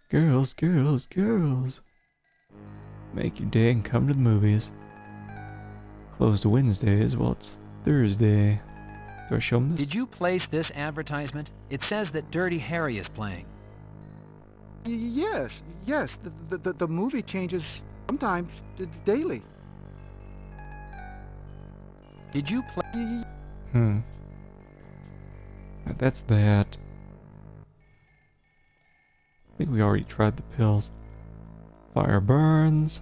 Girls, girls, girls. Make your day and come to the movies. Closed Wednesdays. Well, it's Thursday. Do I show them this? Did you place this advertisement? It says that Dirty Harry is playing. Yes. The movie changes sometimes daily. Did you play... That's that. I think we already tried the pills. Fire burns.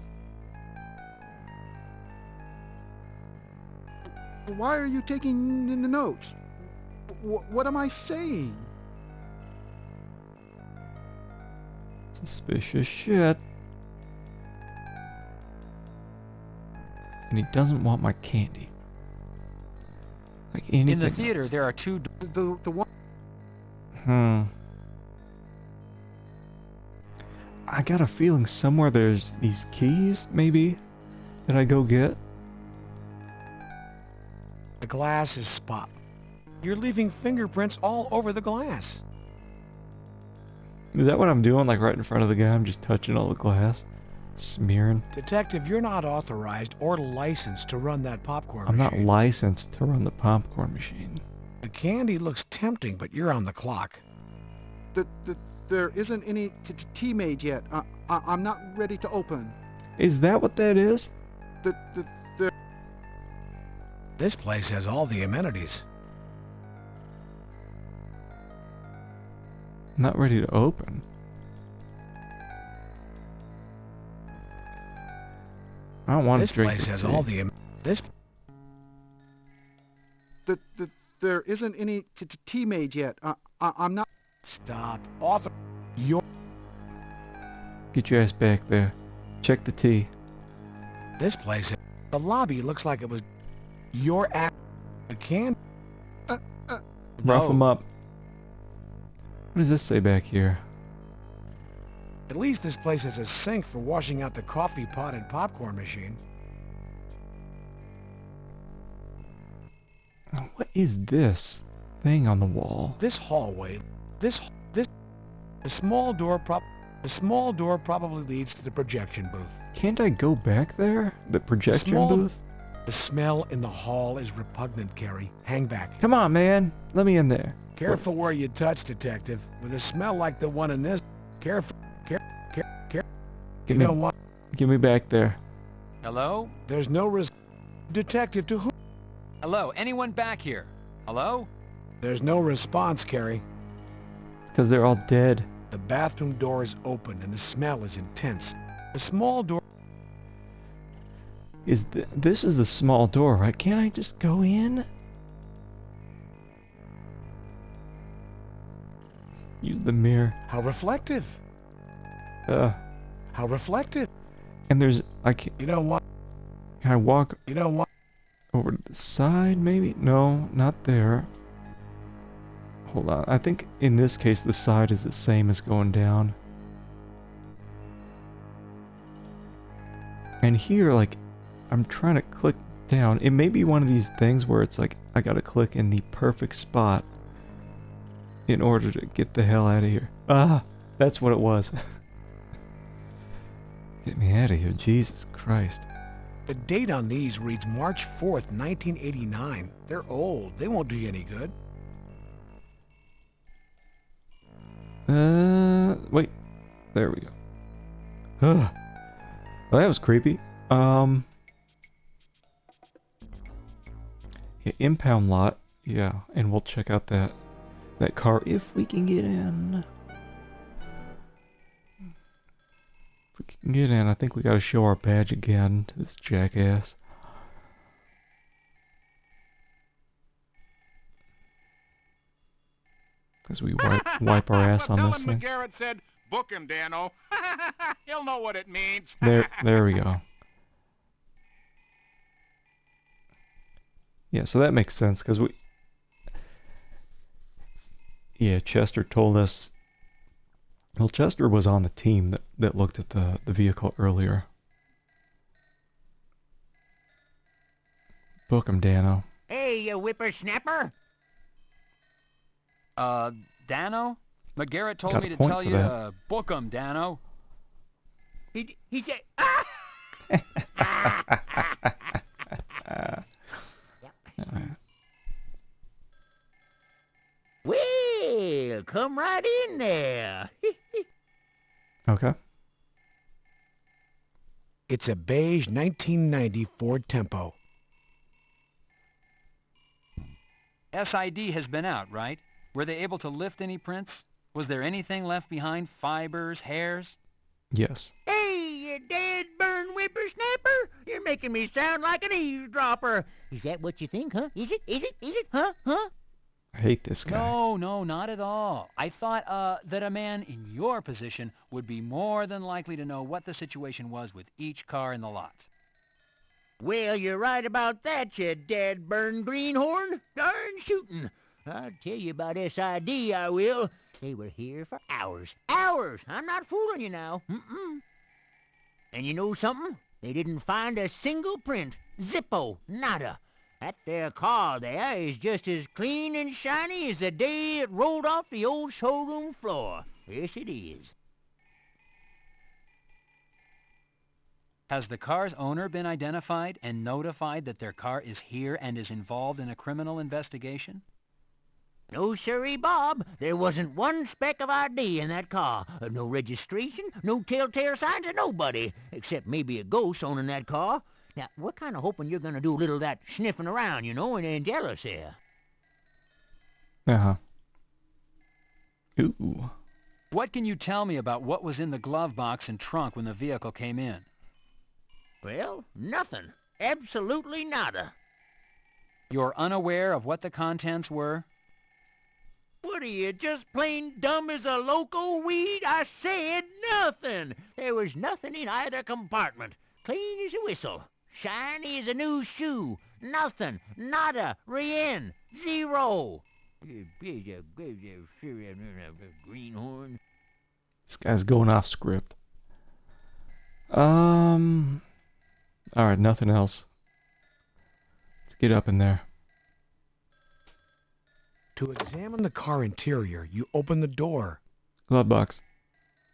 Why are you taking in the notes? What am I saying? Suspicious shit. And he doesn't want my candy. Like anything In the theater, else. there are two... The one... I got a feeling somewhere there's these keys, maybe, that I go get. The glass is spot. You're leaving fingerprints all over the glass. Is that what I'm doing? Like right in front of the guy, I'm just touching all the glass? Smearing? Detective, you're not authorized or licensed to run that popcorn I'm machine. not licensed to run the popcorn machine. The candy looks tempting, but you're on the clock. There isn't any tea made yet. I'm not ready to open. Is that what that is? This place has all the amenities. Not ready to open. I don't want This to drink place the has tea. all the this. There isn't any tea made yet. I'm not... Stop. Get your ass back there. Check the tea. This place, the lobby looks like it was... You're at the can. Rough him up. What does this say back here? At least this place has a sink for washing out the coffee pot and popcorn machine. What is this thing on the wall? This hallway, the small door probably leads to the projection booth. Can't I go back there? The projection booth? The smell in the hall is repugnant, Carrie. Hang back. Come on, man. Let me in there. Careful where you touch, Detective. With a smell like the one in this, careful. Give me back there. Hello? There's no Detective, to whom? Hello? Anyone back here? Hello? There's no response, Carrie. Because they're all dead. The bathroom door is open and the smell is intense. The small door... This is the small door, right? Can't I just go in? Use the mirror. How reflective. How reflective. And there's... I can't... You know what? Can I walk... You know what? Over to the side, maybe? No, not there. Hold on. I think in this case the side is the same as going down. And here, like, I'm trying to click down. It may be one of these things where it's like, I gotta click in the perfect spot in order to get the hell out of here. Ah! That's what it was. Get me out of here, Jesus Christ. The date on these reads March 4th, 1989. They're old. They won't do you any good. Wait. There we go. Well, that was creepy. Yeah, impound lot. Yeah, and we'll check out that car if we can get in. If we can get in, I think we gotta show our badge again to this jackass. As we wipe our ass on this thing. McGarrett said, book him, Dano. He'll know what it means. There we go. Yeah, so that makes sense, because we... Yeah, Chester told us... Well, Chester was on the team that looked at the vehicle earlier. Book him, Dano. Hey, you whippersnapper! Dano? McGarrett told me to tell you to book him, Dano. He said... Well, come right in there. Okay. It's a beige 1990 Ford Tempo. SID has been out, right? Were they able to lift any prints? Was there anything left behind? Fibers, hairs? Yes. Hey, you dead burn whippersnapper! You're making me sound like an eavesdropper. Is that what you think, huh? Is it? Huh? I hate this guy. No, not at all. I thought that a man in your position would be more than likely to know what the situation was with each car in the lot. Well, you're right about that, you dead burn greenhorn. Darn shootin'. I'll tell you about SID, I will. They were here for hours. Hours! I'm not fooling you now. And you know something? They didn't find a single print. Zippo. Nada. That there car there is just as clean and shiny as the day it rolled off the old showroom floor. Yes, it is. Has the car's owner been identified and notified that their car is here and is involved in a criminal investigation? No, sirree, Bob. There wasn't one speck of ID in that car. No registration, no telltale signs of nobody, except maybe a ghost owning that car. Now, we're kind of hoping you're going to do a little of that sniffing around, you know, and jealous here. Uh-huh. Ooh. What can you tell me about what was in the glove box and trunk when the vehicle came in? Well, nothing. Absolutely nada. You're unaware of what the contents were? What are you, just plain dumb as a loco weed? I said nothing. There was nothing in either compartment. Clean as a whistle. Shiny as a new shoe. Nothing. Nada. Rien. Zero. Greenhorn. This guy's going off script. Alright, nothing else. Let's get up in there. To examine the car interior, you open the door. Glove box.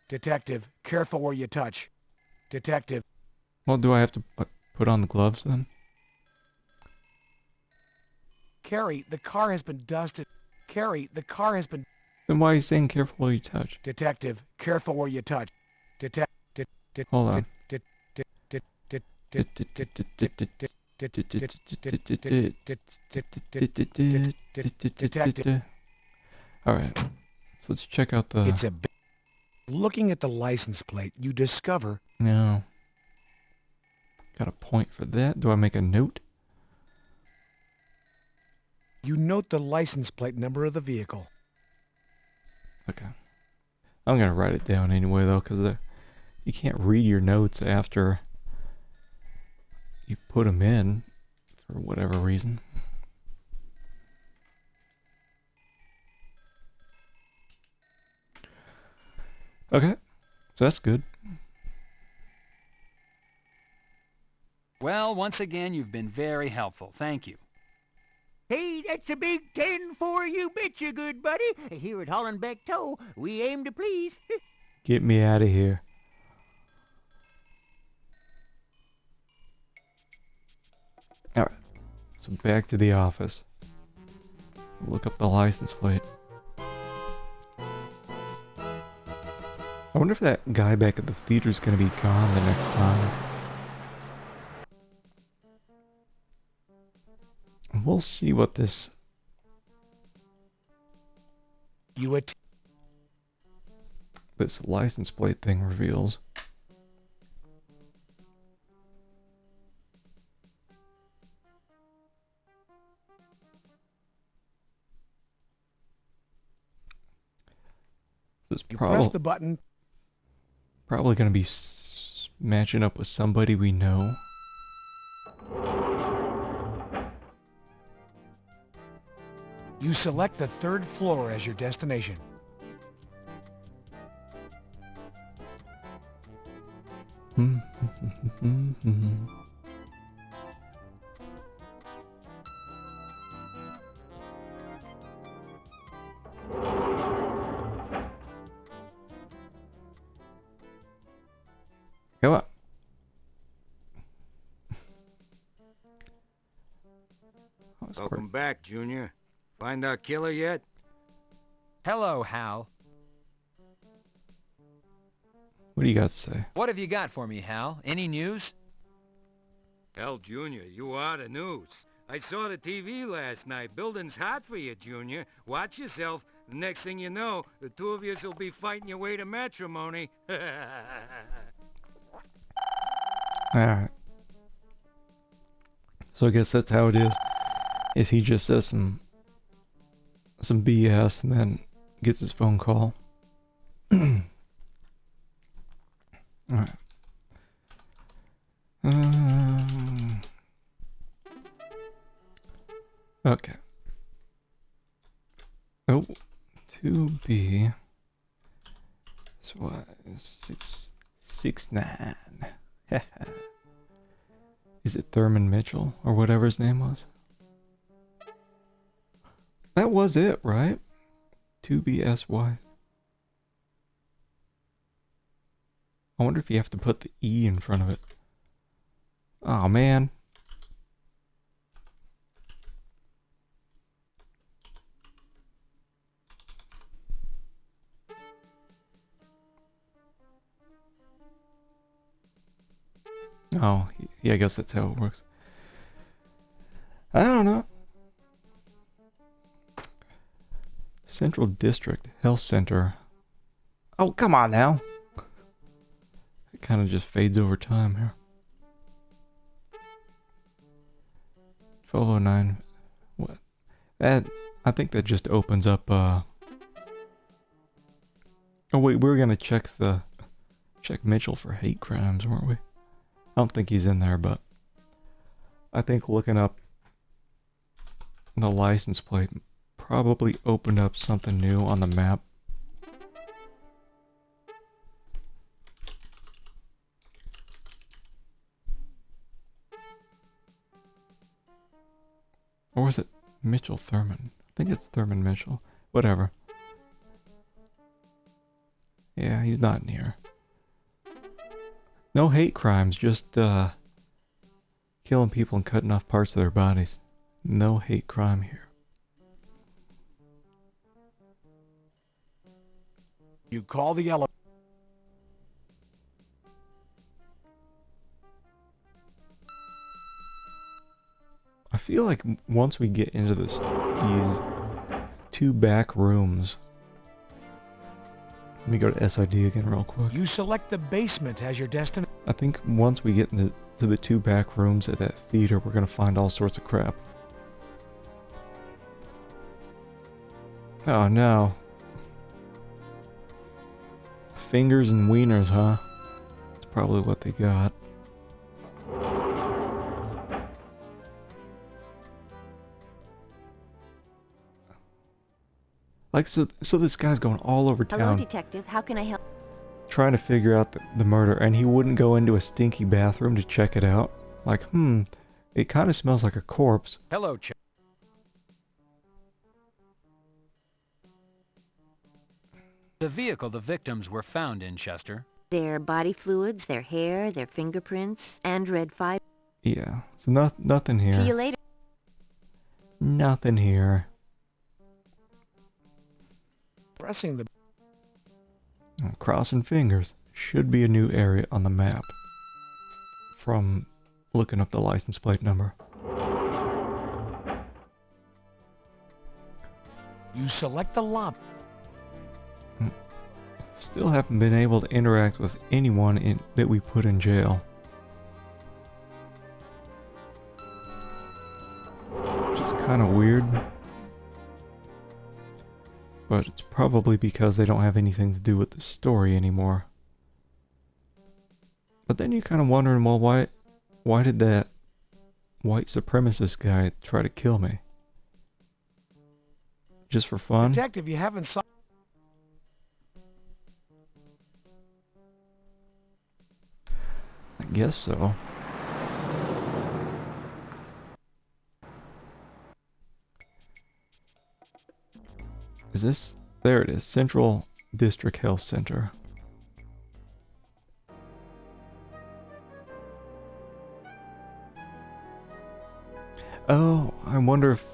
Detective, careful where you touch. Detective. Well, do I have to put on the gloves then? Carrie, the car has been dusted. Carrie, the car has been... Then why are you saying careful where you touch? Detective, careful where you touch. Hold on. Alright. So let's check out the... It's a... Looking at the license plate, you discover... No. Got a point for that. Do I make a note? You note the license plate number of the vehicle. Okay. I'm gonna write it down anyway though, because you can't read your notes after you put them in for whatever reason. Okay, so that's good. Well, once again, you've been very helpful. Thank you. Hey, that's a big 10 for you, betcha, good buddy. Here at Hollenbeck Tow, we aim to please. Get me out of here. Alright, so back to the office. Look up the license plate. I wonder if that guy back at the theater is going to be gone the next time. We'll see what this... this license plate thing reveals. This is press the button. Probably going to be matching up with somebody we know. You select the 3rd floor as your destination. Come on. Welcome back, Junior. Find our killer yet? Hello, Hal. What do you got to say? What have you got for me, Hal? Any news? Hell, Junior, you are the news. I saw the TV last night. Building's hot for you, Junior. Watch yourself. The next thing you know, the two of you will be fighting your way to matrimony. Alright. So I guess that's how it is he just says some BS and then gets his phone call. Alright. Okay. Oh, 2B. So what? 669. Is it Thurman Mitchell or whatever his name was? That was it, right? 2BSY. I wonder if you have to put the E in front of it. Oh man. Oh, yeah, I guess that's how it works. I don't know. Central District Health Center. Oh, come on now. It kind of just fades over time here. 1209. What? That, I think that just opens up, Oh wait, we were gonna check Mitchell for hate crimes, weren't we? I don't think he's in there, but I think looking up the license plate probably opened up something new on the map. Or was it Mitchell Thurman? I think it's Thurman Mitchell. Whatever. Yeah, he's not in here. No hate crimes, just killing people and cutting off parts of their bodies. No hate crime here. You call the elevator. I feel like once we get into these 2 back rooms. Let me go to SID again real quick. You select the basement as your destination. I think once we get into the 2 back rooms at that theater, we're gonna find all sorts of crap. Oh no. Fingers and wieners, huh? That's probably what they got. Like, so this guy's going all over town. Hello, detective. How can I help? Trying to figure out the murder, and he wouldn't go into a stinky bathroom to check it out. Like, it kind of smells like a corpse. Hello, Chuck. The vehicle the victims were found in, Chester. Their body fluids, their hair, their fingerprints, and red fiber. Yeah, so nothing here. See you later. Nothing here. Pressing the... Crossing fingers. Should be a new area on the map. From looking up the license plate number. You select the lot. Still haven't been able to interact with anyone that we put in jail. Which is kind of weird. But it's probably because they don't have anything to do with the story anymore. But then you're kind of wondering, well, why did that white supremacist guy try to kill me? Just for fun? Detective, you haven't saw... I guess so. Is this... There it is. Central District Health Center. Oh, I wonder if...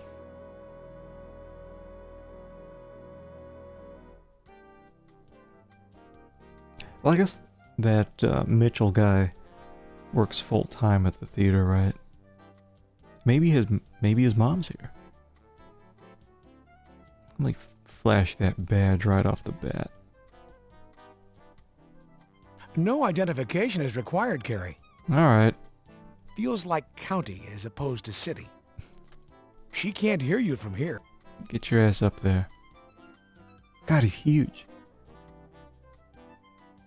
Well, I guess that Mitchell guy works full-time at the theater, right? Maybe his mom's here. Let me flash that badge right off the bat. No identification is required, Carrie. Alright. Feels like county as opposed to city. She can't hear you from here. Get your ass up there. God, he's huge.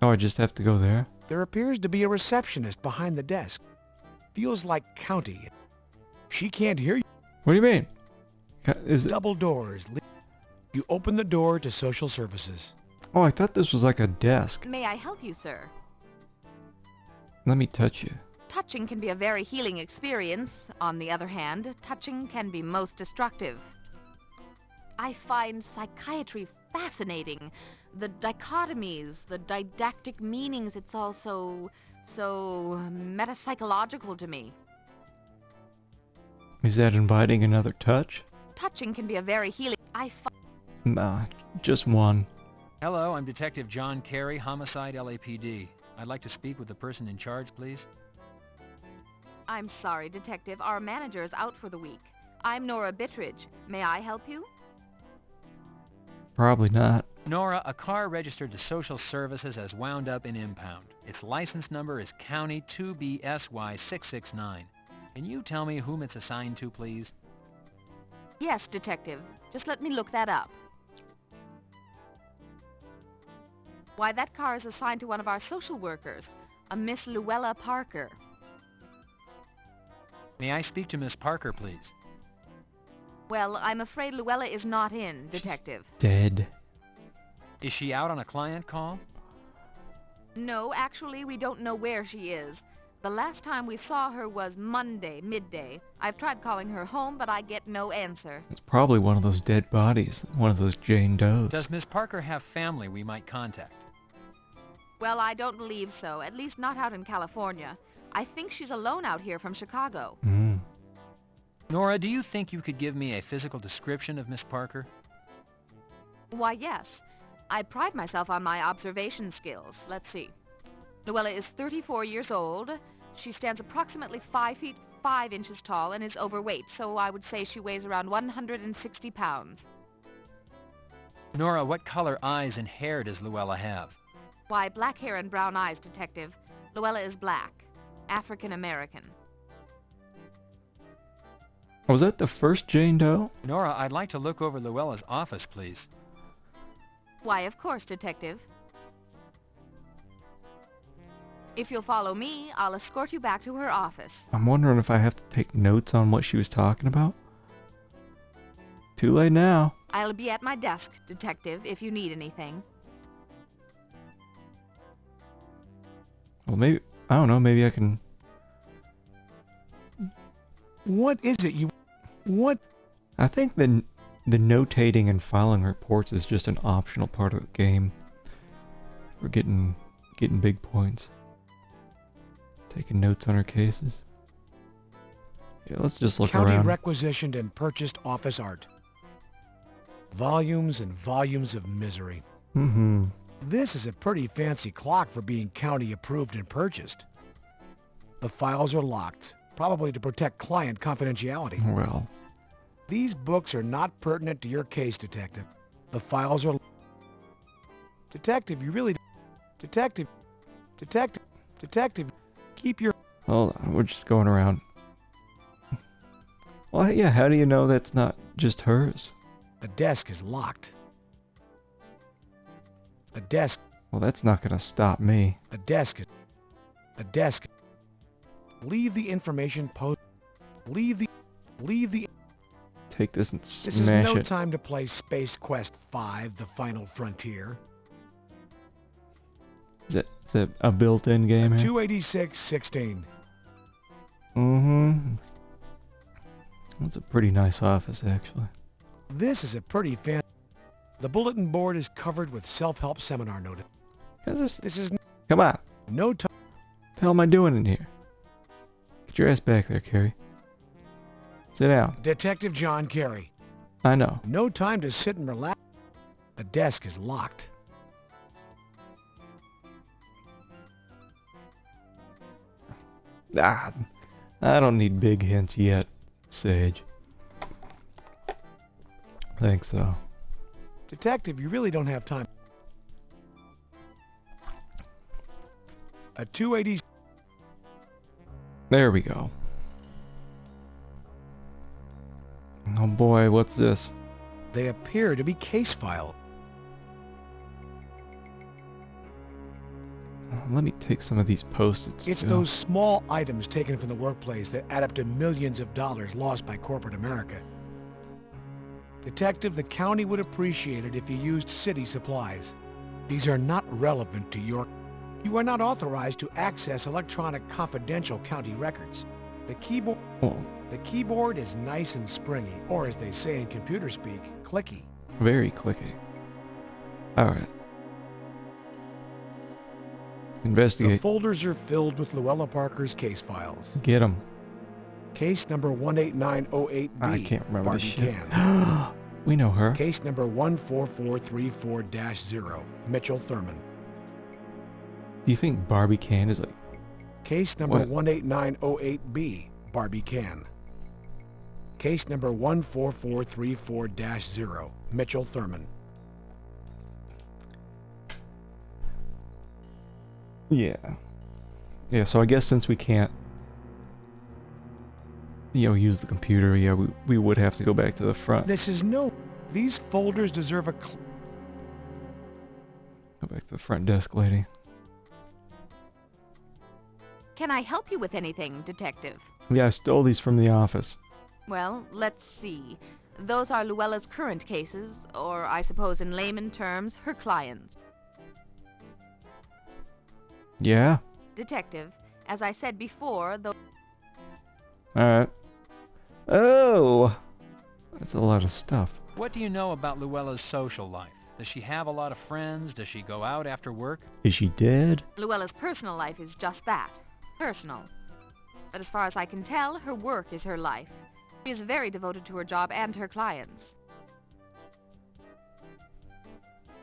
Oh, I just have to go there? There appears to be a receptionist behind the desk. Feels like county. She can't hear you. What do you mean? Is it... Double doors. You open the door to social services. Oh, I thought this was like a desk. May I help you, sir? Let me touch you. Touching can be a very healing experience. On the other hand, touching can be most destructive. I find psychiatry fascinating. The dichotomies, the didactic meanings, it's all so metapsychological to me. Is that inviting another touch? Touching can be a very healing... Nah, just one. Hello, I'm Detective John Carey, Homicide LAPD. I'd like to speak with the person in charge, please. I'm sorry, Detective. Our manager is out for the week. I'm Nora Bittridge. May I help you? Probably not. Nora, a car registered to social services has wound up in impound. Its license number is County 2BSY669. Can you tell me whom it's assigned to, please? Yes, Detective. Just let me look that up. Why, that car is assigned to one of our social workers, a Miss Luella Parker. May I speak to Miss Parker, please? Well, I'm afraid Luella is not in, Detective. Dead. Is she out on a client call? No, actually, we don't know where she is. The last time we saw her was Monday, midday. I've tried calling her home, but I get no answer. It's probably one of those dead bodies. One of those Jane Does. Does Miss Parker have family we might contact? Well, I don't believe so, at least not out in California. I think she's alone out here from Chicago. Mm. Nora, do you think you could give me a physical description of Miss Parker? Why, yes. I pride myself on my observation skills. Let's see. Luella is 34 years old. She stands approximately 5 feet 5 inches tall and is overweight, so I would say she weighs around 160 pounds. Nora, what color eyes and hair does Luella have? Why, black hair and brown eyes, Detective. Luella is black. African American. Was that the first Jane Doe? Nora, I'd like to look over Luella's office, please. Why, of course, Detective. If you'll follow me, I'll escort you back to her office. I'm wondering if I have to take notes on what she was talking about. Too late now. I'll be at my desk, Detective, if you need anything. Well, maybe, I don't know, maybe I can... What is it you... What? I think the notating and filing reports is just an optional part of the game. We're getting big points. Taking notes on our cases. Yeah, let's just look County around. requisitioned and purchased office art. Volumes and volumes of misery. Mm-hmm. This is a pretty fancy clock for being county approved and purchased. The files are locked, probably to protect client confidentiality. Well. These books are not pertinent to your case, Detective. The files are... Detective, you really... Detective, keep your... Hold on, we're just going around. Well, yeah, how do you know that's not just hers? The desk is locked. The desk... Well, that's not gonna stop me. The desk... Leave the information post... Leave the... Take this and This is smash no it. time to play Space Quest 5, The Final Frontier. Is that a built-in game here? 286-16. Mm-hmm. That's a pretty nice office, actually. This is a pretty fan... The bulletin board is covered with self-help seminar notice. This is... Come on. No time... What the hell am I doing in here? Get your ass back there, Carrie. Sit down. Detective John Carey. I know. No time to sit and relax. The desk is locked. Ah, I don't need big hints yet, Sage. Thanks, though. Detective, you really don't have time. A 280... There we go. Oh boy, what's this? They appear to be case files. Let me take some of these Post-its, It's too. those small items taken from the workplace that add up to millions of dollars lost by corporate America. Detective, the county would appreciate it if you used city supplies. These are not relevant to your... You are not authorized to access electronic confidential county records. The keyboard... Well, The keyboard is nice and springy, or as they say in computer speak, clicky. very clicky. Alright. The Investigate. folders are filled with Luella Parker's case files. Get them. Case number 18908B. I can't remember Barbie this shit. Can. We know her. Case number 14434-0, Mitchell Thurman. Do you think Barbie Can is like... Case number What? 18908B, Barbie Can. Case number 14434-0, Mitchell Thurman. Yeah. Yeah, so I guess since we can't, use the computer, yeah, we would have to go back to the front. This is no... These folders deserve a... Go back to the front desk, lady. Can I help you with anything, Detective? Yeah, I stole these from the office. Well, let's see. Those are Luella's current cases, or I suppose in layman terms, her clients. Yeah. Detective, as I said before, though... Alright. Oh! That's a lot of stuff. What do you know about Luella's social life? Does she have a lot of friends? Does she go out after work? Is she dead? Luella's personal life is just that. Personal. But as far as I can tell, her work is her life. She is very devoted to her job and her clients.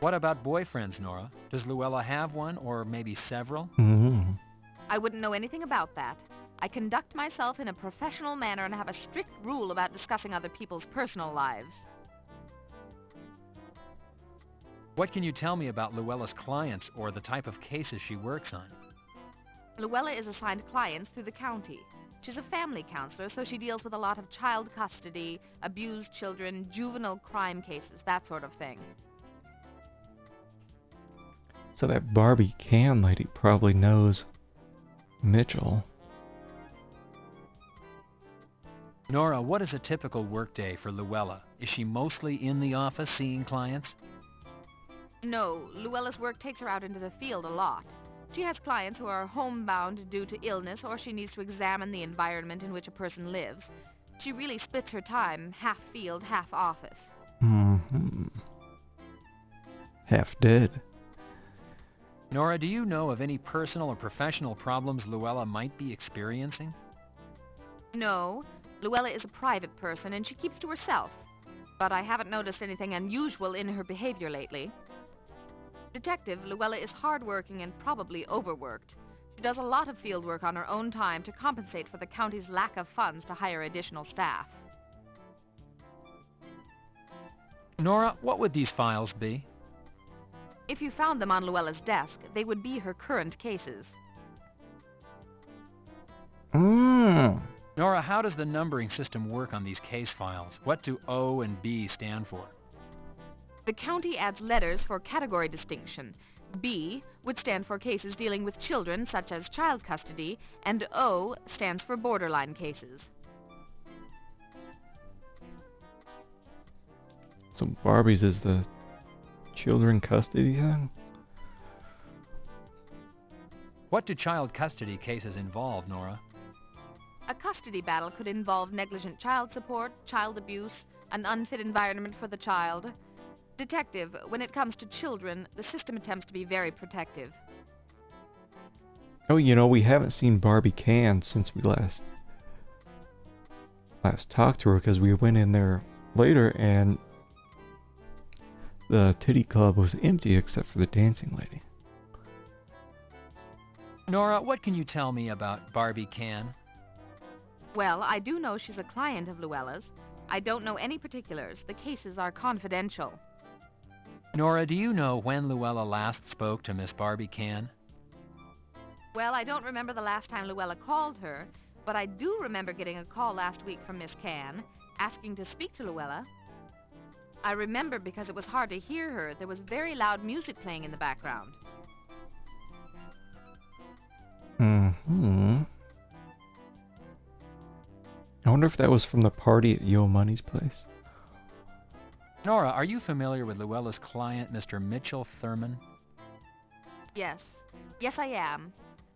What about boyfriends, Nora? Does Luella have one, or maybe several? Mm-hmm. I wouldn't know anything about that. I conduct myself in a professional manner and have a strict rule about discussing other people's personal lives. What can you tell me about Luella's clients or the type of cases she works on? Luella is assigned clients through the county. She's a family counselor, so she deals with a lot of child custody, abused children, juvenile crime cases, that sort of thing. So that Barbie Can lady probably knows Mitchell. Nora, what is a typical workday for Luella? Is she mostly in the office seeing clients? No, Luella's work takes her out into the field a lot. She has clients who are homebound due to illness, or she needs to examine the environment in which a person lives. She really splits her time, half field, half office. Mm-hmm. Half dead. Nora, do you know of any personal or professional problems Luella might be experiencing? No, Luella is a private person and she keeps to herself. But I haven't noticed anything unusual in her behavior lately. Detective, Luella is hardworking and probably overworked. She does a lot of field work on her own time to compensate for the county's lack of funds to hire additional staff. Nora, what would these files be? If you found them on Luella's desk, they would be her current cases. Nora, how does the numbering system work on these case files? What do O and B stand for? The county adds letters for category distinction. B would stand for cases dealing with children, such as child custody, and O stands for borderline cases. So Barbie's is the children custody thing? What do child custody cases involve, Nora? A custody battle could involve negligent child support, child abuse, an unfit environment for the child. Detective, when it comes to children, the system attempts to be very protective. Oh, you know, we haven't seen Barbie Can since we last talked to her, because we went in there later and the titty club was empty except for the dancing lady. Nora, what can you tell me about Barbie Can? Well, I do know she's a client of Luella's. I don't know any particulars. The cases are confidential. Nora, do you know when Luella last spoke to Miss Barbie Can? Well, I don't remember the last time Luella called her, but I do remember getting a call last week from Miss Can, asking to speak to Luella. I remember because it was hard to hear her. There was very loud music playing in the background. Mm-hmm. I wonder if that was from the party at Yo Money's place. Nora, are you familiar with Luella's client, Mr. Mitchell Thurman? Yes. Yes, I am.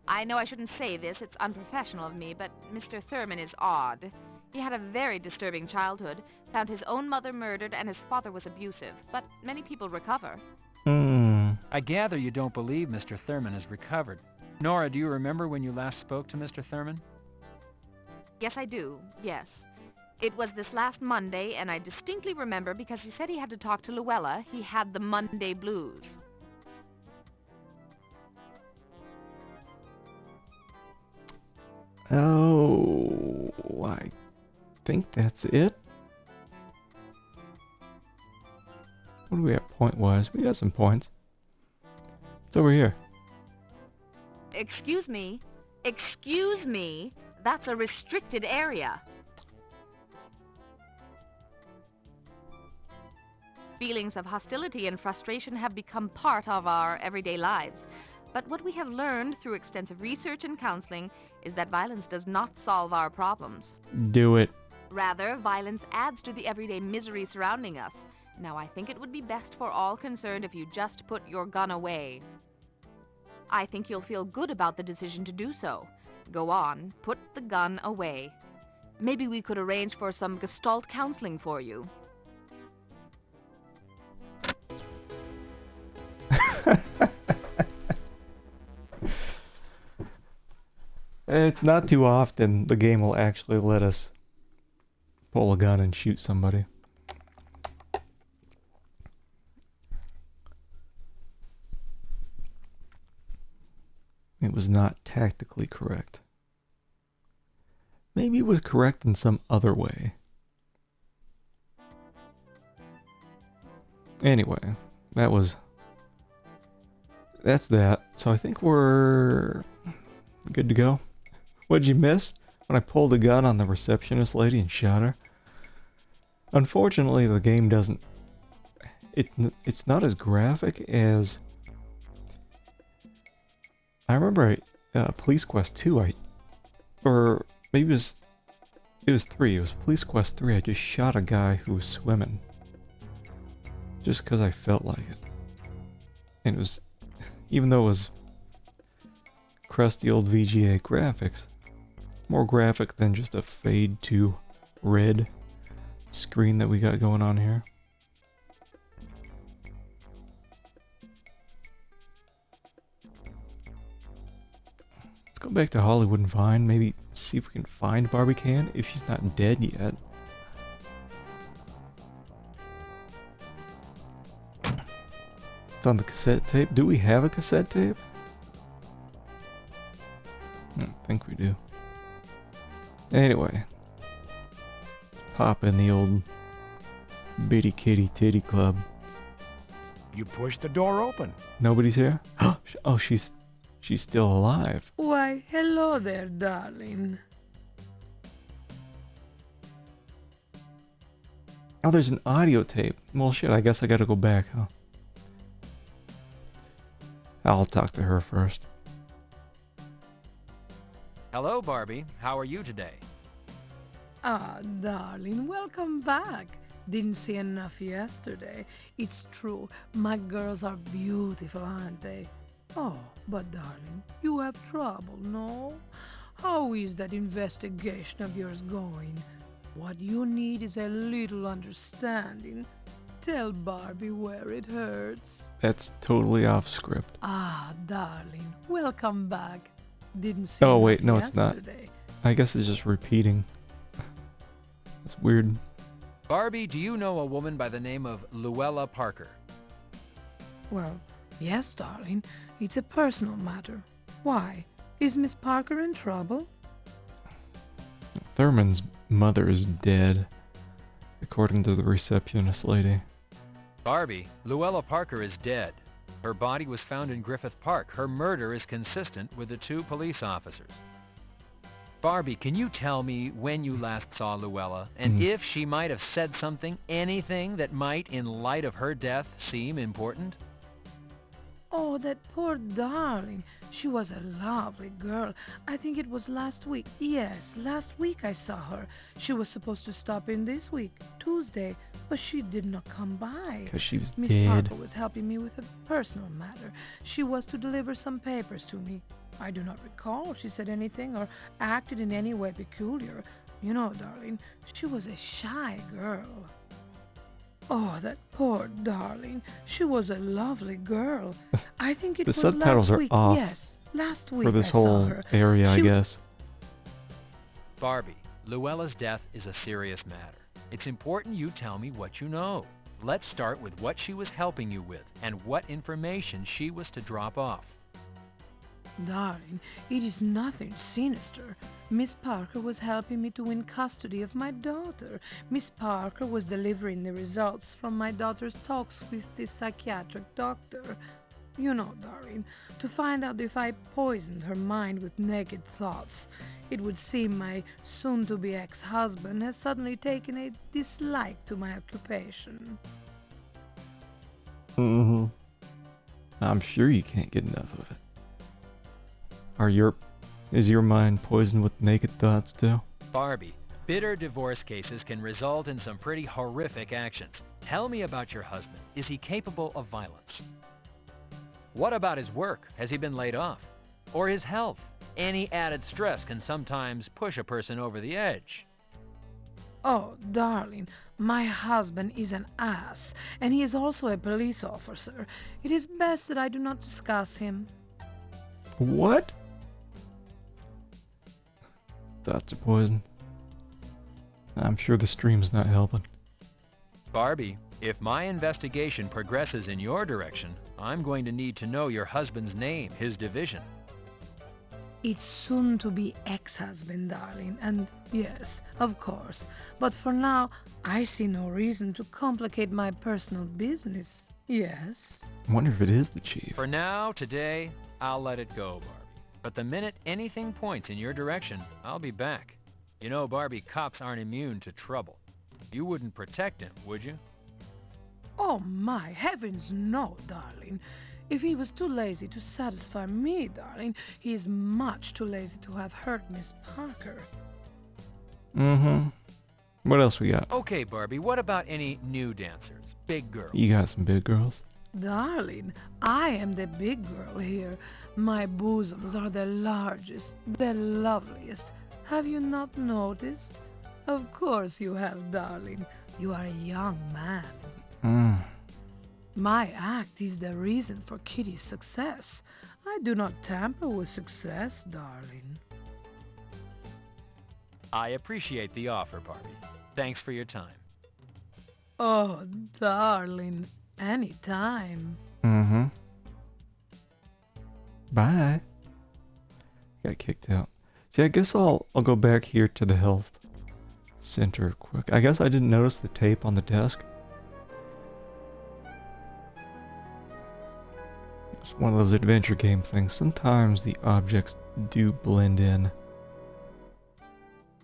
I know I shouldn't say this, it's unprofessional of me, but Mr. Thurman is odd. He had a very disturbing childhood, found his own mother murdered, and his father was abusive, but many people recover. I gather you don't believe Mr. Thurman has recovered. Nora, do you remember when you last spoke to Mr. Thurman? Yes, I do. Yes. It was this last Monday, and I distinctly remember because he said he had to talk to Luella. He had the Monday blues. Oh, I think that's it. What do we have point-wise? We got some points. It's over here. Excuse me. Excuse me. That's a restricted area. Feelings of hostility and frustration have become part of our everyday lives. But what we have learned through extensive research and counseling is that violence does not solve our problems. Do it. Rather, violence adds to the everyday misery surrounding us. Now, I think it would be best for all concerned if you just put your gun away. I think you'll feel good about the decision to do so. Go on, put the gun away. Maybe we could arrange for some Gestalt counseling for you. It's not too often the game will actually let us pull a gun and shoot somebody. It was not tactically correct. Maybe it was correct in some other way. Anyway, that's that. So I think we're good to go. What'd you miss? When I pulled the gun on the receptionist lady and shot her? Unfortunately, the game doesn't... It's not as graphic as... I remember Police Quest 2, or maybe it was 3. It was Police Quest 3. I just shot a guy who was swimming. Just because I felt like it. And it was... Even though it was crusty old VGA graphics, more graphic than just a fade to red screen that we got going on here. Let's go back to Hollywood and Vine, maybe see if we can find Barbie Can if she's not dead yet. It's on the cassette tape. Do we have a cassette tape? I don't think we do. Anyway, pop in the old bitty kitty titty club. You push the door open. Nobody's here? Oh, she's still alive. Why, hello there, darling. Oh, there's an audio tape. Well, shit, I guess I gotta go back, huh? I'll talk to her first. Hello, Barbie. How are you today? Ah, darling, welcome back. Didn't see enough yesterday. It's true, my girls are beautiful, aren't they? Oh, but darling, you have trouble, no? How is that investigation of yours going? What you need is a little understanding. Tell Barbie where it hurts. That's totally off script. Ah, darling, welcome back. Didn't see Oh, enough wait, no, it's not. yesterday. I guess it's just repeating. That's weird. Barbie, do you know a woman by the name of Luella Parker? Well, yes, darling. It's a personal matter. Why? Is Miss Parker in trouble? Thurman's mother is dead, according to the receptionist lady. Barbie, Luella Parker is dead. Her body was found in Griffith Park. Her murder is consistent with the 2 police officers. Barbie, can you tell me when you last saw Luella, and if she might have said something, anything that might, in light of her death, seem important? Oh, that poor darling. She was a lovely girl. I think it was last week. Yes, last week I saw her. She was supposed to stop in this week, Tuesday, but she did not come by. Because she was Miss dead. Parker was helping me with a personal matter. She was to deliver some papers to me. I do not recall she said anything or acted in any way peculiar. You know, darling, she was a shy girl. Oh, that poor darling. She was a lovely girl. I think it The was subtitles last are week. off Yes, last week for this I saw whole her. area, I She- guess. Barbie, Luella's death is a serious matter. It's important you tell me what you know. Let's start with what she was helping you with and what information she was to drop off. Darling, it is nothing sinister. Miss Parker was helping me to win custody of my daughter. Miss Parker was delivering the results from my daughter's talks with the psychiatric doctor. You know, darling, to find out if I poisoned her mind with naked thoughts. It would seem my soon-to-be ex-husband has suddenly taken a dislike to my occupation. Mm-hmm. I'm sure you can't get enough of it. Is your mind poisoned with naked thoughts too? Barbie, Bitter divorce cases can result in some pretty horrific actions. Tell me about your husband. Is he capable of violence? What about his work? Has he been laid off? Or his health? Any added stress can sometimes push a person over the edge. Oh, darling, my husband is an ass, and he is also a police officer. It is best that I do not discuss him. What? Thoughts of poison. I'm sure the stream's not helping. Barbie, if my investigation progresses in your direction, I'm going to need to know your husband's name, his division. It's soon to be ex-husband, darling, and yes, of course. But for now, I see no reason to complicate my personal business. Yes? I wonder if it is the chief. For now, today, I'll let it go, Barbie. But the minute anything points in your direction, I'll be back. You know, Barbie, cops aren't immune to trouble. You wouldn't protect him, would you? Oh my heavens, no, darling. If he was too lazy to satisfy me, darling, he is much too lazy to have hurt Miss Parker. Mm-hmm. What else we got? Okay, Barbie, what about any new dancers? Big girls? You got some big girls? Darling, I am the big girl here. My bosoms are the largest, the loveliest. Have you not noticed? Of course you have, darling. You are a young man. My act is the reason for Kitty's success. I do not tamper with success, darling. I appreciate the offer, Barbie. Thanks for your time. Oh, darling, anytime. Mm-hmm. Bye. Got kicked out. See, I guess I'll go back here to the health center quick. I guess I didn't notice the tape on the desk. It's one of those adventure game things. Sometimes the objects do blend in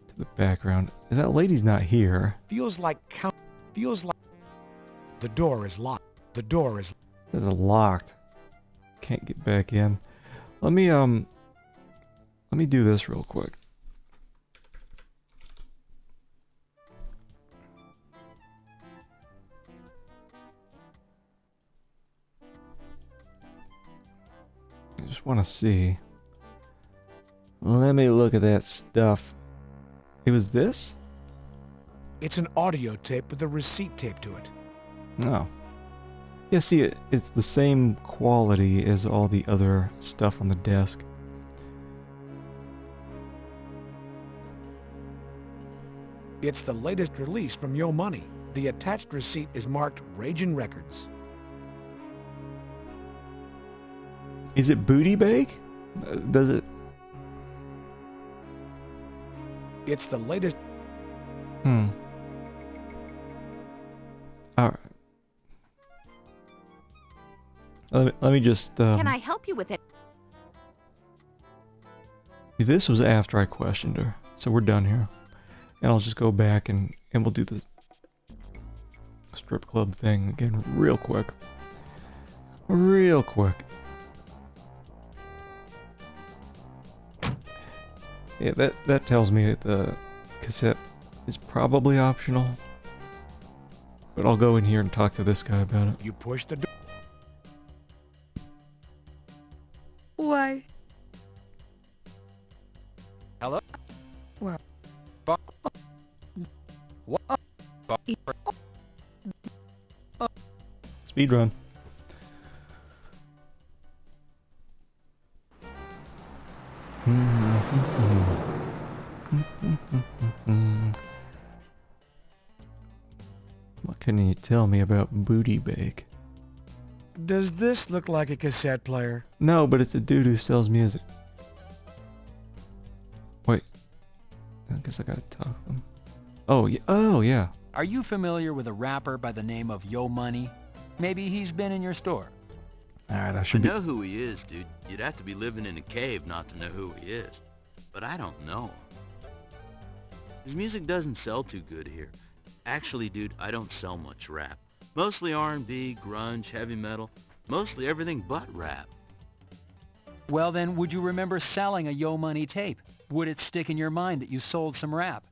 to the background. That lady's not here. Feels like the door is locked. The door is locked. Can't get back in. Let me do this real quick. I just want to see. Let me look at that stuff. It was this? It's an audio tape with a receipt taped to it. No. Yeah, see, it's the same quality as all the other stuff on the desk. It's the latest release from Yo Money. The attached receipt is marked Ragin' Records. Is it Booty Bake? Does it? It's the latest. Alright. Let me just... Can I help you with it? This was after I questioned her, so we're done here. And I'll just go back and we'll do the strip club thing again real quick. Real quick. Yeah, that tells me the cassette is probably optional. But I'll go in here and talk to this guy about it. You push the door. Why? Hello? Well. Speed run. What can you tell me about Booty Bake? Does this look like a cassette player? No, but it's a dude who sells music. Wait. I guess I gotta talk to him. Oh, yeah. Oh, yeah. Are you familiar with a rapper by the name of Yo Money? Maybe he's been in your store. Alright, I I know who he is, dude. You'd have to be living in a cave not to know who he is. But I don't know him. His music doesn't sell too good here. Actually, dude, I don't sell much rap. Mostly R&B, grunge, heavy metal. Mostly everything but rap. Well then, would you remember selling a Yo Money tape? Would it stick in your mind that you sold some rap?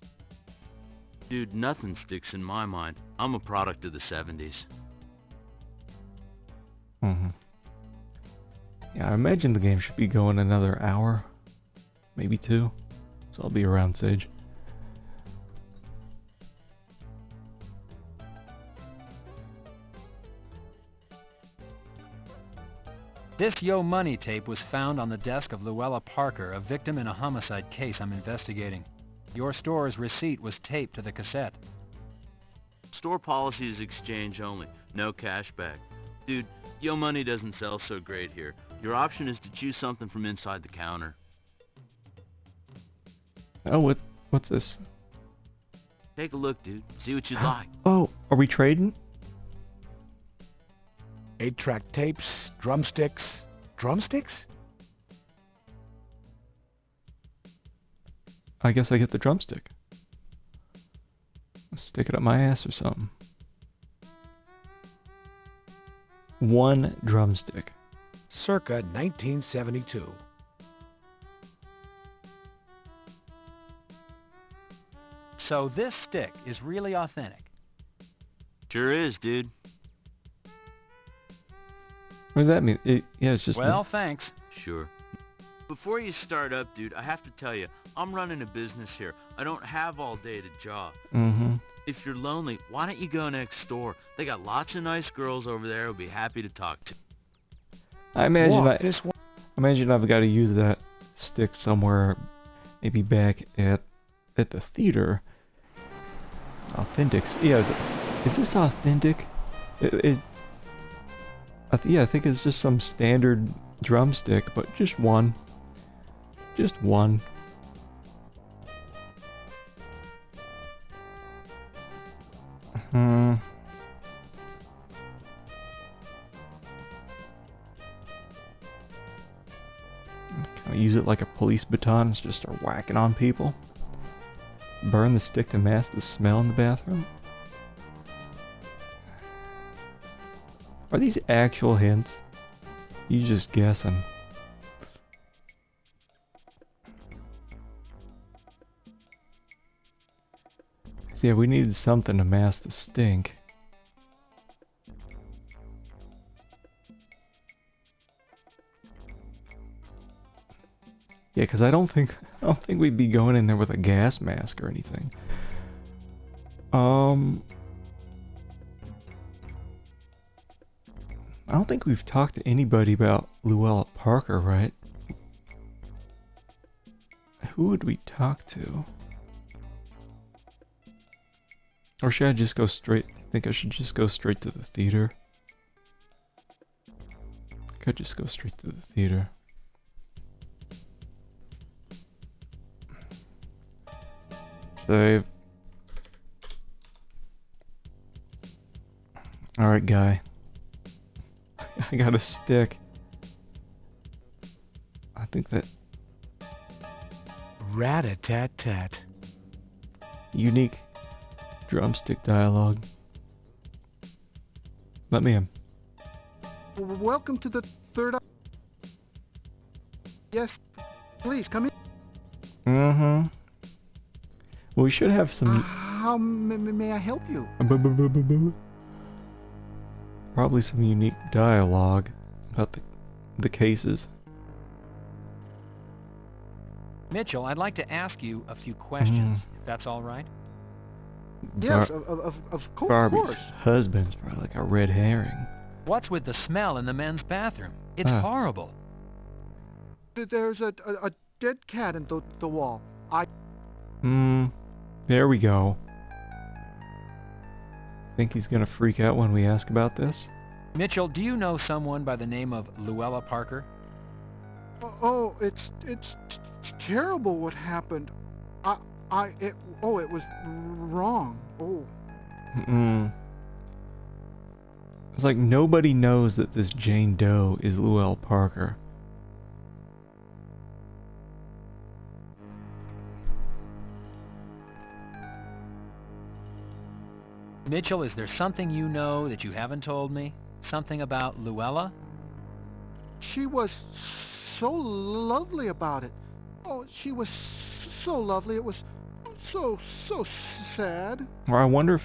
Dude, nothing sticks in my mind. I'm a product of the 70s. Mm-hmm. Yeah, I imagine the game should be going another hour. Maybe 2. So I'll be around Sage. This Yo Money tape was found on the desk of Luella Parker, a victim in a homicide case I'm investigating. Your store's receipt was taped to the cassette. Store policy is exchange only, no cash back. Dude, Yo Money doesn't sell so great here. Your option is to choose something from inside the counter. Oh, what's this? Take a look, dude. See what you'd like. Oh, are we trading? 8-track tapes, drumsticks. Drumsticks? I guess I get the drumstick. Stick it up my ass or something. 1 drumstick. Circa 1972. So this stick is really authentic. Sure is, dude. What does that mean? Yeah, it's just... Well, thanks. Sure. Before you start up, dude, I have to tell you, I'm running a business here. I don't have all day to jaw. Mm-hmm. If you're lonely, why don't you go next door? They got lots of nice girls over there who'll be happy to talk to. I imagine I've got to use that stick somewhere, maybe back at the theater. Authentics. Yeah, is this authentic? Yeah, I think it's just some standard drumstick, but just one. Just one. Can I use it like a police baton? It's just start whacking on people. Burn the stick to mask the smell in the bathroom. Are these actual hints? You just guessing. So yeah, we needed something to mask the stink. Yeah, because I don't think we'd be going in there with a gas mask or anything. I don't think we've talked to anybody about Luella Parker, right? Who would we talk to? Or should I just go straight? I think I should just go straight to the theater. I could just go straight to the theater. Save. Alright, guy. I got a stick. I think that... Rat-a-tat-tat. Unique drumstick dialogue. Let me in. Welcome to the third... Yes, please, come in. Mm-hmm. Well, we should have some... How may I help you? Probably some unique dialogue about the cases. Mitchell, I'd like to ask you a few questions, if that's all right. Yes, of course. Barbie's husband's probably like a red herring. What's with the smell in the men's bathroom? It's horrible. There's a dead cat in the wall. There we go. Think he's gonna freak out when we ask about this? Mitchell, do you know someone by the name of Luella Parker? Oh, it's terrible what happened. It was wrong. Oh. It's like nobody knows that this Jane Doe is Luella Parker. Mitchell, is there something you know that you haven't told me? Something about Luella? She was so lovely about it. Oh, she was so lovely. It was so sad. Or I wonder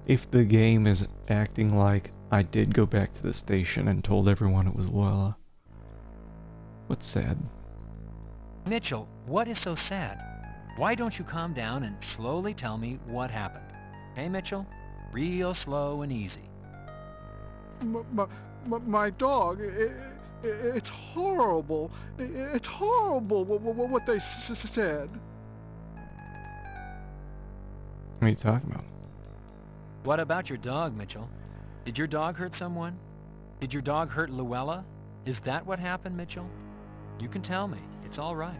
if the game is acting like I did go back to the station and told everyone it was Luella. What's sad? Mitchell, what is so sad? Why don't you calm down and slowly tell me what happened? Hey, Mitchell? Real slow and easy. My dog, it's horrible. It's horrible what they said. What are you talking about? What about your dog, Mitchell? Did your dog hurt someone? Did your dog hurt Luella? Is that what happened, Mitchell? You can tell me. It's all right.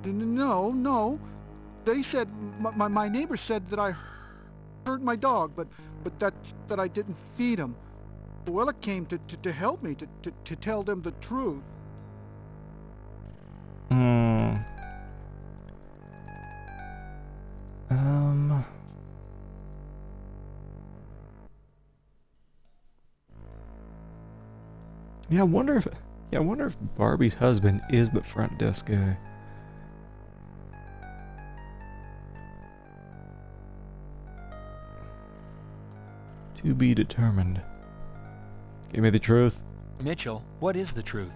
No. They said, my neighbor said that I hurt my dog, but that I didn't feed him. Luella came to help me, to tell them the truth. Yeah, I wonder if Barbie's husband is the front desk guy. To be determined. Give me the truth. Mitchell, what is the truth?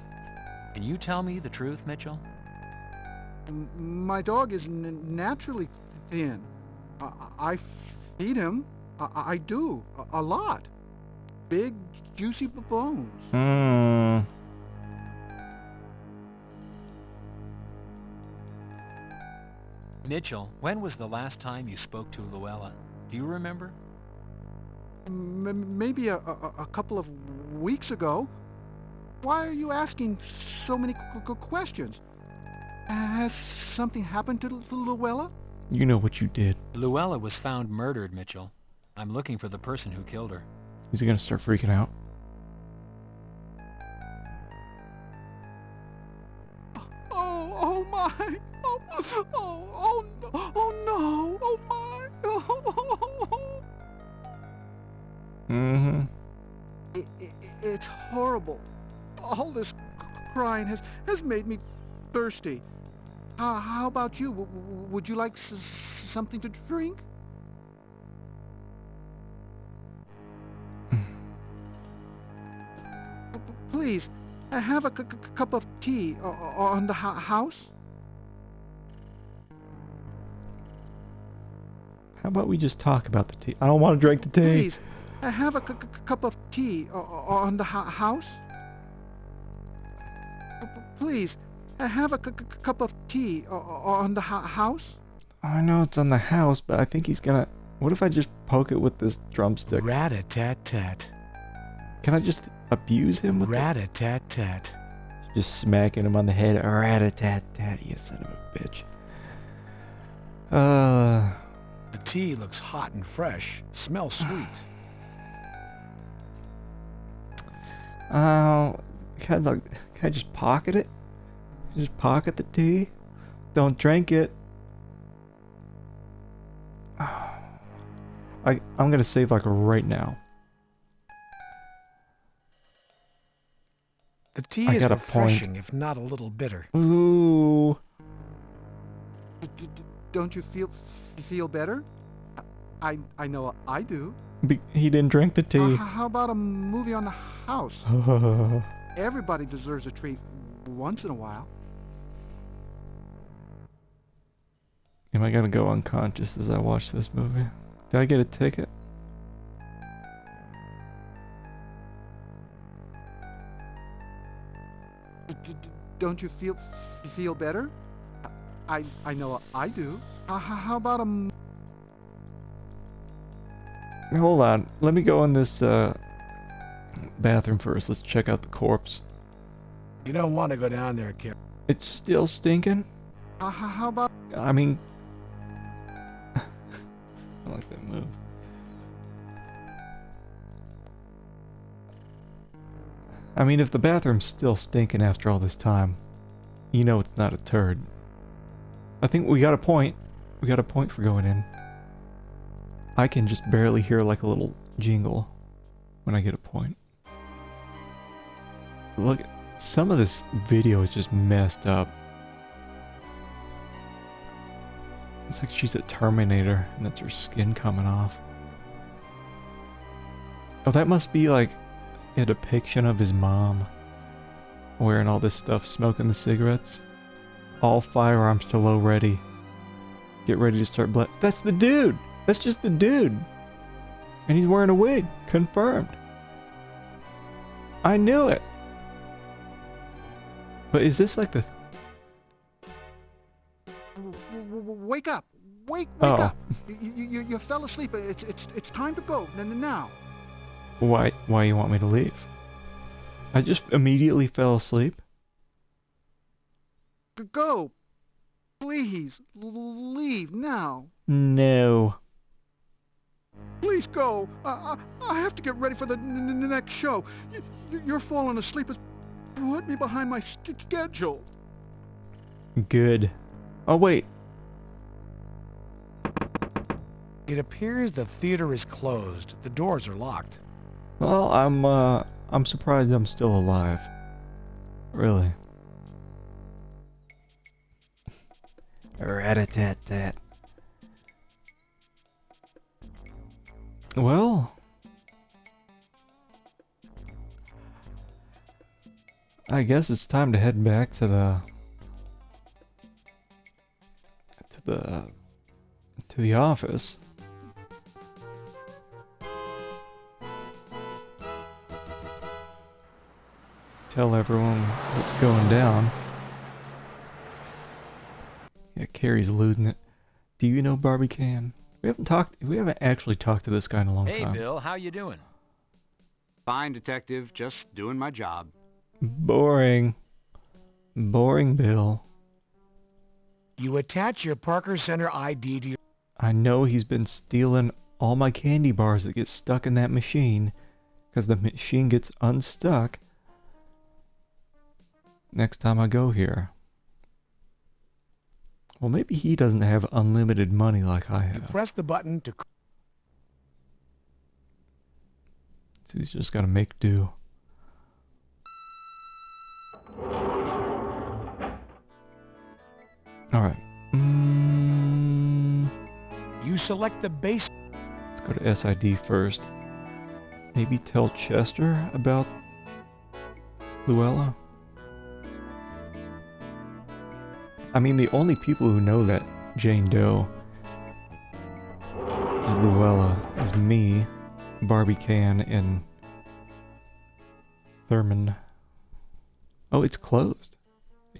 Can you tell me the truth, Mitchell? My dog is naturally thin. I feed him. I do. A lot. Big, juicy bones. Mitchell, when was the last time you spoke to Luella? Do you remember? Maybe a couple of weeks ago. Why are you asking so many questions? Has something happened to Luella? You know what you did. Luella was found murdered, Mitchell. I'm looking for the person who killed her. Is he gonna start freaking out? Oh my! Oh no! Oh my! Mm-hmm. It's horrible. All this crying has made me thirsty. How about you? Would you like something to drink? Please, have a cup of tea on the house. How about we just talk about the tea? I don't want to drink the tea. Please, have a cup of tea on the house. Please, have a cup of tea on the house. I know it's on the house, but I think he's gonna... What if I just poke it with this drumstick? Rat-a-tat-tat. Can I just abuse him with Rat-a-tat-tat. Just smacking him on the head. Rat-a-tat-tat, you son of a bitch. The tea looks hot and fresh. Smells sweet. Can I just pocket it? Just pocket the tea? Don't drink it. I'm gonna save like right now. The tea is refreshing, if not a little bitter. Ooh. Don't you feel better? I know I do. He didn't drink the tea. How about a movie on the house? Everybody deserves a treat once in a while. Am I gonna go unconscious as I watch this movie? Did I get a ticket? Don't you feel better? I know I do. How about a... Hold on. Let me go in this bathroom first. Let's check out the corpse. You don't want to go down there, kid. It's still stinking? How about... I mean... I like that move. I mean, if the bathroom's still stinking after all this time, you know it's not a turd. I think we got a point. We got a point for going in. I can just barely hear like a little jingle when I get a point. Look, some of this video is just messed up. It's like she's a Terminator and that's her skin coming off. Oh, that must be like a depiction of his mom wearing all this stuff, smoking the cigarettes. All firearms to low ready. Get ready to start blood. That's the dude! That's just the dude! And he's wearing a wig. Confirmed. I knew it! But is this like the... Wake up! Wake up! You fell asleep. It's time to go now. Why you want me to leave? I just immediately fell asleep. Go! Please, leave now. No. Please go. I have to get ready for the next show. You're falling asleep has put me behind my schedule. Good. Oh, wait. It appears the theater is closed. The doors are locked. Well, I'm surprised I'm still alive. Really. Rat-a-tat-tat. Well, I guess it's time to head back to the office. Tell everyone what's going down. Yeah, Carrie's losing it. Do you know Barbie Can? We haven't actually talked to this guy in a long time. Hey, Bill, how you doing? Fine, Detective. Just doing my job. Boring. Boring, Bill. You attach your Parker Center ID to your... I know he's been stealing all my candy bars that get stuck in that machine, because the machine gets unstuck next time I go here. Well, maybe he doesn't have unlimited money like I have. Press the button to... So he's just got to make do. Alright. You select the base... Let's go to SID first. Maybe tell Chester about Luella? I mean, the only people who know that Jane Doe is Luella, is me, Barbie Can, and Thurman. Oh, it's closed.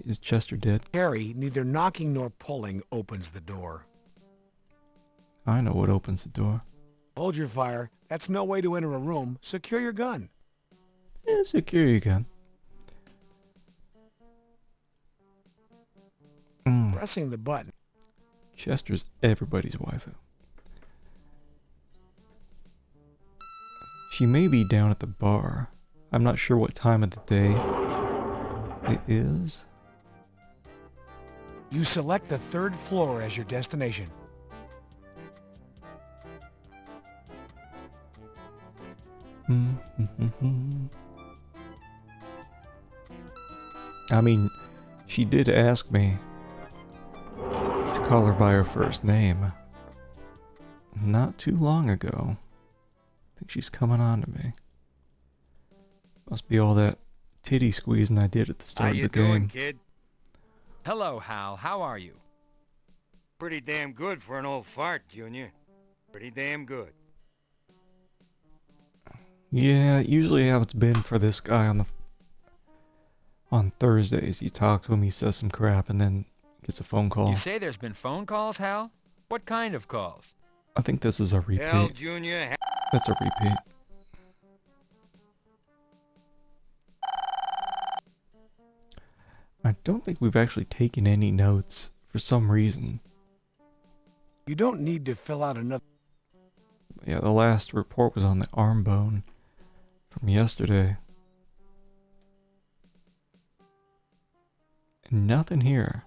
Is Chester dead? Harry, neither knocking nor pulling opens the door. I know what opens the door. Hold your fire. That's no way to enter a room. Secure your gun. Yeah, secure your gun. Pressing the button. Chester's everybody's waifu. She may be down at the bar. I'm not sure what time of the day it is. You select the 3rd floor as your destination. I mean, she did ask me to call her by her first name not too long ago. I think she's coming on to me. Must be all that titty squeezing I did at the start of the game. How you doing, kid? Hello, Hal. How are you? Pretty damn good for an old fart, Junior. Pretty damn good. Yeah, usually how it's been for this guy on Thursdays. You talk to him, he says some crap, and then gets a phone call. You say there's been phone calls, Hal? What kind of calls? I think this is a repeat. Hell, Junior. That's a repeat. I don't think we've actually taken any notes for some reason. You don't need to fill out another... Yeah, the last report was on the arm bone from yesterday. Nothing here.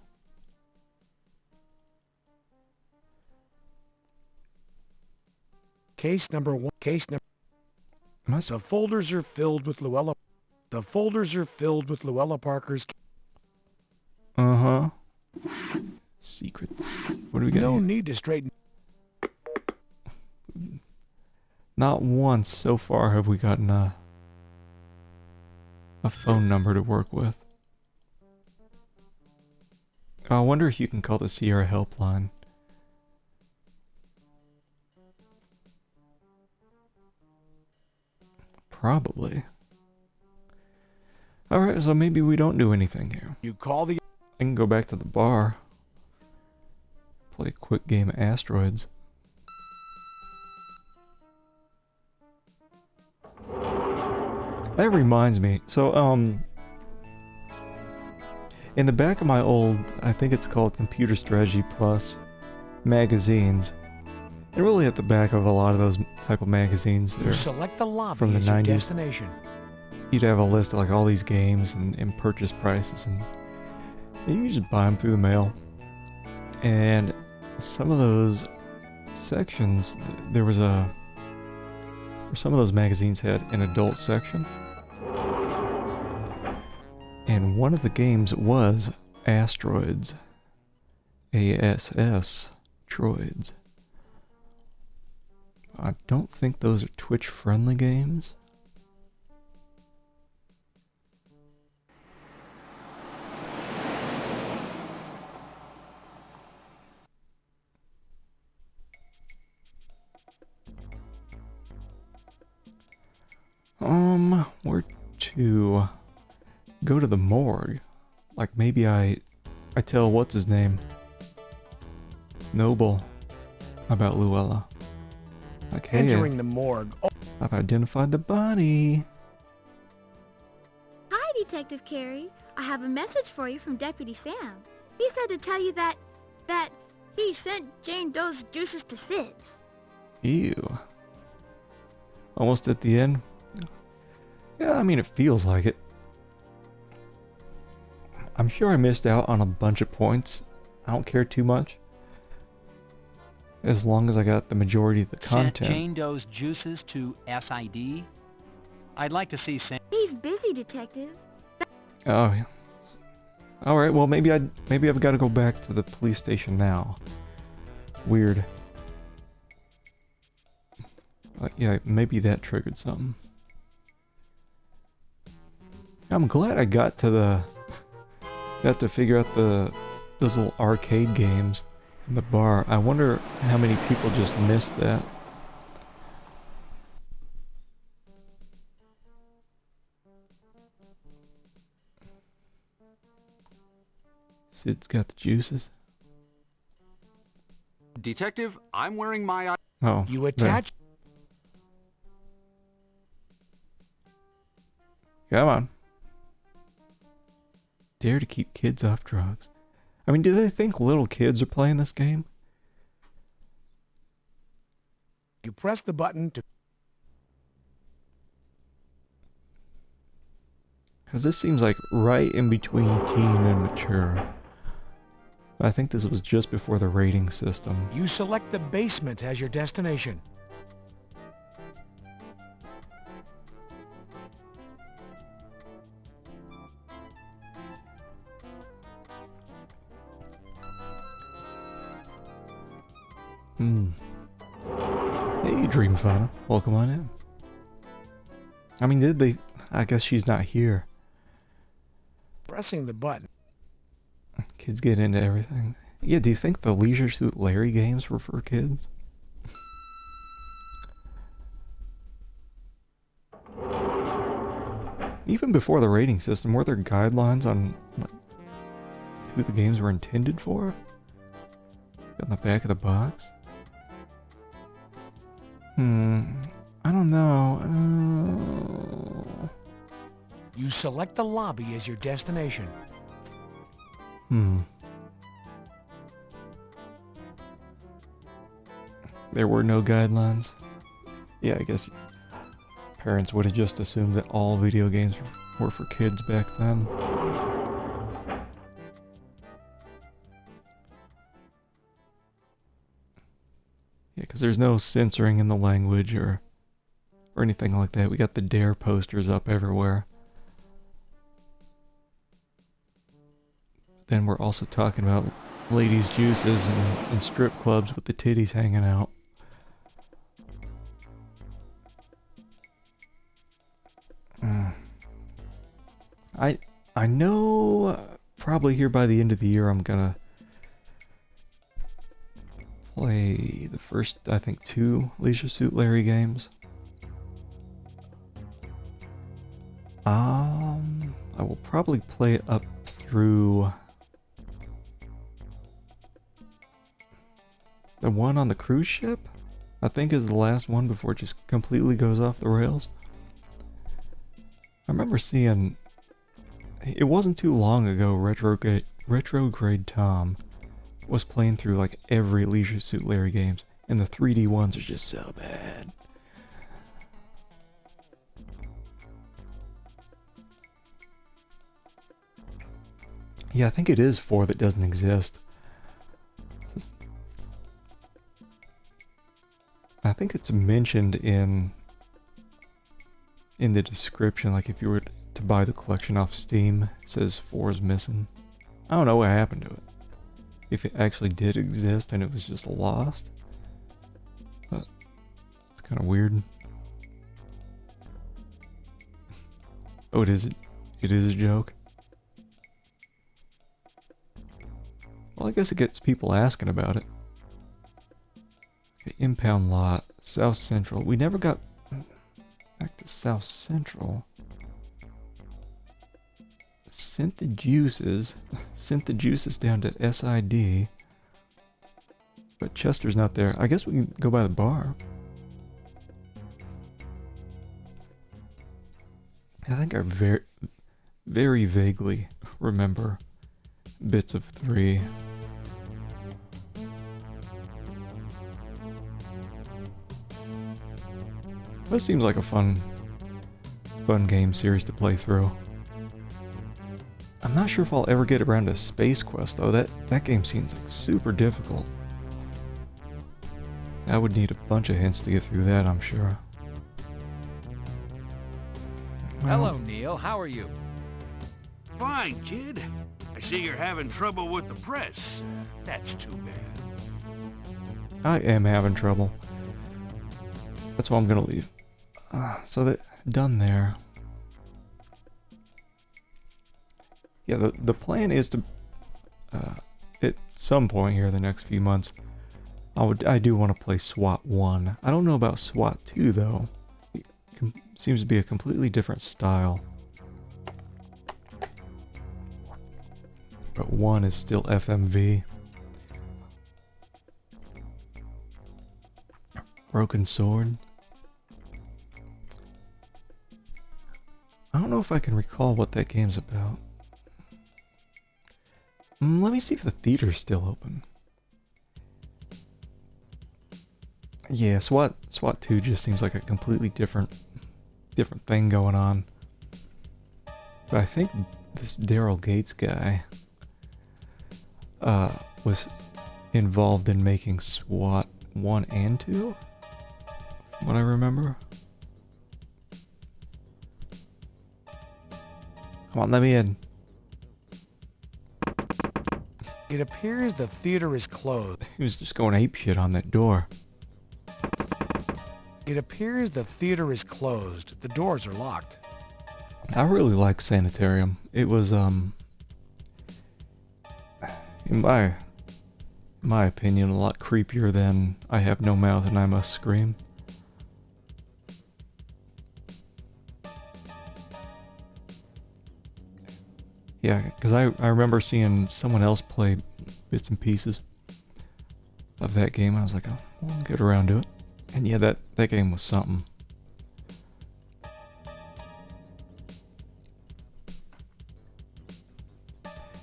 Case number 1. Case number... The folders are filled with Luella... The folders are filled with Luella Parker's... Uh-huh. Secrets. What do we got No here? need to straighten. Not once so far have we gotten a phone number to work with. I wonder if you can call the Sierra helpline. Probably. Alright, so maybe we don't do anything here. You call the... I can go back to the bar. Play a quick game of Asteroids. That reminds me. So, in the back of my old, I think it's called Computer Strategy Plus magazines, and really at the back of a lot of those type of magazines, You they're select the lobby from the as your 90s. destination. You'd have a list of like all these games and purchase prices, and you could just buy them through the mail. And some of those sections, there was a, or some of those magazines had an adult section, and one of the games was Asteroids, ASS, Troids. I don't think those are Twitch-friendly games. Where to go to the morgue? Like maybe I tell what's his name, Noble, about Luella. Like, hey, Entering the morgue. Oh, I've identified the body. Hi, Detective Carey. I have a message for you from Deputy Sam. He said to tell you that he sent Jane Doe's juices to Sid. Ew. Almost at the end. Yeah, I mean, it feels like it. I'm sure I missed out on a bunch of points. I don't care too much. As long as I got the majority of the Sent content. Jane Doe's juices to SID? I'd like to see Sam... He's busy, Detective. Oh, yeah. Alright, well maybe I've got to go back to the police station now. Weird. Yeah, maybe that triggered something. I'm glad I got to figure out those little arcade games in the bar. I wonder how many people just missed that. Sid's got the juices. Detective, I'm wearing my... Oh, you there. attach... Come on. Dare to keep kids off drugs. I mean, do they think little kids are playing this game? You press the button to... Because this seems like right in between teen and mature. I think this was just before the rating system. You select the basement as your destination. Hey, Dreamfana. Welcome on in. I mean, did they... I guess she's not here. Pressing the button. Kids get into everything. Yeah, do you think the Leisure Suit Larry games were for kids? Even before the rating system, were there guidelines on like, who the games were intended for? On the back of the box? I don't know. You select the lobby as your destination. There were no guidelines. Yeah, I guess parents would have just assumed that all video games were for kids back then. Yeah, because there's no censoring in the language or anything like that. We got the DARE posters up everywhere. Then we're also talking about ladies' juices and strip clubs with the titties hanging out. I know probably here by the end of the year I'm gonna play the first, I think, 2 Leisure Suit Larry games. I will probably play it up through the one on the cruise ship. I think is the last one before it just completely goes off the rails. I remember seeing, it wasn't too long ago, Retrograde Tom was playing through like every Leisure Suit Larry games, and the 3D ones are just so bad. Yeah, I think it is 4 that doesn't exist. I think it's mentioned in the description, like if you were to buy the collection off Steam, it says 4 is missing. I don't know what happened to it. If it actually did exist and it was just lost. But it's kind of weird. Oh, it is a joke. Well, I guess it gets people asking about it. Okay, Impound Lot, South Central. We never got back to South Central. Sent the juices down to SID. But Chester's not there. I guess we can go by the bar. I think I very vaguely remember bits of 3. This seems like a fun game series to play through. I'm not sure if I'll ever get around to Space Quest though. That game seems like super difficult. I would need a bunch of hints to get through that, I'm sure. Hello, Neil. How are you? Fine, kid. I see you're having trouble with the press. That's too bad. I am having trouble. That's why I'm gonna leave. So that done there. Yeah, the plan is to at some point here in the next few months, I do want to play SWAT 1. I don't know about SWAT 2 though. It seems to be a completely different style. But 1 is still FMV. Broken Sword. I don't know if I can recall what that game's about. Let me see if the theater's still open. Yeah, SWAT 2 just seems like a completely different thing going on. But I think this Daryl Gates guy was involved in making SWAT 1 and 2, from what I remember. Come on, let me in. It appears the theater is closed. He was just going apeshit on that door. It appears the theater is closed. The doors are locked. I really like Sanitarium. It was, in my opinion, a lot creepier than I Have No Mouth and I Must Scream. Yeah, because I remember seeing someone else play bits and pieces of that game. I was like, oh, we'll get around to it. And yeah, that game was something.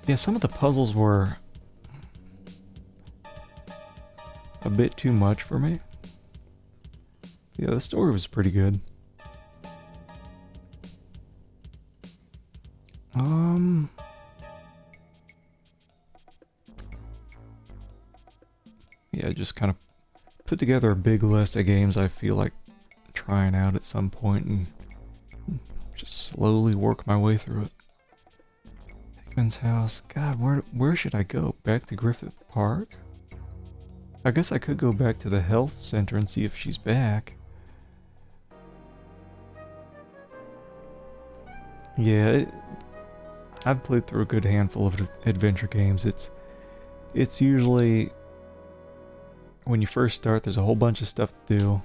Yeah, some of the puzzles were a bit too much for me. Yeah, the story was pretty good. Yeah, just kind of put together a big list of games I feel like trying out at some point and just slowly work my way through it. Take Richmond's house. God, where should I go? Back to Griffith Park? I guess I could go back to the health center and see if she's back. Yeah, I've played through a good handful of adventure games. It's usually, when you first start, there's a whole bunch of stuff to do,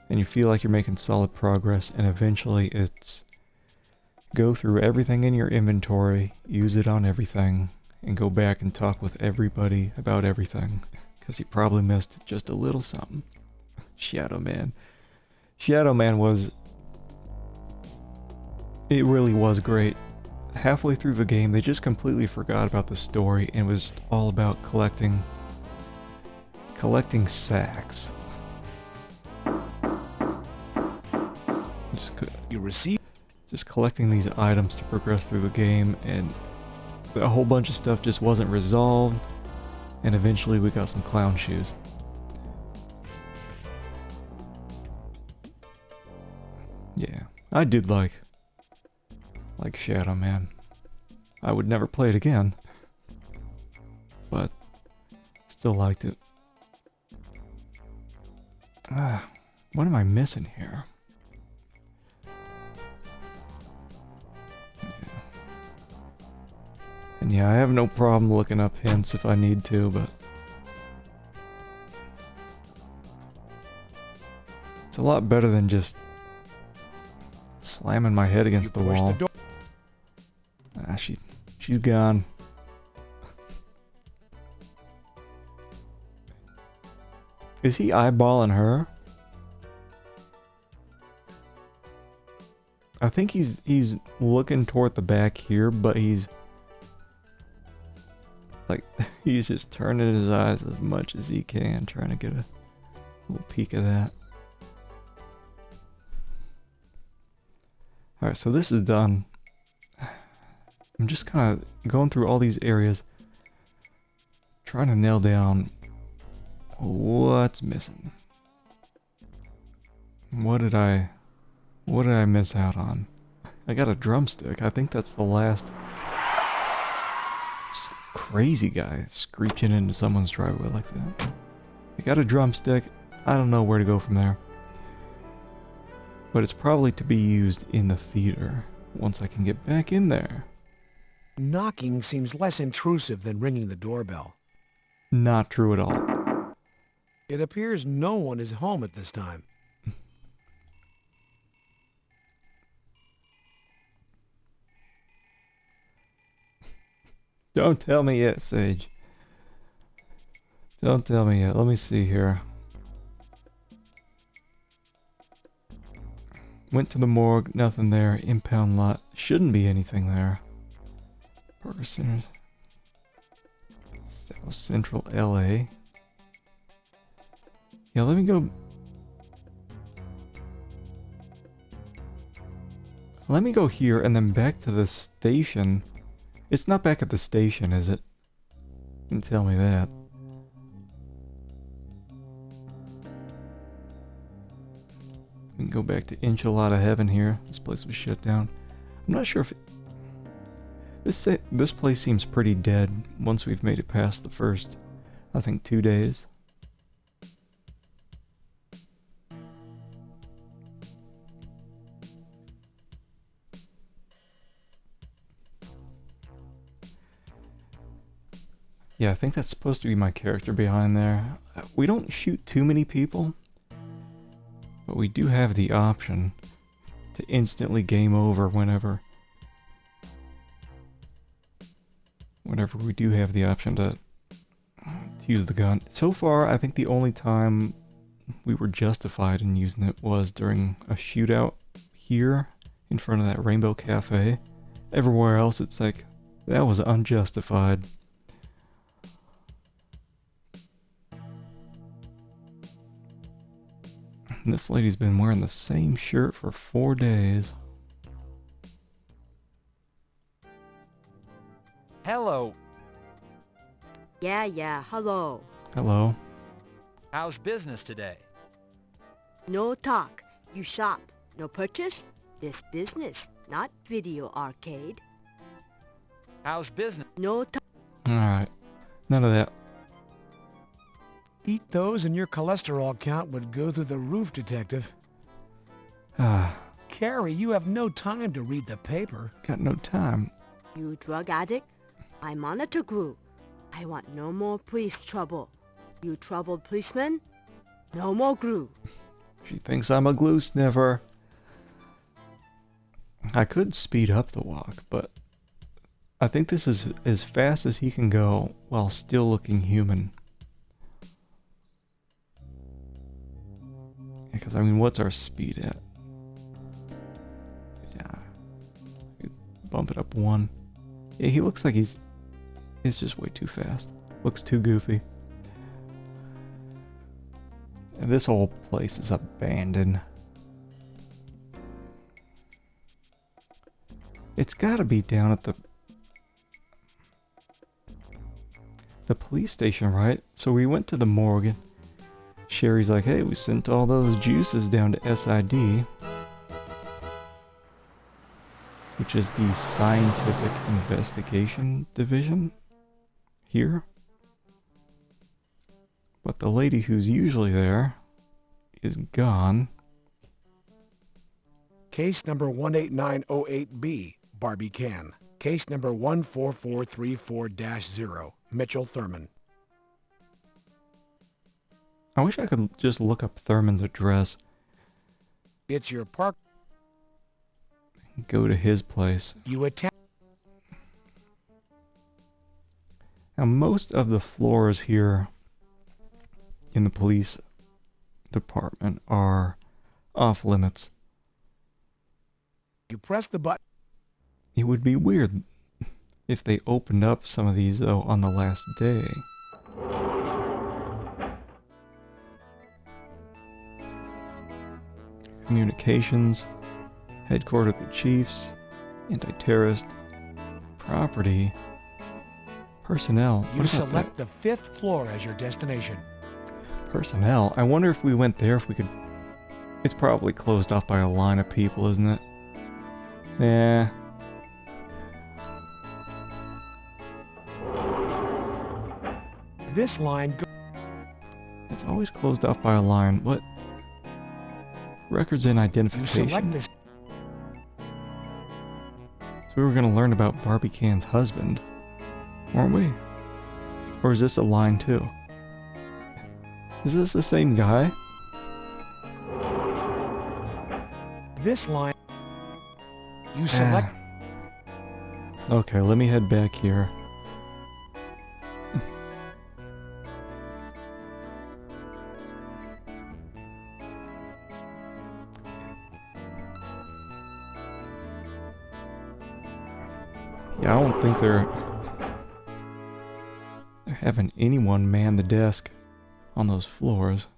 and you feel like you're making solid progress, and eventually it's go through everything in your inventory, use it on everything, and go back and talk with everybody about everything, because you probably missed just a little something. Shadow Man. Shadow Man was... It really was great. Halfway through the game, they just completely forgot about the story, and it was all about collecting sacks. Just collecting these items to progress through the game, and a whole bunch of stuff just wasn't resolved, and eventually we got some clown shoes. Yeah, I did like Shadow Man. I would never play it again, but still liked it. What am I missing here? And yeah, I have no problem looking up hints if I need to, but it's a lot better than just slamming my head against the wall. She's gone. Is he eyeballing her? I think he's looking toward the back here, but he's like, he's just turning his eyes as much as he can, trying to get a little peek of that. Alright, so this is done. I'm just kind of going through all these areas, trying to nail down what's missing. What did I miss out on? I got a drumstick. I think that's the last. Crazy guy screeching into someone's driveway like that. I got a drumstick. I don't know where to go from there. But it's probably to be used in the theater once I can get back in there. Knocking seems less intrusive than ringing the doorbell. Not true at all. It appears no one is home at this time. Don't tell me yet, Sage. Don't tell me yet. Let me see here. Went to the morgue, nothing there. Impound lot, shouldn't be anything there. Parker Centers. South Central LA. Yeah, let me go. Let me go here and then back to the station. It's not back at the station, is it? You can tell me that. We can go back to Enchilada Heaven here. This place was shut down. I'm not sure if... This place seems pretty dead once we've made it past the first, I think, 2 days. Yeah, I think that's supposed to be my character behind there. We don't shoot too many people, but we do have the option to instantly game over whenever we do have the option to use the gun. So far, I think the only time we were justified in using it was during a shootout here in front of that Rainbow Cafe. Everywhere else, it's like, that was unjustified. This lady's been wearing the same shirt for 4 days. Hello. Yeah, hello. Hello. How's business today? No talk, you shop. No purchase, this business, not video arcade. How's business? No time. Alright. None of that. Eat those and your cholesterol count would go through the roof, Detective. Carrie, you have no time to read the paper. Got no time. You drug addict? I monitor crew. I want no more police trouble. You troubled policeman? No more glue. She thinks I'm a glue sniffer. I could speed up the walk, but I think this is as fast as he can go while still looking human. Because, I mean, what's our speed at? Yeah. Bump it up 1. Yeah, he looks like he's just way too fast. Looks too goofy. And this whole place is abandoned. It's gotta be down at the police station, right? So we went to the morgue. Sherry's like, hey, we sent all those juices down to SID, which is the Scientific Investigation Division here. But the lady who's usually there is gone. Case number 18908B, Barbie Can. Case number 14434-0, Mitchell Thurman. I wish I could just look up Thurman's address. It's your park. Go to his place. You attend. Now, most of the floors here in the police department are off limits. You press the button. It would be weird if they opened up some of these, though, on the last day. Communications, headquarters of the chiefs, anti-terrorist, property, personnel. You What about select the 5th floor as your destination. personnel? I wonder if we went there, if we could... It's probably closed off by a line of people, isn't it? Yeah. This line It's always closed off by a line. What? Records and You identification. select this. So we were going to learn about Barbie Can's husband, weren't we? Or is this a line too? Is this the same guy? This line. You select. Okay, let me head back here. Yeah, I don't think they're having anyone man the desk on those floors.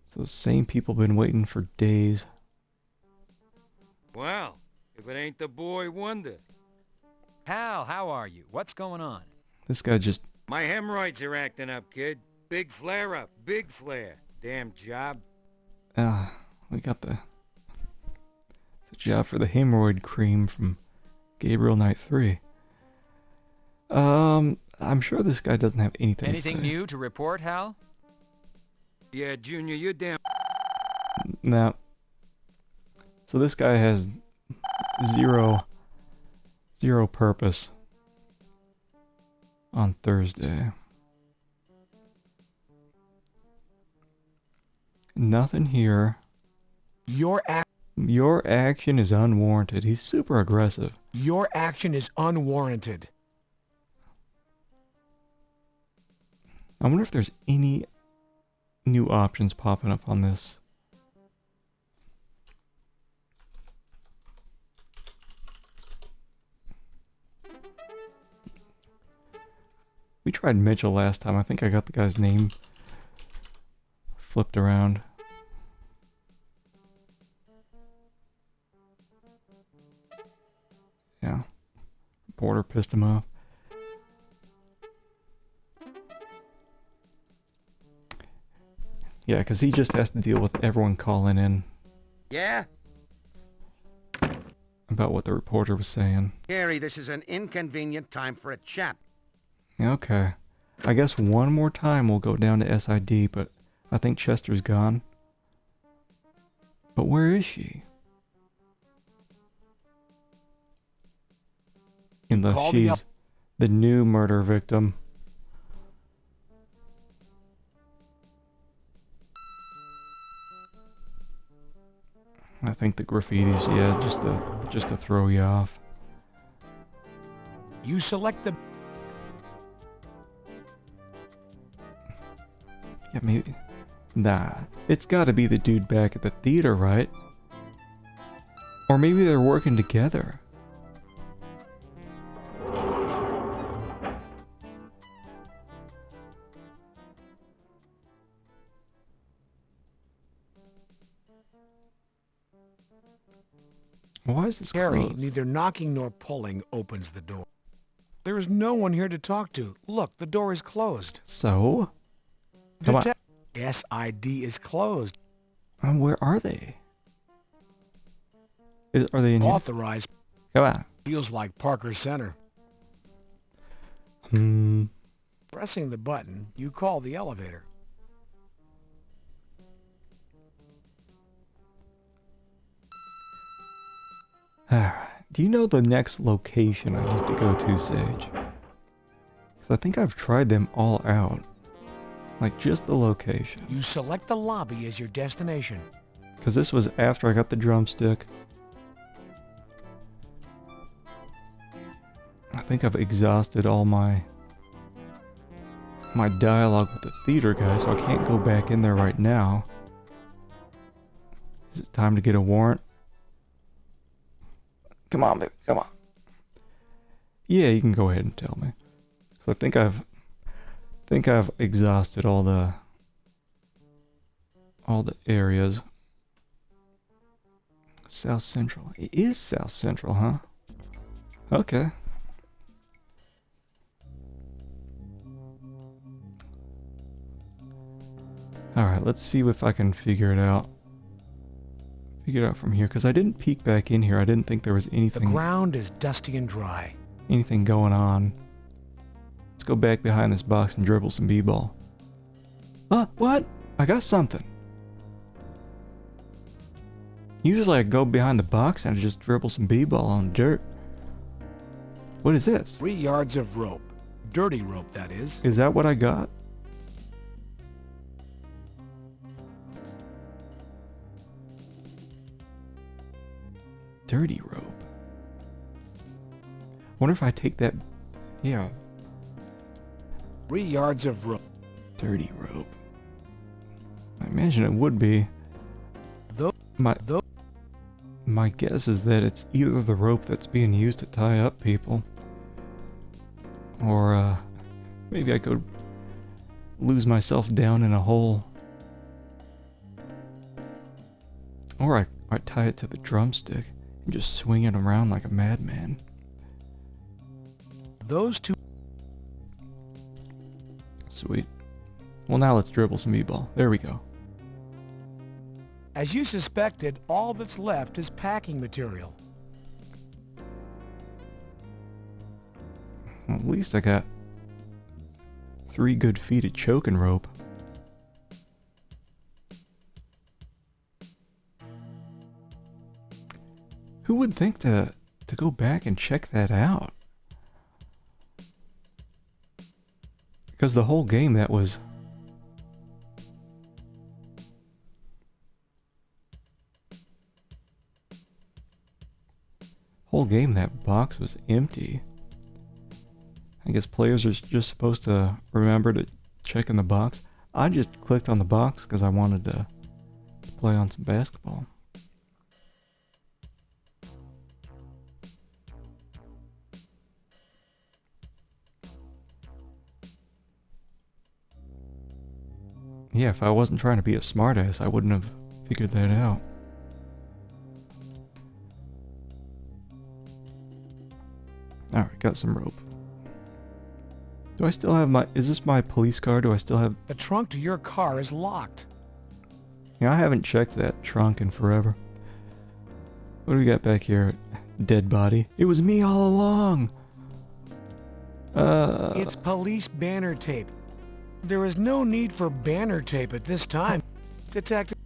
It's those same people been waiting for days. Well, if it ain't the boy wonder. Hal, how are you? What's going on? This guy just... My hemorrhoids are acting up, kid. Big flare up, big flare. Damn job. We got the... It's a job for the hemorrhoid cream from Gabriel Knight 3. I'm sure this guy doesn't have anything to Anything say. new to report, Hal? Yeah, Junior, you're damn... No. So this guy has zero purpose on Thursday. Nothing here. Your action is unwarranted. He's super aggressive. Your action is unwarranted. I wonder if there's any new options popping up on this. We tried Mitchell last time. I think I got the guy's name flipped around. Yeah. Reporter pissed him off. Yeah, because he just has to deal with everyone calling in. Yeah? I about what the reporter was saying. Gary, this is an inconvenient time for a chat. Okay. I guess one more time we'll go down to SID, but I think Chester's gone. But where is she? Unless she's the new murder victim. I think the graffiti's, yeah, just to throw you off. You select the... Yeah, maybe. Nah, it's gotta be the dude back at the theater, right? Or maybe they're working together. Why is this Harry, closed? neither knocking nor pulling opens the door. There is no one here to talk to. Look, the door is closed. So? Come on. SID is closed. Where are they? Are they in here? Authorized. Come on. Feels like Parker Center. Pressing the button, you call the elevator. Do you know the next location I need to go to, Sage? Because I think I've tried them all out. Like, just the location. You select the lobby as your destination. Because this was after I got the drumstick. I think I've exhausted all my dialogue with the theater guy, so I can't go back in there right now. Is it time to get a warrant? Come on, baby, come on. Yeah, you can go ahead and tell me. So I think I've exhausted all the areas. South Central. It is South Central, huh? Okay. Alright, let's see if I can figure it out. Figure it out from here, because I didn't peek back in here. I didn't think there was anything... The ground is dusty and dry. Anything going on. Let's go back behind this box and dribble some b-ball. What? I got something. Usually I go behind the box and I just dribble some b-ball on dirt. What is this? 3 yards of rope. Dirty rope, that is. Is that what I got? Dirty rope. Wonder if I take that... Yeah. 3 yards of rope. Dirty rope. I imagine it would be. My guess is that it's either the rope that's being used to tie up people, or maybe I could lose myself down in a hole, or I tie it to the drumstick and just swing it around like a madman. Those two... Sweet. Well, now let's dribble some e-ball. There we go. As you suspected, all that's left is packing material. Well, at least I got 3 good feet of choking rope. Who would think to go back and check that out? Because the whole game that was... whole game that box was empty. I guess players are just supposed to remember to check in the box. I just clicked on the box because I wanted to play on some basketball. Yeah, if I wasn't trying to be a smartass, I wouldn't have figured that out. Alright, got some rope. Do I still have my... is this my police car? Do I still have... The trunk to your car is locked. Yeah, I haven't checked that trunk in forever. What do we got back here? dead body. It was me all along. It's police banner tape. There is no need for banner tape at this time. Detective.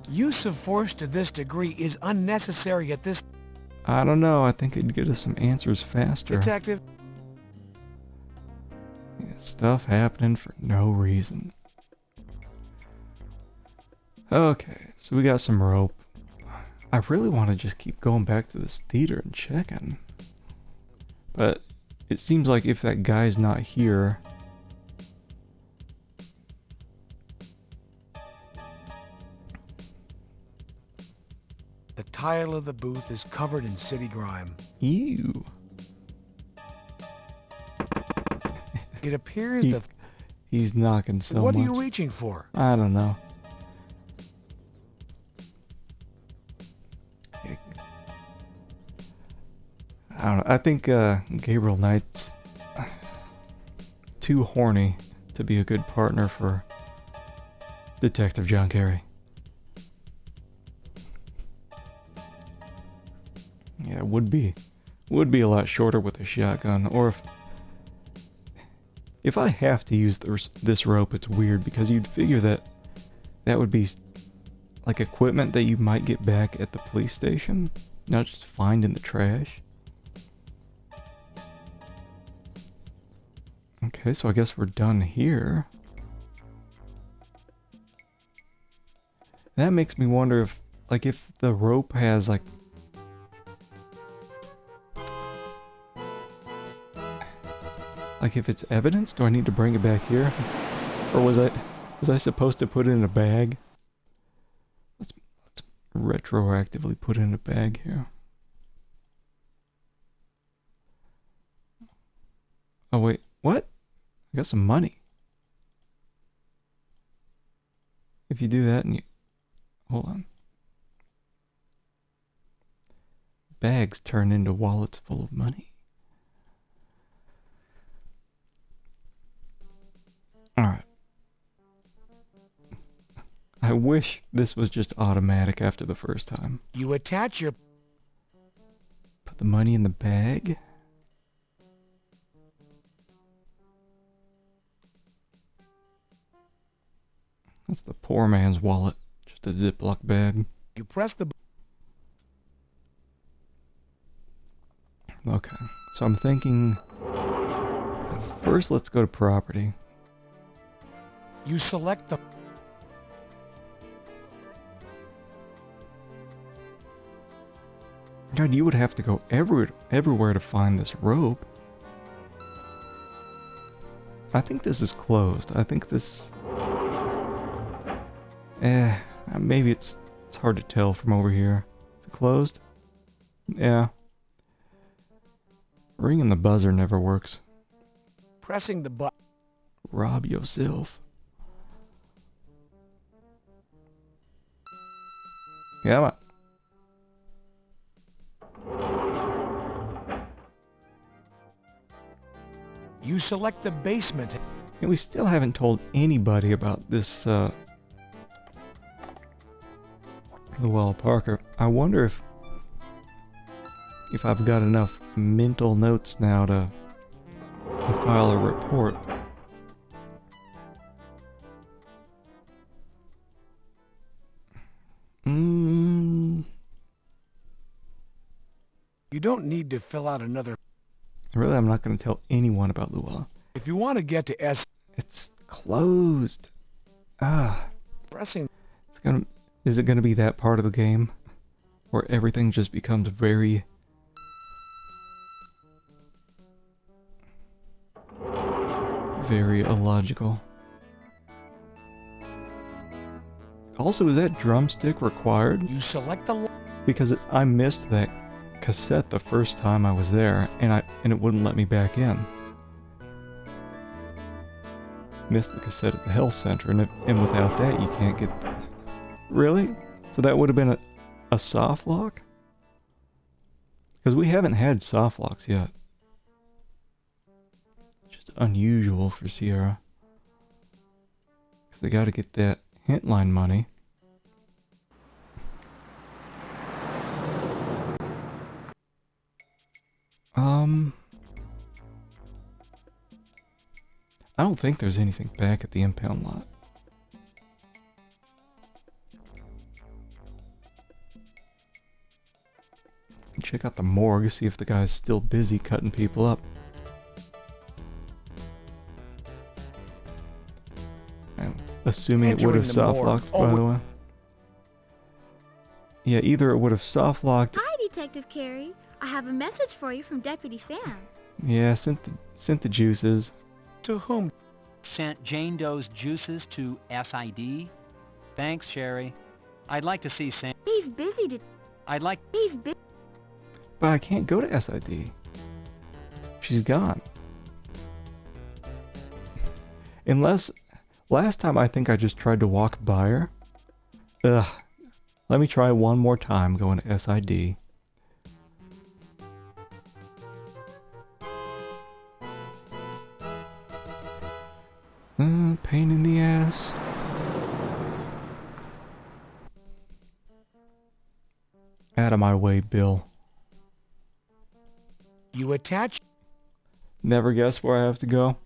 Use of force to this degree is unnecessary at this. I don't know. I think it'd get us some answers faster. Detective. Yeah, stuff happening for no reason. Okay, so we got some rope. I really want to just keep going back to this theater and checking. But it seems like if that guy's not here... The tile of the booth is covered in city grime. Ew. It appears that... He's knocking so much. What are you reaching for? I don't know. I don't know. I think Gabriel Knight's too horny to be a good partner for Detective John Kerry. Yeah, would be a lot shorter with a shotgun. Or if I have to use this rope, it's weird because you'd figure that would be like equipment that you might get back at the police station, not just find in the trash. Okay, so I guess we're done here. That makes me wonder if, like, if the rope has, like... Like, if it's evidence, do I need to bring it back here? Or was I supposed to put it in a bag? Let's retroactively put it in a bag here. Oh, wait. What? I got some money. If you do that and you... Hold on. Bags turn into wallets full of money. Alright. I wish this was just automatic after the first time. You attach your... Put the money in the bag. That's the poor man's wallet. Just a Ziploc bag. You press the... Okay, so I'm thinking... First, let's go to property. You select the... God, you would have to go everywhere to find this rope. I think this is closed. I think this... maybe it's hard to tell from over here. Is it closed? Yeah. Ringing the buzzer never works. Pressing the button. Rob yourself. Come on. You select the basement. And we still haven't told anybody about this, Luella Parker. I wonder if I've got enough mental notes now to file a report. You don't need to fill out another... Really, I'm not going to tell anyone about Luella. If you want to get to S... It's closed. Pressing... Is it going to be that part of the game where everything just becomes very... very illogical? Also, is that drumstick required? You select the... Because I missed that cassette the first time I was there, and it wouldn't let me back in. Missed the cassette at the health center, and without that you can't get... Really? So that would have been a soft lock? Because we haven't had soft locks yet. Just unusual for Sierra. Because they gotta get that hint line money. I don't think there's anything back at the impound lot. Check out the morgue, see if the guy's still busy cutting people up. I'm assuming it would have soft locked, by the way. Yeah, either it would have soft locked. Hi, Detective Carey. I have a message for you from Deputy Sam. Yeah, sent the juices. To whom? Sent Jane Doe's juices to SID? Thanks, Sherry. I'd like to see Sam. He's busy to... He's busy. But I can't go to SID. She's gone. Unless... Last time I think I just tried to walk by her. Ugh. Let me try one more time going to SID. Pain in the ass. Out of my way, Bill. You attach... Never guess where I have to go.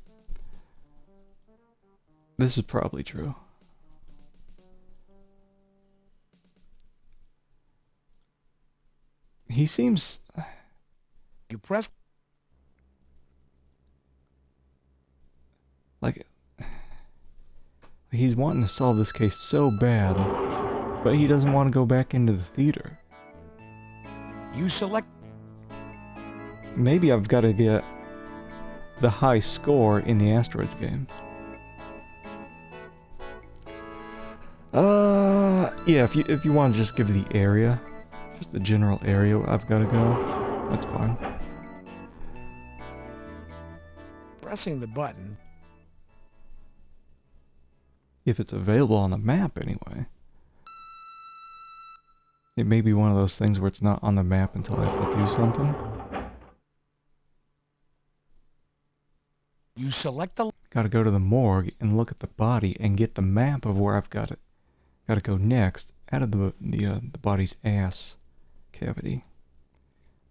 This is probably true. He seems... You press... Like... He's wanting to solve this case so bad, but he doesn't want to go back into the theater. You select... Maybe I've got to get the high score in the Asteroids games. Yeah, if you want to just give the area, just the general area I've got to go, that's fine. Pressing the button. If it's available on the map, anyway. It may be one of those things where it's not on the map until I have to do something. You select the... Gotta go to the morgue and look at the body and get the map of where I've got it. Gotta go next out of the body's ass cavity.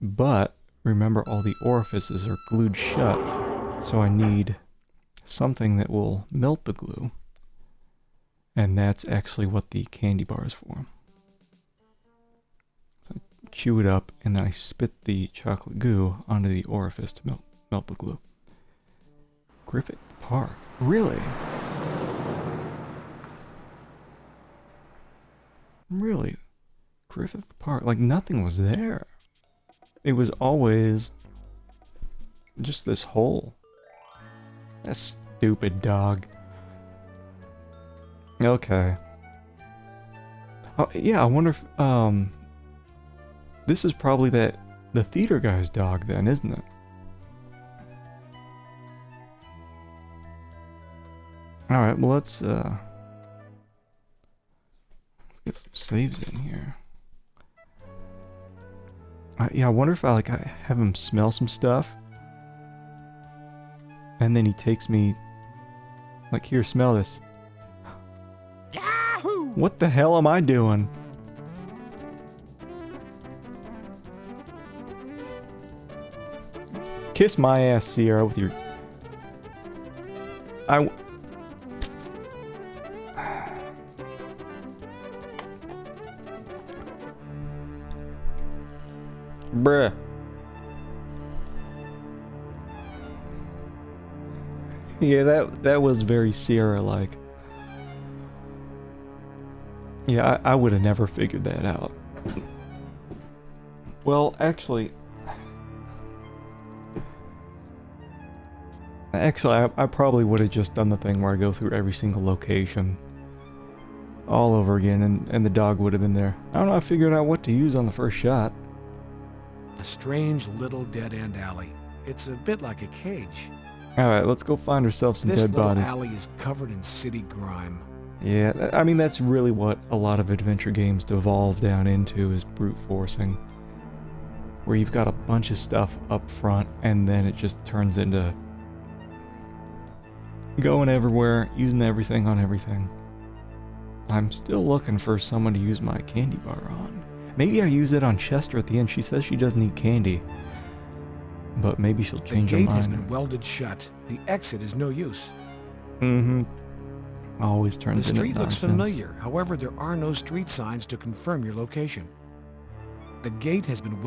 But remember, all the orifices are glued shut, so I need something that will melt the glue. And that's actually what the candy bar is for. So I chew it up and then I spit the chocolate goo onto the orifice to melt the glue. Griffith Park. Really? Really? Griffith Park. Like nothing was there. It was always just this hole. That stupid dog. Okay. Oh, yeah, I wonder if, this is probably the theater guy's dog then, isn't it? Alright, well let's get some saves in here. Yeah, I wonder if I have him smell some stuff. And then he takes me, like, here, smell this. Yahoo! What the hell am I doing? Kiss my ass, Sierra, with your... Bruh. Yeah, that was very Sierra-like. Yeah, I would have never figured that out. Well, actually, I probably would have just done the thing where I go through every single location all over again, and the dog would have been there. I don't know, I figured out what to use on the first shot. A strange little dead-end alley. It's a bit like a cage. Alright, let's go find ourselves some dead bodies. This little alley is covered in city grime. Yeah, I mean, that's really what a lot of adventure games devolve down into, is brute forcing. Where you've got a bunch of stuff up front, and then it just turns into going everywhere, using everything on everything. I'm still looking for someone to use my candy bar on. Maybe I use it on Chester at the end. She says she doesn't eat candy. But maybe she'll The change her gate has mind. been welded shut. The exit is no use. Mm-hmm. Always The turns into street looks nonsense. familiar. However, there are no street signs to confirm your location. The gate has been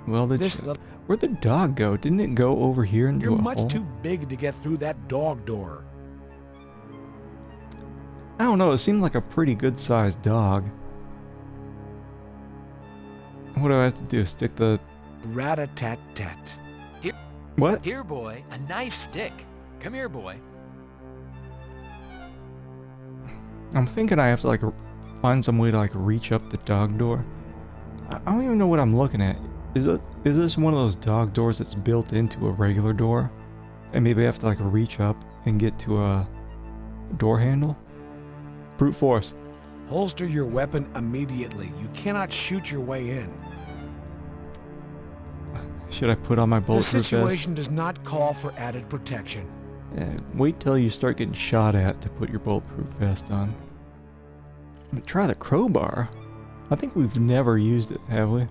Welded This shut. little- Where'd the dog go? Didn't it go over here into You're a much hole? too big to get through that dog door. I don't know. It seemed like a pretty good-sized dog. What do I have to do? Stick the... Rat-a-tat-tat. Here, What? Here, boy. A nice stick. Come here, boy. I'm thinking I have to, like, find some way to, like, reach up the dog door. I don't even know what I'm looking at. Is this one of those dog doors that's built into a regular door? And maybe I have to, like, reach up and get to a door handle? Brute force. Holster your weapon immediately. You cannot shoot your way in. Should I put on my The bulletproof vest? situation does not call for added protection. Wait till you start getting shot at to put your bulletproof vest on. Try the crowbar. I think we've never used it, have we?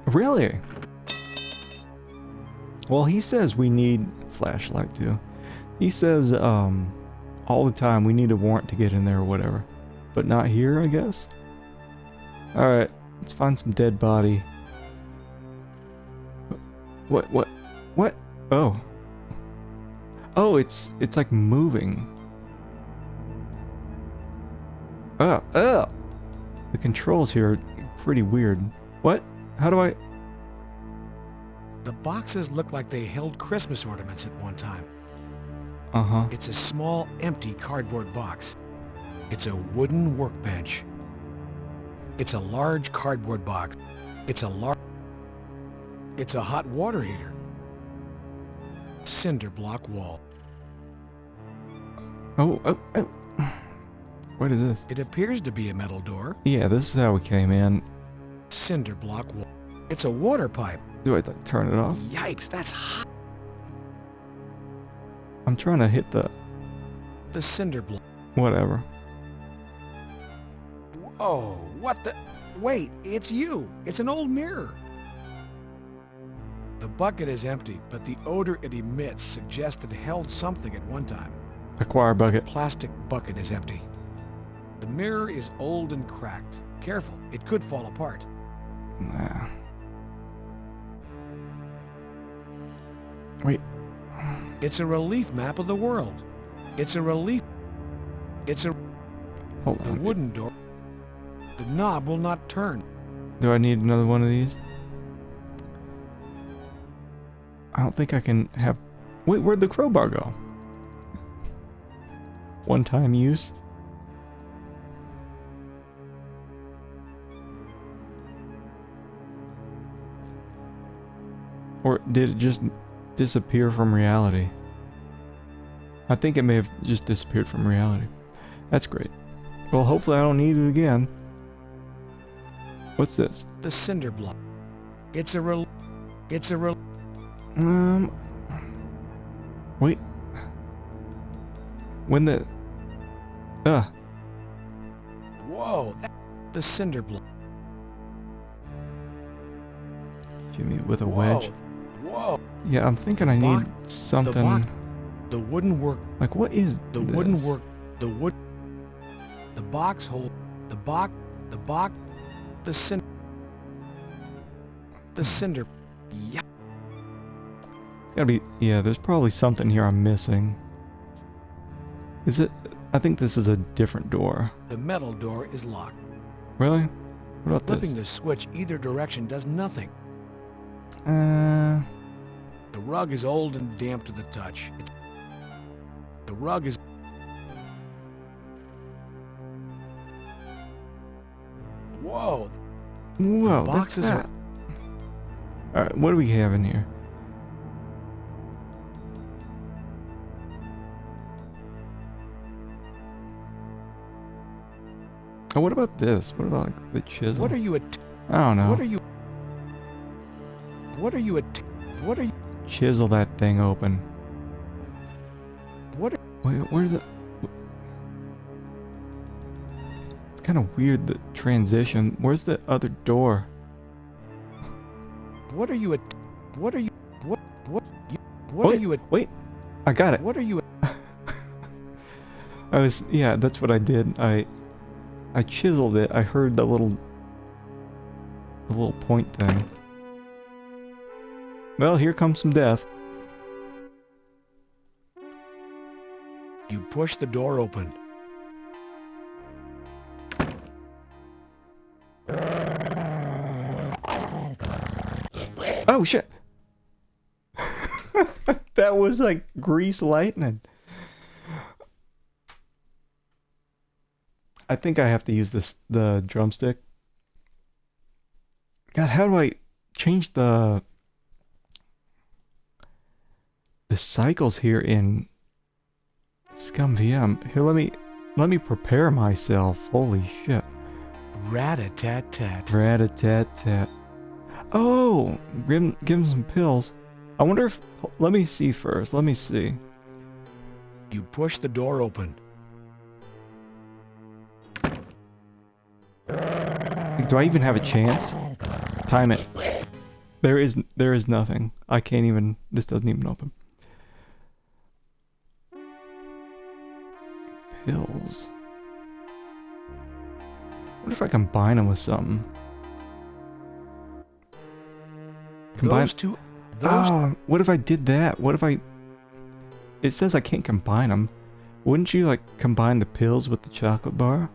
Really? Well, he says we need a flashlight too. He says all the time we need a warrant to get in there or whatever. But not here, I guess? Alright, let's find some dead body. What? Oh. Oh, it's like moving. The controls here are pretty weird. What? How do I... The boxes look like they held Christmas ornaments at one time. Uh-huh. It's a small, empty cardboard box. It's a wooden workbench. It's a large cardboard box. It's a hot water heater. Cinder block wall. Oh. What is this? It appears to be a metal door. Yeah, this is how we came in. Cinder block wall. It's a water pipe. Do I like, turn it off? Yipes, that's hot. I'm trying to hit the... The cinder block. Whatever. Oh, what the... Wait, it's you. It's an old mirror. The bucket is empty, but the odor it emits suggests it held something at one time. Acquire bucket. The plastic bucket is empty. The mirror is old and cracked. Careful, it could fall apart. Nah. Wait. It's a relief map of the world. It's a relief... It's a... Hold The on. wooden door... The knob will not turn. Do I need another one of these? I don't think I can have... Wait, where'd the crowbar go? One-time use? Or did it just disappear from reality? I think it may have just disappeared from reality. That's great. Well, hopefully I don't need it again. What's this? The cinder block. It's a Wait. When the... Whoa, the cinder block. Jimmy with a wedge. Whoa. Yeah, I'm thinking I need The something... The wooden work. Like, what is The this? wooden work. The wood. The box hole. The box. The cinder. The cinder. Yeah. Gotta be... Yeah, there's probably something here I'm missing. Is it... I think this is a different door. The metal door is locked. Really? What about Flipping this? the switch either direction does nothing. Uh... The rug is old and damp to the touch. The rug is... Whoa. Whoa, The that's boxes that. are... Alright, what do we have in here? Oh, what about this? What about like the chisel? What are you at... I don't know. What are you... What are you at... What are you... Chisel that thing open. What are... Wait, where's the... It's kind of weird, the transition. Where's the other door? What are you at? What are you? What Wait, are you at? Wait, I got it. What are you at? Yeah, that's what I did. I chiseled it. I heard the little point thing. Well, here comes some death. You push the door open. Oh shit. That was like grease lightning. I think I have to use the drumstick. God, how do I change the cycles here in ScumVM? Here, let me prepare myself. Holy shit. Rat-a-tat-tat. Rat-a-tat-tat. Oh, give him some pills. I wonder if... Let me see first. Let me see. You push the door open. Do I even have a chance? Time it. There is nothing. I can't even... This doesn't even open. Pills. What if I combine them with something? Combine... what if I did that? What if I... It says I can't combine them. Wouldn't you, like, combine the pills with the chocolate bar?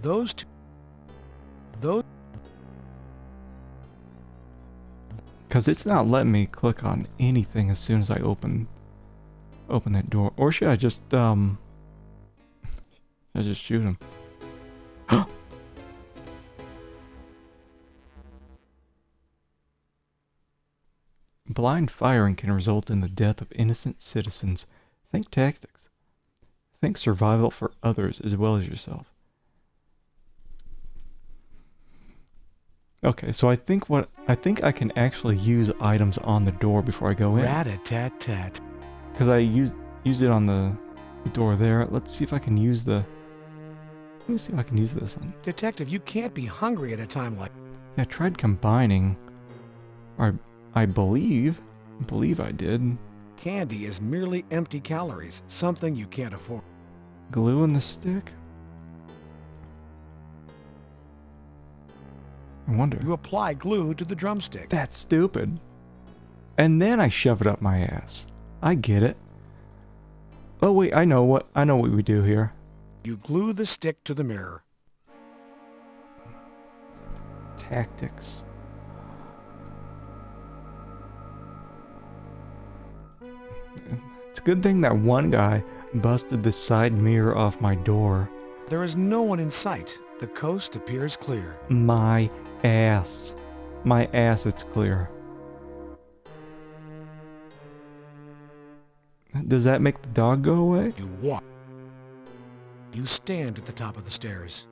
Those... Because it's not letting me click on anything as soon as I open that door. Or should I just, I just shoot him? Blind firing can result in the death of innocent citizens. Think tactics. Think survival for others as well as yourself. Okay, so I think I can actually use items on the door before I go in. Rat-a-tat-tat. Because I used it on the door there. Let's see if I can use the... Let me see if I can use this one. Detective, you can't be hungry at a time like... Yeah, I tried combining. Or I believe I did. Candy is merely empty calories, something you can't afford. Glue in the stick? I wonder. You apply glue to the drumstick. That's stupid. And then I shove it up my ass. I get it. Oh wait, I know what we do here. You glue the stick to the mirror. Tactics. It's a good thing that one guy busted the side mirror off my door. There is no one in sight. The coast appears clear. My ass. My ass, it's clear. Does that make the dog go away? You walk. You stand at the top of the stairs.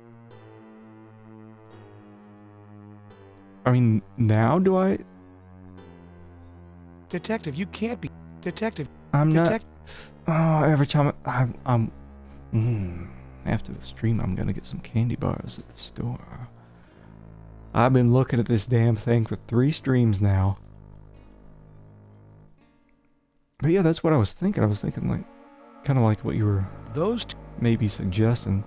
I mean, now do I? Detective, you can't be... Detective... I'm not... Oh, every time I'm... After the stream, I'm gonna get some candy bars at the store. I've been looking at this damn thing for 3 streams now. But yeah, that's what I was thinking. I was thinking, like, kind of like what you were maybe suggesting.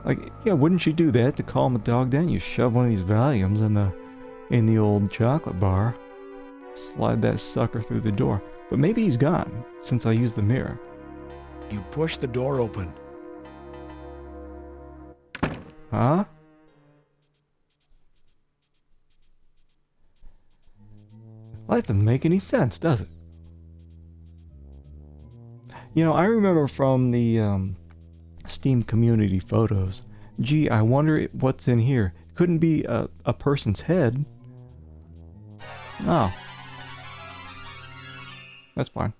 Like, yeah, wouldn't you do that to calm the dog down? You shove one of these Valiums in the old chocolate bar, slide that sucker through the door. But maybe he's gone since I used the mirror. You push the door open. Huh? Well, that doesn't make any sense, does it? You know, I remember from the Steam community photos. Gee, I wonder what's in here. Couldn't be a person's head. Oh. That's fine.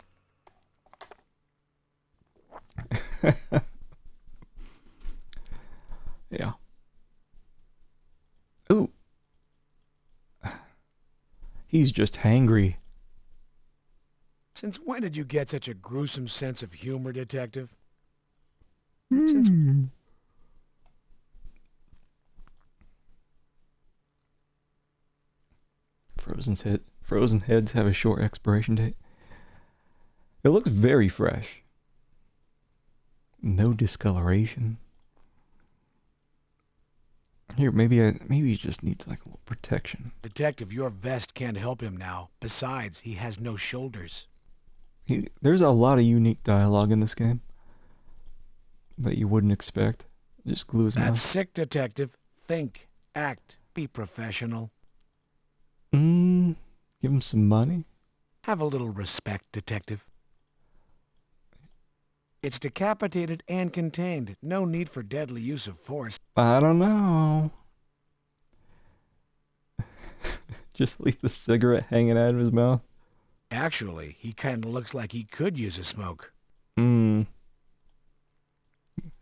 Yeah. Ooh. He's just hangry. Since when did you get such a gruesome sense of humor, Detective? Frozen heads have a short expiration date. It looks very fresh. No discoloration. Here, maybe he just needs like a little protection. Detective, your vest can't help him now. Besides, he has no shoulders. There's a lot of unique dialogue in this game that you wouldn't expect. Just glue his mouth. That's sick, Detective. Think, act, be professional. Give him some money. Have a little respect, Detective. It's decapitated and contained. No need for deadly use of force. I don't know. Just leave the cigarette hanging out of his mouth. Actually, he kind of looks like he could use a smoke. Is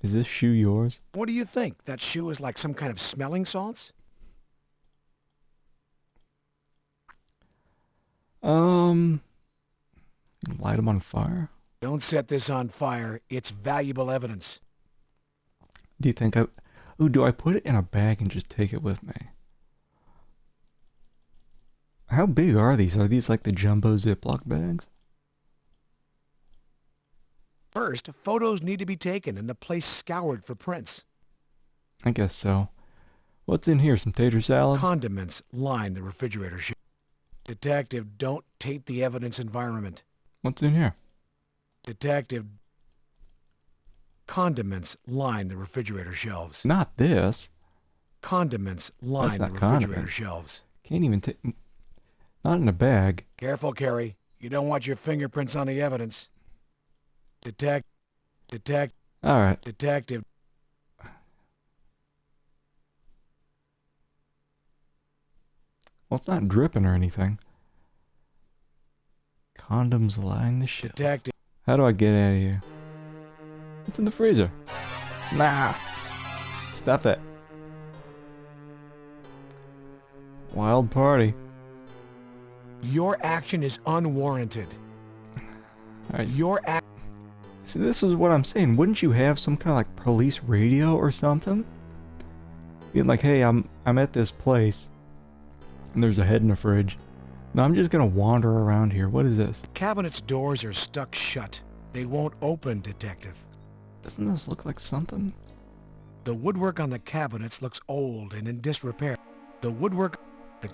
this shoe yours? What do you think? That shoe is like some kind of smelling salts? Light him on fire? Don't set this on fire. It's valuable evidence. Do you think do I put it in a bag and just take it with me? How big are these? Are these like the jumbo Ziploc bags? First, photos need to be taken and the place scoured for prints. I guess so. What's in here? Some tater salad? Condiments line the refrigerator shelf. Detective, don't taint the evidence environment. What's in here? Detective, condiments line the refrigerator shelves. Not this. Condiments line the refrigerator shelves. Can't even take... Not in a bag. Careful, Carrie. You don't want your fingerprints on the evidence. Detective. All right. Detective. Well, it's not dripping or anything. Condoms line the shelf. Detective. How do I get out of here? What's in the freezer? Nah. Stop that. Wild party. Your action is unwarranted. All right. See, this is what I'm saying. Wouldn't you have some kind of like police radio or something? Being like, hey, I'm at this place, and there's a head in the fridge. No, I'm just gonna wander around here. What is this? Cabinet's doors are stuck shut. They won't open, Detective. Doesn't this look like something? The woodwork on the cabinets looks old and in disrepair. The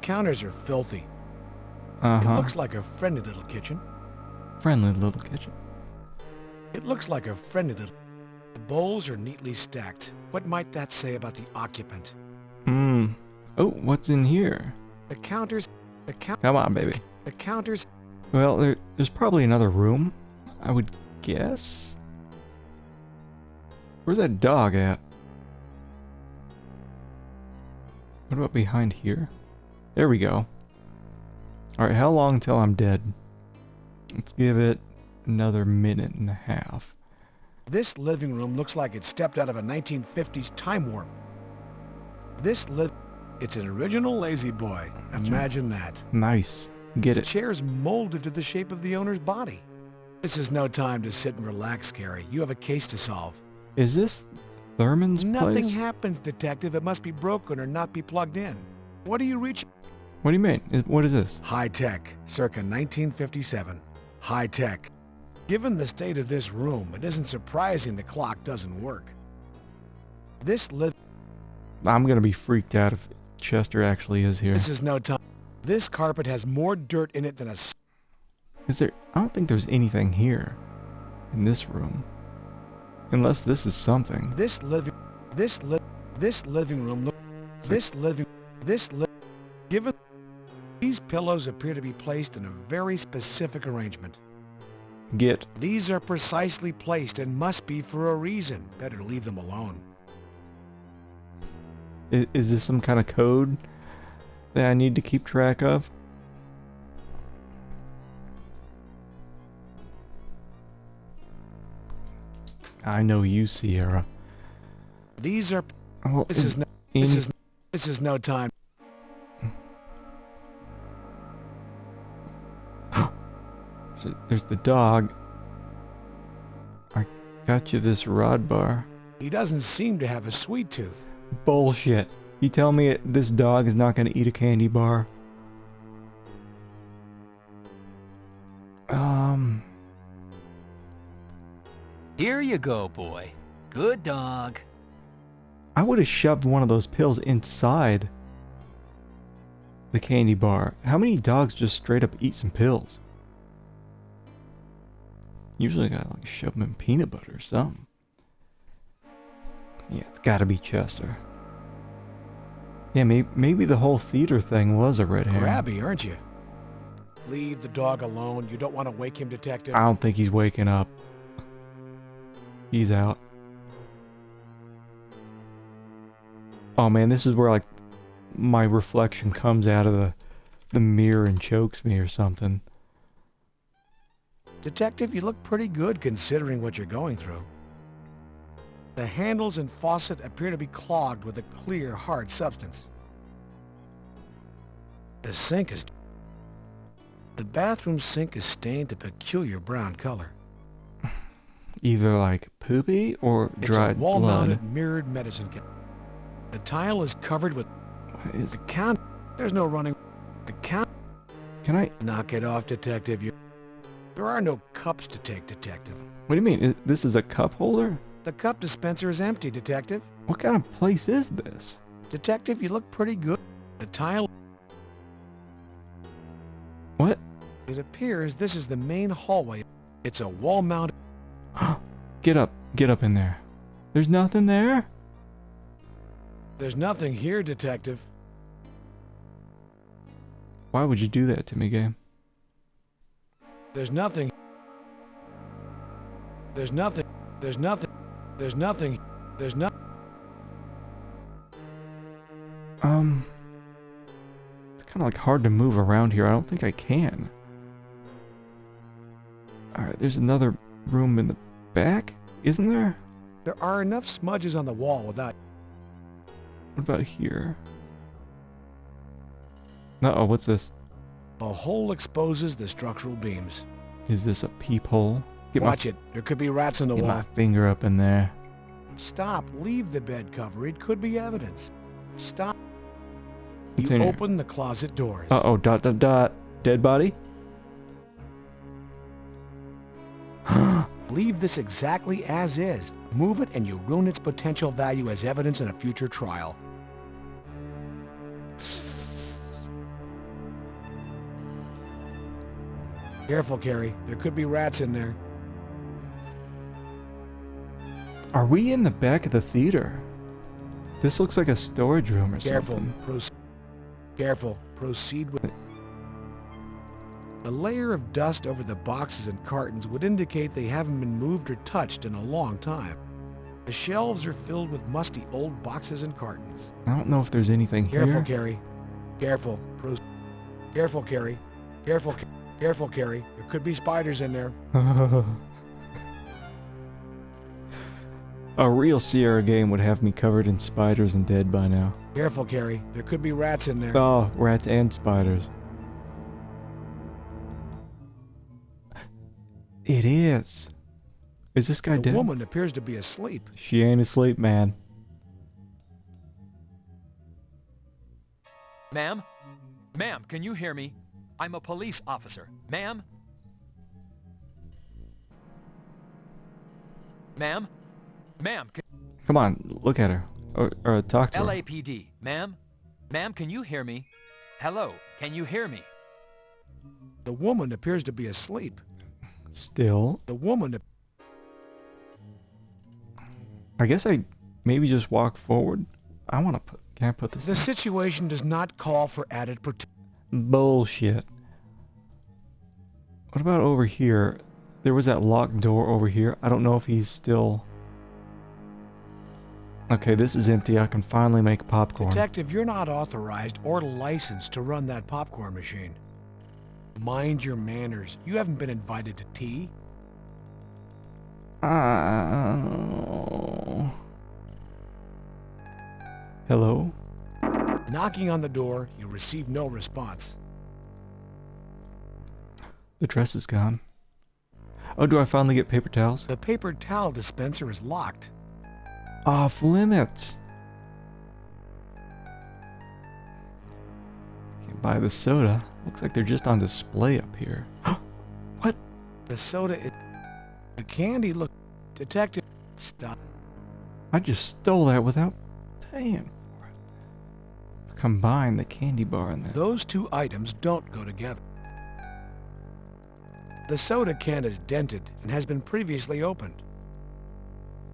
counters are filthy. It looks like a friendly little kitchen. Friendly little kitchen. It looks like a friendly little... The bowls are neatly stacked. What might that say about the occupant? Oh, what's in here? The counters... Come on, baby. The counters... Well, there's probably another room, I would guess. Where's that dog at? What about behind here? There we go. Alright, how long until I'm dead? Let's give it another minute and a half. This living room looks like it stepped out of a 1950s time warp. It's an original Lazy Boy. Imagine that. Nice. Get it. The chair's molded to the shape of the owner's body. This is no time to sit and relax, Gary. You have a case to solve. Is this Thurman's place? Nothing happens, Detective. It must be broken or not be plugged in. What are you reaching? What do you mean? What is this? High tech, circa 1957. High tech. Given the state of this room, it isn't surprising the clock doesn't work. I'm gonna be freaked out if Chester actually is here. This is no time. This carpet has more dirt in it than a... Is there... I don't think there's anything here. In this room. Unless this is something. Given... These pillows appear to be placed in a very specific arrangement. These are precisely placed and must be for a reason. Better leave them alone. Is this some kind of code that I need to keep track of? I know you, Sierra. These are... Well, this is no time. So there's the dog. I got you this rod bar. He doesn't seem to have a sweet tooth. Bullshit. You tell me this dog is not gonna eat a candy bar? Here you go, boy. Good dog. I would have shoved one of those pills inside the candy bar. How many dogs just straight up eat some pills? Usually I gotta like shove them in peanut butter or something. Yeah, it's gotta be Chester. Yeah, maybe the whole theater thing was a red herring. Grabby, aren't you? Leave the dog alone. You don't want to wake him, Detective. I don't think he's waking up. He's out. Oh man, this is where like my reflection comes out of the mirror and chokes me or something. Detective, you look pretty good considering what you're going through. The handles and faucet appear to be clogged with a clear, hard substance. The sink is... The bathroom sink is stained a peculiar brown color. Either like poopy or dried It's a wall-mounted blood. mirrored medicine cabinet. The tile is covered with... The count... There's no running... The count... Can I... Knock it off, Detective. There are no cups to take, Detective. What do you mean? This is a cup holder? The cup dispenser is empty, Detective. What kind of place is this? Detective, you look pretty good. The tile... What? It appears this is the main hallway. It's a wall-mounted... Get up in there. There's nothing there? There's nothing here, Detective. Why would you do that to me, game? There's nothing. There's nothing. There's nothing. There's nothing. There's nothing. It's kind of like hard to move around here. I don't think I can. Alright, there's another room in the back, isn't there? There are enough smudges on the wall without... What about here? Uh-oh, what's this? A hole exposes the structural beams. Is this a peephole? Watch it. There could be rats in the Get wall. my finger up in there. Stop. Leave the bed cover. It could be evidence. Stop. What's You in here? open the closet doors. Uh-oh, ... Dead body? Leave this exactly as is. Move it and you ruin its potential value as evidence in a future trial. Careful, Carrie. There could be rats in there. Are we in the back of the theater? This looks like a storage room or Careful. something. Careful. Proceed with... A layer of dust over the boxes and cartons would indicate they haven't been moved or touched in a long time. The shelves are filled with musty old boxes and cartons. I don't know if there's anything Careful, here. Carrie. Careful. Careful, Carrie. Careful, careful, Carrie. There could be spiders in there. A real Sierra game would have me covered in spiders and dead by now. Careful, Carrie. There could be rats in there. Oh, rats and spiders. It is. Is this guy The dead? woman appears to be asleep. She ain't asleep, man. Ma'am? Ma'am, can you hear me? I'm a police officer. Ma'am? Ma'am? Ma'am, Come on, look at her. Or talk to her. LAPD. Ma'am? Ma'am, can you hear me? Hello, can you hear me? The woman appears to be asleep. Still. The woman... I guess I maybe just walk forward. I want to put... Can I put this The in? situation does not call for added protection. Bullshit. What about over here? There was that locked door over here. I don't know if he's still... Okay, this is empty. I can finally make popcorn. Detective, you're not authorized or licensed to run that popcorn machine. Mind your manners. You haven't been invited to tea. Hello? Knocking on the door, you receive no response. The dress is gone. Oh, do I finally get paper towels? The paper towel dispenser is locked. off limits. Can't buy the soda. Looks like they're just on display up here. What? The soda is... The candy look... Detective... Stop. I just stole that without paying for it. Combine the candy bar and that. Those two items don't go together. The soda can is dented and has been previously opened.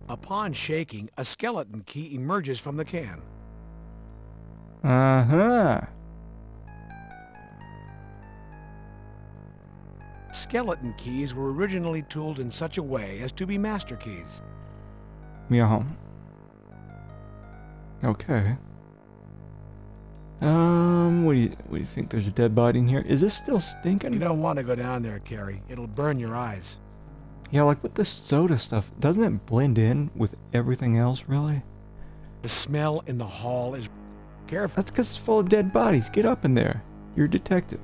Upon shaking, a skeleton key emerges from the can. Uh-huh. Skeleton keys were originally tooled in such a way as to be master keys. Yeah. Okay. What do you think? There's a dead body in here? Is this still stinking? You don't want to go down there, Carrie. It'll burn your eyes. Yeah, like with the soda stuff, doesn't it blend in with everything else, really? The smell in the hall is... Careful. That's because it's full of dead bodies. Get up in there. You're a detective.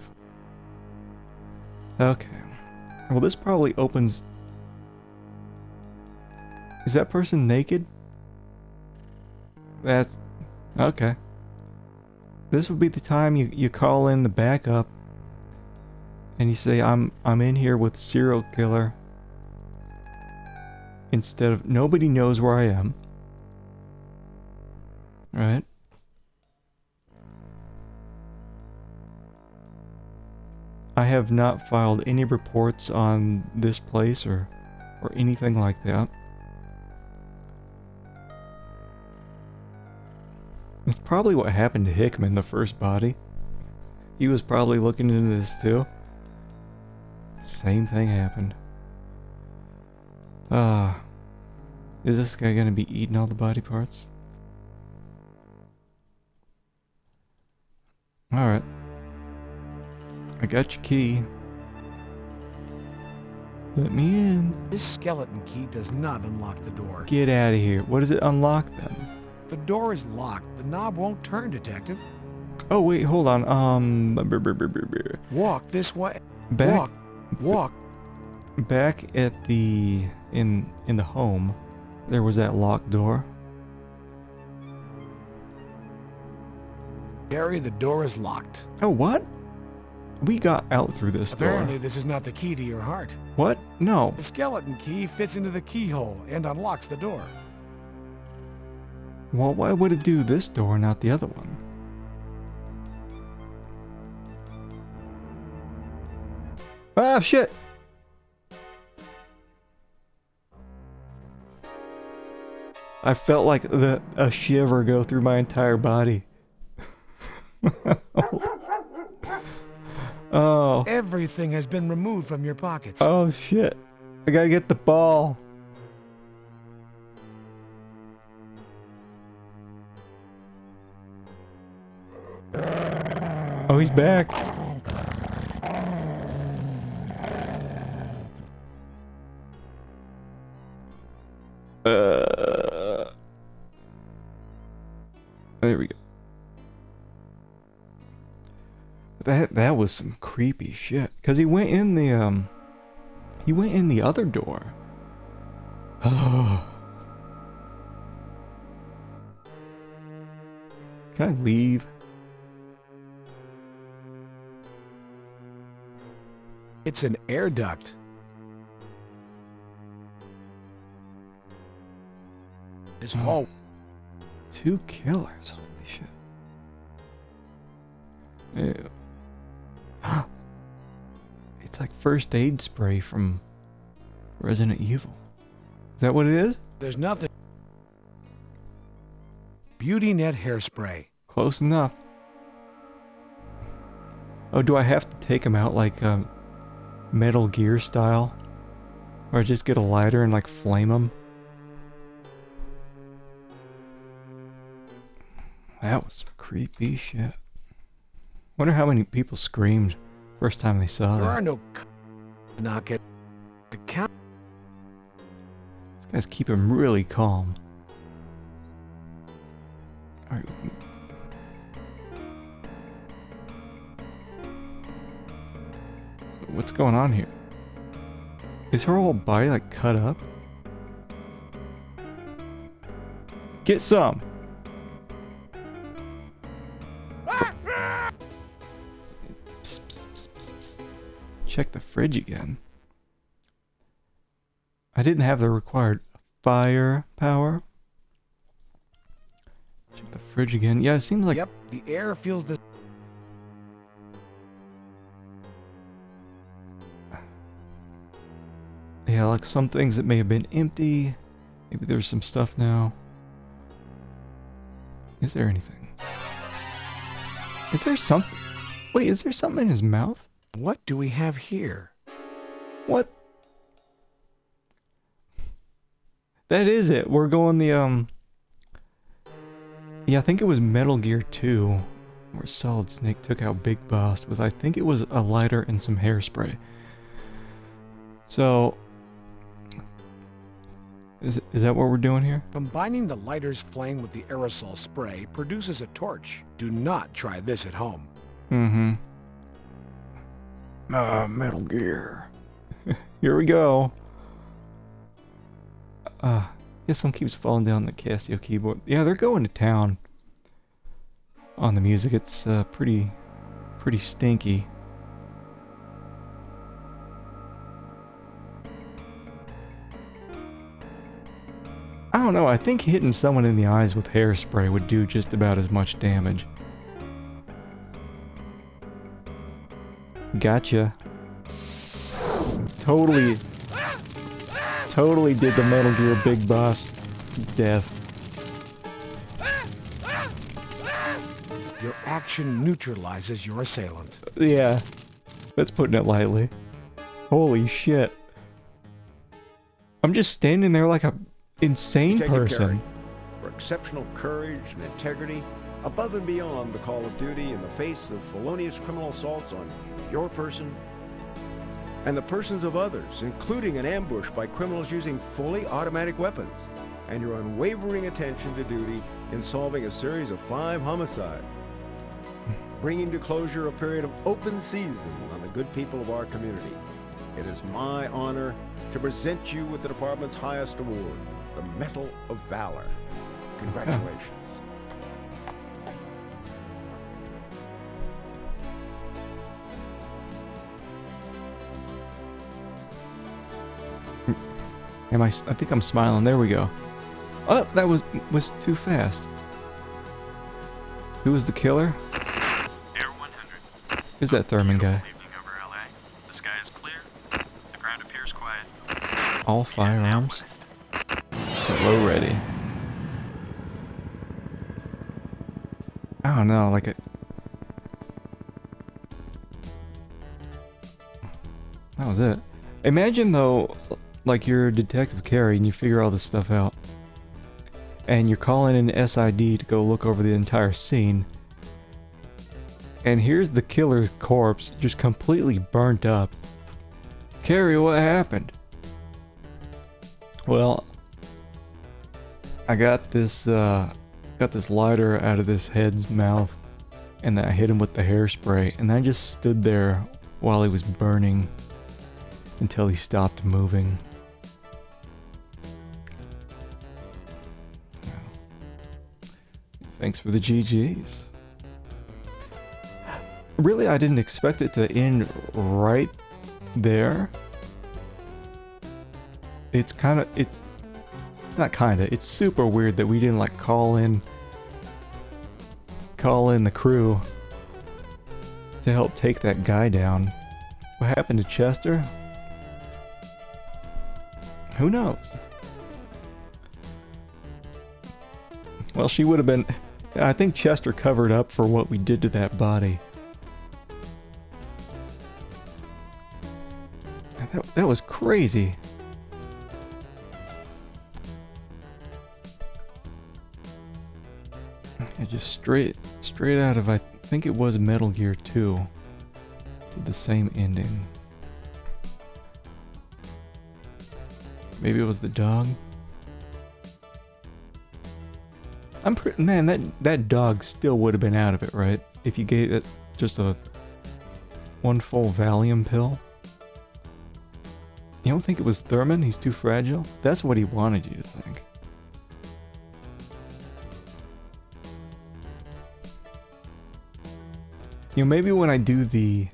Okay. Well, this probably opens... Is that person naked? That's... Okay. This would be the time you call in the backup and you say, I'm in here with serial killer. Instead of, nobody knows where I am. Right? I have not filed any reports on this place or anything like that. That's probably what happened to Hickman, the first body. He was probably looking into this too. Same thing happened. Is this guy gonna be eating all the body parts? Alright. I got your key. Let me in. This skeleton key does not unlock the door. Get out of here. What does it unlock then? The door is locked. The knob won't turn, Detective. Oh wait, hold on. Walk this way. Back. Walk. Back at the in the home, there was that locked door. Gary, the door is locked. Oh, what? We got out through this Apparently, door. this is not the key to your heart. What? No. The skeleton key fits into the keyhole and unlocks the door. Well, why would it do this door, not the other one? Ah, shit! I felt like a shiver go through my entire body. Oh. Everything has been removed from your pockets. Oh, shit. I gotta get the ball. Oh, he's back. There we go. That was some creepy shit. Cause he went in the other door. Oh. Can I leave? It's an air duct. This hall. 2 killers. Holy shit. Ew. It's like first aid spray from Resident Evil. Is that what it is? There's nothing. Beauty Net hairspray. Close enough. Oh, do I have to take him out like Metal Gear style? Or just get a lighter and like flame him? That was some creepy shit. Wonder how many people screamed first time they saw There that. are no knock it. The count. These guys keep him really calm. Alright. What's going on here? Is her whole body like cut up? Get some. Psst, psst, psst, psst, psst. Check the fridge again. I didn't have the required firepower. Check the fridge again. Yeah, it seems like... Yep, the air feels the... Yeah, like some things that may have been empty. Maybe there's some stuff now. Is there anything? Is there something? Wait, is there something in his mouth? What do we have here? What? That is it. We're going the, Yeah, I think it was Metal Gear 2, where Solid Snake took out Big Boss with, I think it was a lighter and some hairspray. So... Is that what we're doing here? Combining the lighter's flame with the aerosol spray produces a torch. Do not try this at home. Mm-hmm. Metal Gear. Here we go. Yeah, some keeps falling down the Casio keyboard. Yeah, they're going to town on the music. It's pretty stinky. I don't know, I think hitting someone in the eyes with hairspray would do just about as much damage. Gotcha. Totally did the Metal Gear Big Boss death. Your action neutralizes your assailant. Yeah, that's putting it lightly. Holy shit. I'm just standing there like a insane person. For exceptional courage and integrity, above and beyond the call of duty in the face of felonious criminal assaults on your person and the persons of others, including an ambush by criminals using fully automatic weapons, and your unwavering attention to duty in solving a series of 5 homicides, bringing to closure a period of open season on the good people of our community. It is my honor to present you with the department's highest award, the Medal of Valor. Congratulations. I think I'm smiling. There we go. Oh, that was too fast. Who was the killer? Air 100. Who's that Thurman guy? Evening over LA. The sky is clear. The ground appears quiet. All firearms. To low ready. I don't know, like that was it. Imagine though, like you're Detective Carey and you figure all this stuff out. And you're calling in SID to go look over the entire scene. And here's the killer's corpse just completely burnt up. Carey, what happened? Well, I got this lighter out of this head's mouth, and then I hit him with the hairspray, and I just stood there while he was burning until he stopped moving. Thanks for the GGs. Really, I didn't expect it to end right there. It's it's super weird that we didn't like call in the crew to help take that guy down. What happened to Chester? Who knows? Well, she would have been... I think Chester covered up for what we did to that body. That was crazy. Yeah, just straight out of, I think it was Metal Gear 2. Did the same ending. Maybe it was the dog. Man, that dog still would have been out of it, right? If you gave it just one full Valium pill. You don't think it was Thurman? He's too fragile? That's what he wanted you to think. You know, maybe when I do the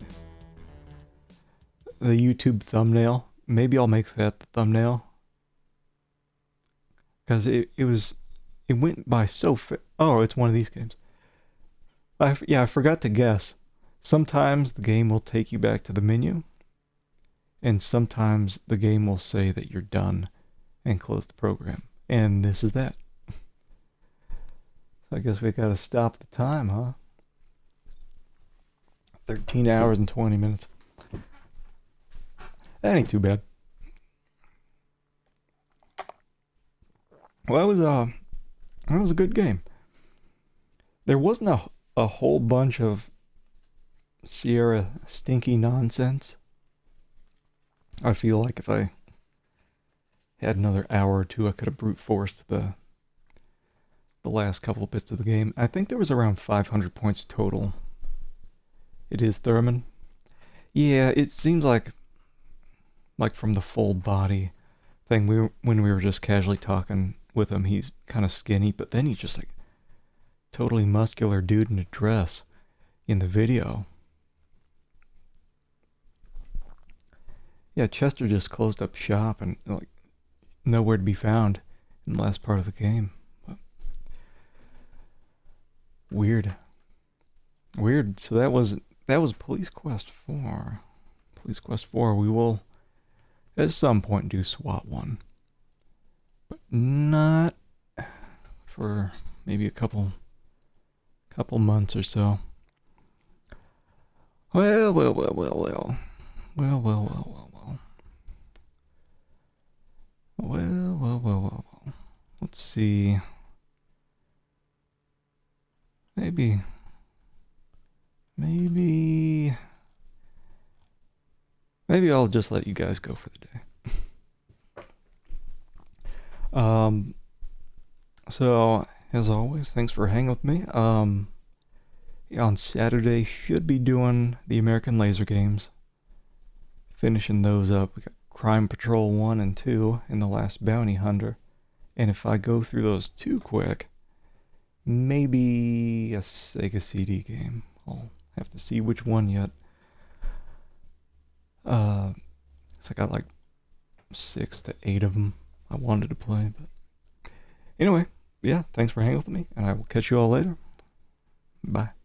YouTube thumbnail, maybe I'll make that the thumbnail. Because it went by so fast. Oh, it's one of these games. I forgot to guess. Sometimes the game will take you back to the menu, and sometimes the game will say that you're done and close the program. And this is that. So I guess we gotta stop the time, huh? 13 hours and 20 minutes. That ain't too bad. Well, that was a good game. There wasn't a whole bunch of Sierra stinky nonsense. I feel like if I had another hour or two, I could have brute forced the last couple of bits of the game. I think there was around 500 points total. It is Thurman. Yeah, it seems like from the full body thing, when we were just casually talking with him, he's kind of skinny, but then he's just like totally muscular dude in a dress in the video. Yeah, Chester just closed up shop and like nowhere to be found in the last part of the game. But weird. So that was Police Quest 4. Police Quest 4. We will at some point do SWAT 1. But not for maybe a couple months or so. Well. Let's see. Maybe I'll just let you guys go for the day. So as always, thanks for hanging with me. On Saturday, should be doing the American Laser Games. Finishing those up. We got Crime Patrol 1 and 2 and The Last Bounty Hunter. And if I go through those too quick, maybe a Sega CD game. I'll have to see which one yet. So I got like 6 to 8 of them I wanted to play. But anyway, yeah, thanks for hanging with me, and I will catch you all later. Bye.